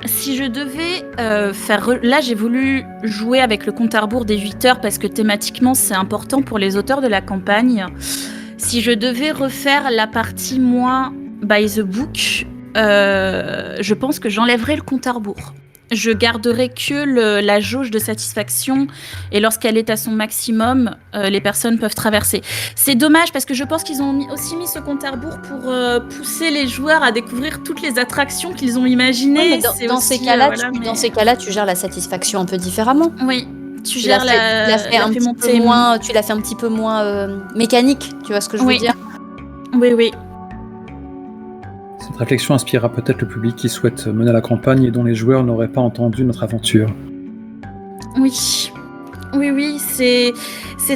si je devais là j'ai voulu jouer avec le compte à rebours des 8 heures parce que thématiquement c'est important pour les auteurs de la campagne. Si je devais refaire la partie moins by the book, je pense que j'enlèverais le compte à rebours. Je garderai que la jauge de satisfaction et lorsqu'elle est à son maximum, les personnes peuvent traverser. C'est dommage parce que je pense qu'ils ont aussi mis ce compte à rebours pour pousser les joueurs à découvrir toutes les attractions qu'ils ont imaginées. Ouais, mais dans ces cas-là, tu gères la satisfaction un peu différemment. Oui, tu l'as fait un petit peu moins mécanique, tu vois ce que je veux dire? Oui. Cette réflexion inspirera peut-être le public qui souhaite mener la campagne et dont les joueurs n'auraient pas entendu notre aventure. Oui, c'est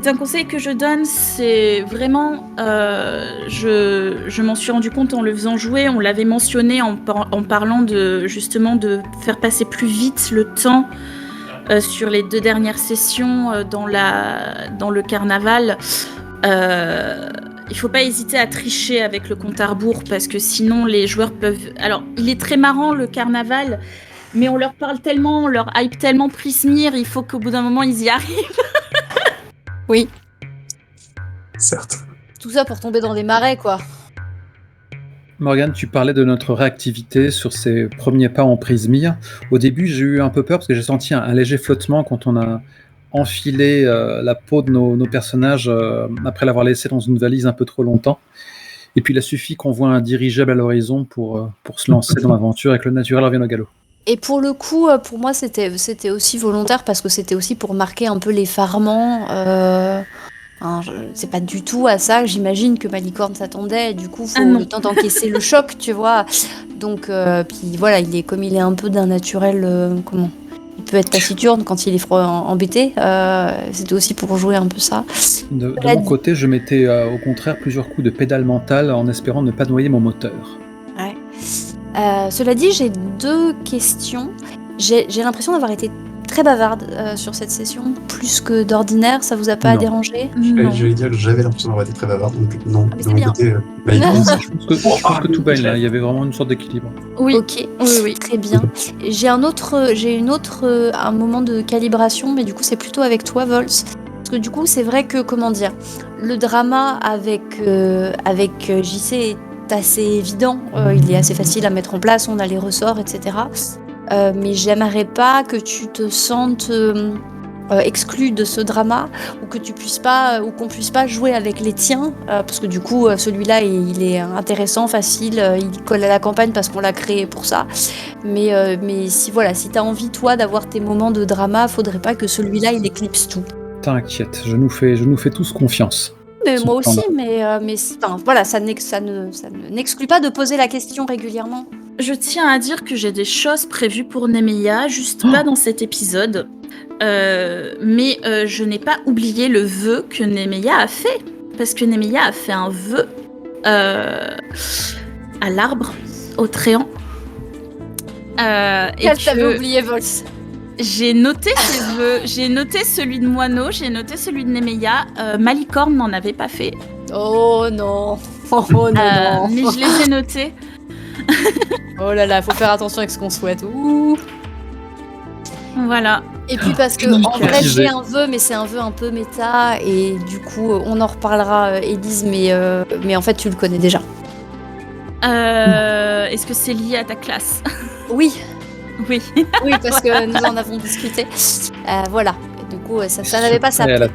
un conseil que je donne, c'est vraiment, je m'en suis rendu compte en le faisant jouer, on l'avait mentionné en parlant justement de faire passer plus vite le temps sur les 2 dernières sessions dans le carnaval. il faut pas hésiter à tricher avec le compte à rebours parce que sinon les joueurs peuvent. Alors, il est très marrant le carnaval, mais on leur parle tellement, on leur hype tellement Prismir, il faut qu'au bout d'un moment ils y arrivent. Oui, Certes. tout ça pour tomber dans des marais, quoi. Morgane, tu parlais de notre réactivité sur ces premiers pas en Prismir. Au début, j'ai eu un peu peur parce que j'ai senti un léger flottement quand on a enfilé la peau de nos personnages après l'avoir laissé dans une valise un peu trop longtemps. Et puis il a suffi qu'on voit un dirigeable à l'horizon pour se lancer dans l'aventure et que le naturel revienne au galop. Et pour le coup, pour moi, c'était aussi volontaire parce que c'était aussi pour marquer un peu l'effarement. C'est pas du tout à ça. J'imagine que Malicorne s'attendait. Et du coup, faut le temps d'encaisser le choc, tu vois. Donc, puis voilà, il est un peu d'un naturel. Il peut être taciturne quand il est embêté. C'était aussi pour jouer un peu ça. De mon côté, je mettais au contraire plusieurs coups de pédale mentale en espérant ne pas noyer mon moteur. Ouais. Cela dit, j'ai 2 questions. J'ai l'impression d'avoir été très bavarde sur cette session, plus que d'ordinaire. Ça vous a pas Non. dérangé? J'allais dire que j'avais l'impression d'avoir été très bavard, donc non. mais De c'est mon bien. côté, Je pense que tout va là. Il y avait vraiment une sorte d'équilibre. Oui. Ok, Oui. très bien. J'ai un moment de calibration, mais du coup c'est plutôt avec toi, Vols. Parce que du coup c'est vrai que, comment dire, le drama avec JC est assez évident, il est assez facile à mettre en place, on a les ressorts, etc. Mais j'aimerais pas que tu te sentes exclu de ce drama, ou que tu puisses pas, ou qu'on puisse pas jouer avec les tiens, parce que du coup celui-là il est intéressant, facile, il colle à la campagne parce qu'on l'a créé pour ça. Mais si t'as envie toi d'avoir tes moments de drama, faudrait pas que celui-là il éclipse tout. T'inquiète, je nous fais tous confiance. Mais moi aussi, Cependant. ça n'exclut pas de poser la question régulièrement. Je tiens à dire que j'ai des choses prévues pour Nemeia, juste pas dans cet épisode. Mais je n'ai pas oublié le vœu que Nemeia a fait. Parce que Nemeia a fait un vœu à l'arbre, au tréant. Elle t'avait oublié, Vols. J'ai noté ses vœux, j'ai noté celui de Moineau, j'ai noté celui de Nemeia. Malicorne n'en avait pas fait. Oh non. Oh non. Mais je les ai notés. Oh là là, faut faire attention avec ce qu'on souhaite. Ouh. Voilà. Et puis parce que en vrai j'ai un vœu, mais c'est un vœu un peu méta, et du coup on en reparlera, Élise, mais en fait tu le connais déjà. Est-ce que c'est lié à ta classe? Oui. Oui. Oui, parce que nous en avons discuté. Voilà. Et du coup, ça n'avait pas sa place.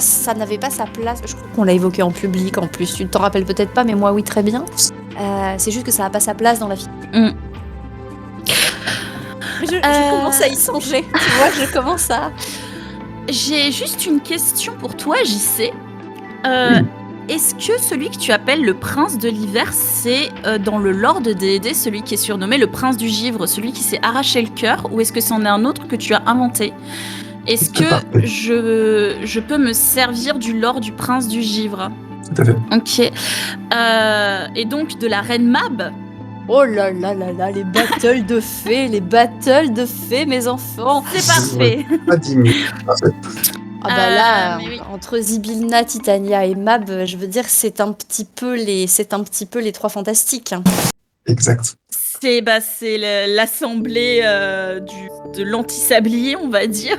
Ça n'avait pas sa place. Je crois qu'on l'a évoqué en public en plus. Tu ne t'en rappelles peut-être pas, mais moi oui, très bien. C'est juste que ça n'a pas sa place dans la vie. Je commence à y songer. Tu vois, je commence à. J'ai juste une question pour toi, JC. Est-ce que celui que tu appelles le prince de l'hiver, c'est dans le lore de D&D celui qui est surnommé le prince du givre, celui qui s'est arraché le cœur, ou est-ce que c'en est un autre que tu as inventé? Est-ce que je peux me servir du lore du prince du givre? Tout à fait. Ok. Et donc de la reine Mab? Oh là là là là, les battles de fées, mes enfants. C'est parfait. Pas 10 minutes. Parfait. Ah bah là, oui. entre Zybilna, Titania et Mab, je veux dire, c'est un petit peu les 3 fantastiques. Exact. C'est l'assemblée de l'anti-sablier, on va dire.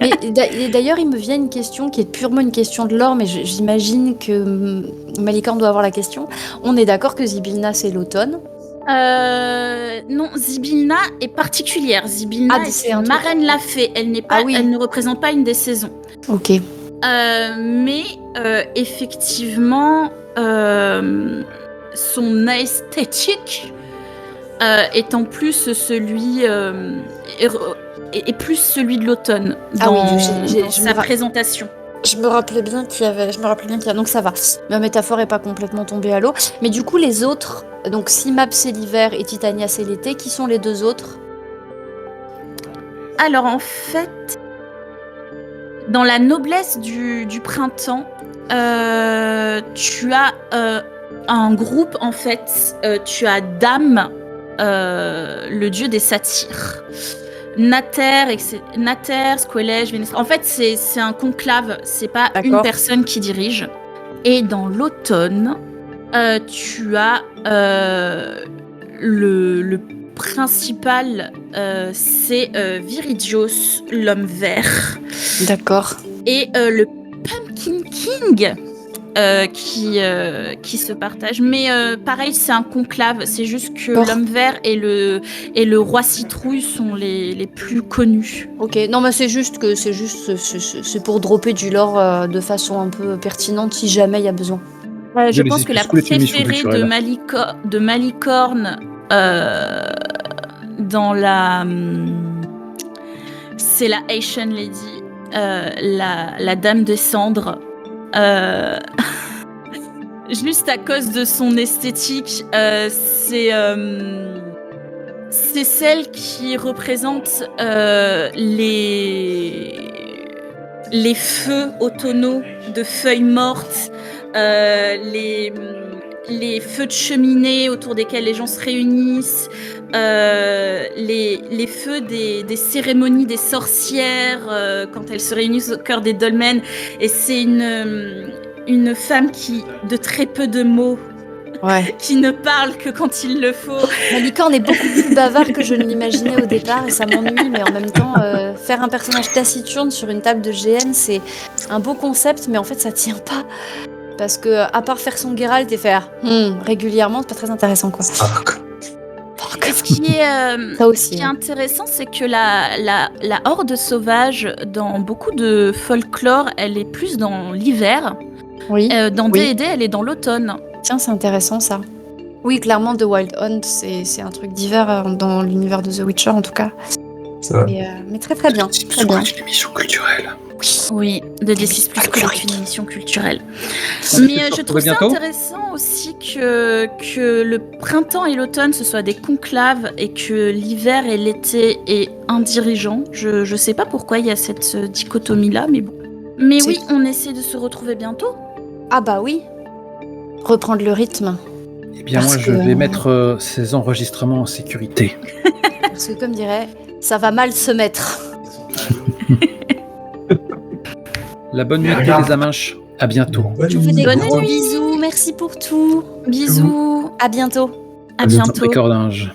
Et d'ailleurs, il me vient une question qui est purement une question de lore, mais j'imagine que Malicorne doit avoir la question. On est d'accord que Zybilna, c'est l'automne? Non, Zybilna est particulière. Zybilna est une marraine la fée. Elle ne représente pas une des saisons. Ok. Mais effectivement, son esthétique est en plus celui est plus celui de l'automne dans sa présentation. Je me rappelais bien qu'il y avait. Donc ça va. Ma métaphore est pas complètement tombée à l'eau. Mais du coup, les autres. Donc si Mab c'est l'hiver et Titania c'est l'été, qui sont les 2 autres? Alors en fait, dans la noblesse du printemps, tu as un groupe en fait. Tu as Dame, le dieu des satyres. Nater, Squelège, Vénus. En fait, c'est un conclave. C'est pas une personne qui dirige. Et dans l'automne, tu as le principal, c'est Viridios, l'homme vert. D'accord. Et le Pumpkin King qui se partagent. Mais pareil, c'est un conclave. C'est juste que l'homme vert et le roi citrouille sont les plus connus. Ok, non mais c'est pour dropper du lore de façon un peu pertinente si jamais il y a besoin. Je pense que la préférée de Malicorne dans la... c'est la Haitian Lady, la dame des cendres. Juste à cause de son esthétique, c'est celle qui représente les feux automnaux de feuilles mortes, les feux de cheminée autour desquels les gens se réunissent, les feux des cérémonies des sorcières quand elles se réunissent au cœur des dolmens. Et c'est une femme de très peu de mots, qui ne parle que quand il le faut. Malicorne est beaucoup plus bavard que je ne l'imaginais au départ et ça m'ennuie, mais en même temps, faire un personnage taciturne sur une table de GN, c'est un beau concept, mais en fait ça tient pas. Parce que, à part faire son Geralt et faire régulièrement, c'est pas très intéressant, quoi. Ce qui est intéressant, c'est que la horde sauvage, dans beaucoup de folklore, elle est plus dans l'hiver. Oui. Dans D&D, elle est dans l'automne. Tiens, c'est intéressant, ça. Oui, clairement, The Wild Hunt, c'est un truc d'hiver dans l'univers de The Witcher, en tout cas. Mais très très bien. Très bien. C'est une émission culturelle. Oui, de D6 plus que une émission culturelle. Mais je trouve ça intéressant aussi que le printemps et l'automne ce soit des conclaves et que l'hiver et l'été est un dirigeant. Je sais pas pourquoi il y a cette dichotomie là, mais bon. Mais oui, on essaie de se retrouver bientôt. Ah bah oui. Reprendre le rythme. Eh bien moi je vais mettre ces enregistrements en sécurité. Parce que comme dirait, ça va mal se mettre. La bonne nuit les Aminches. À bientôt. Je vous fais des gros bisous. Merci pour tout. Bisous. À bientôt. À bientôt. Les cordages.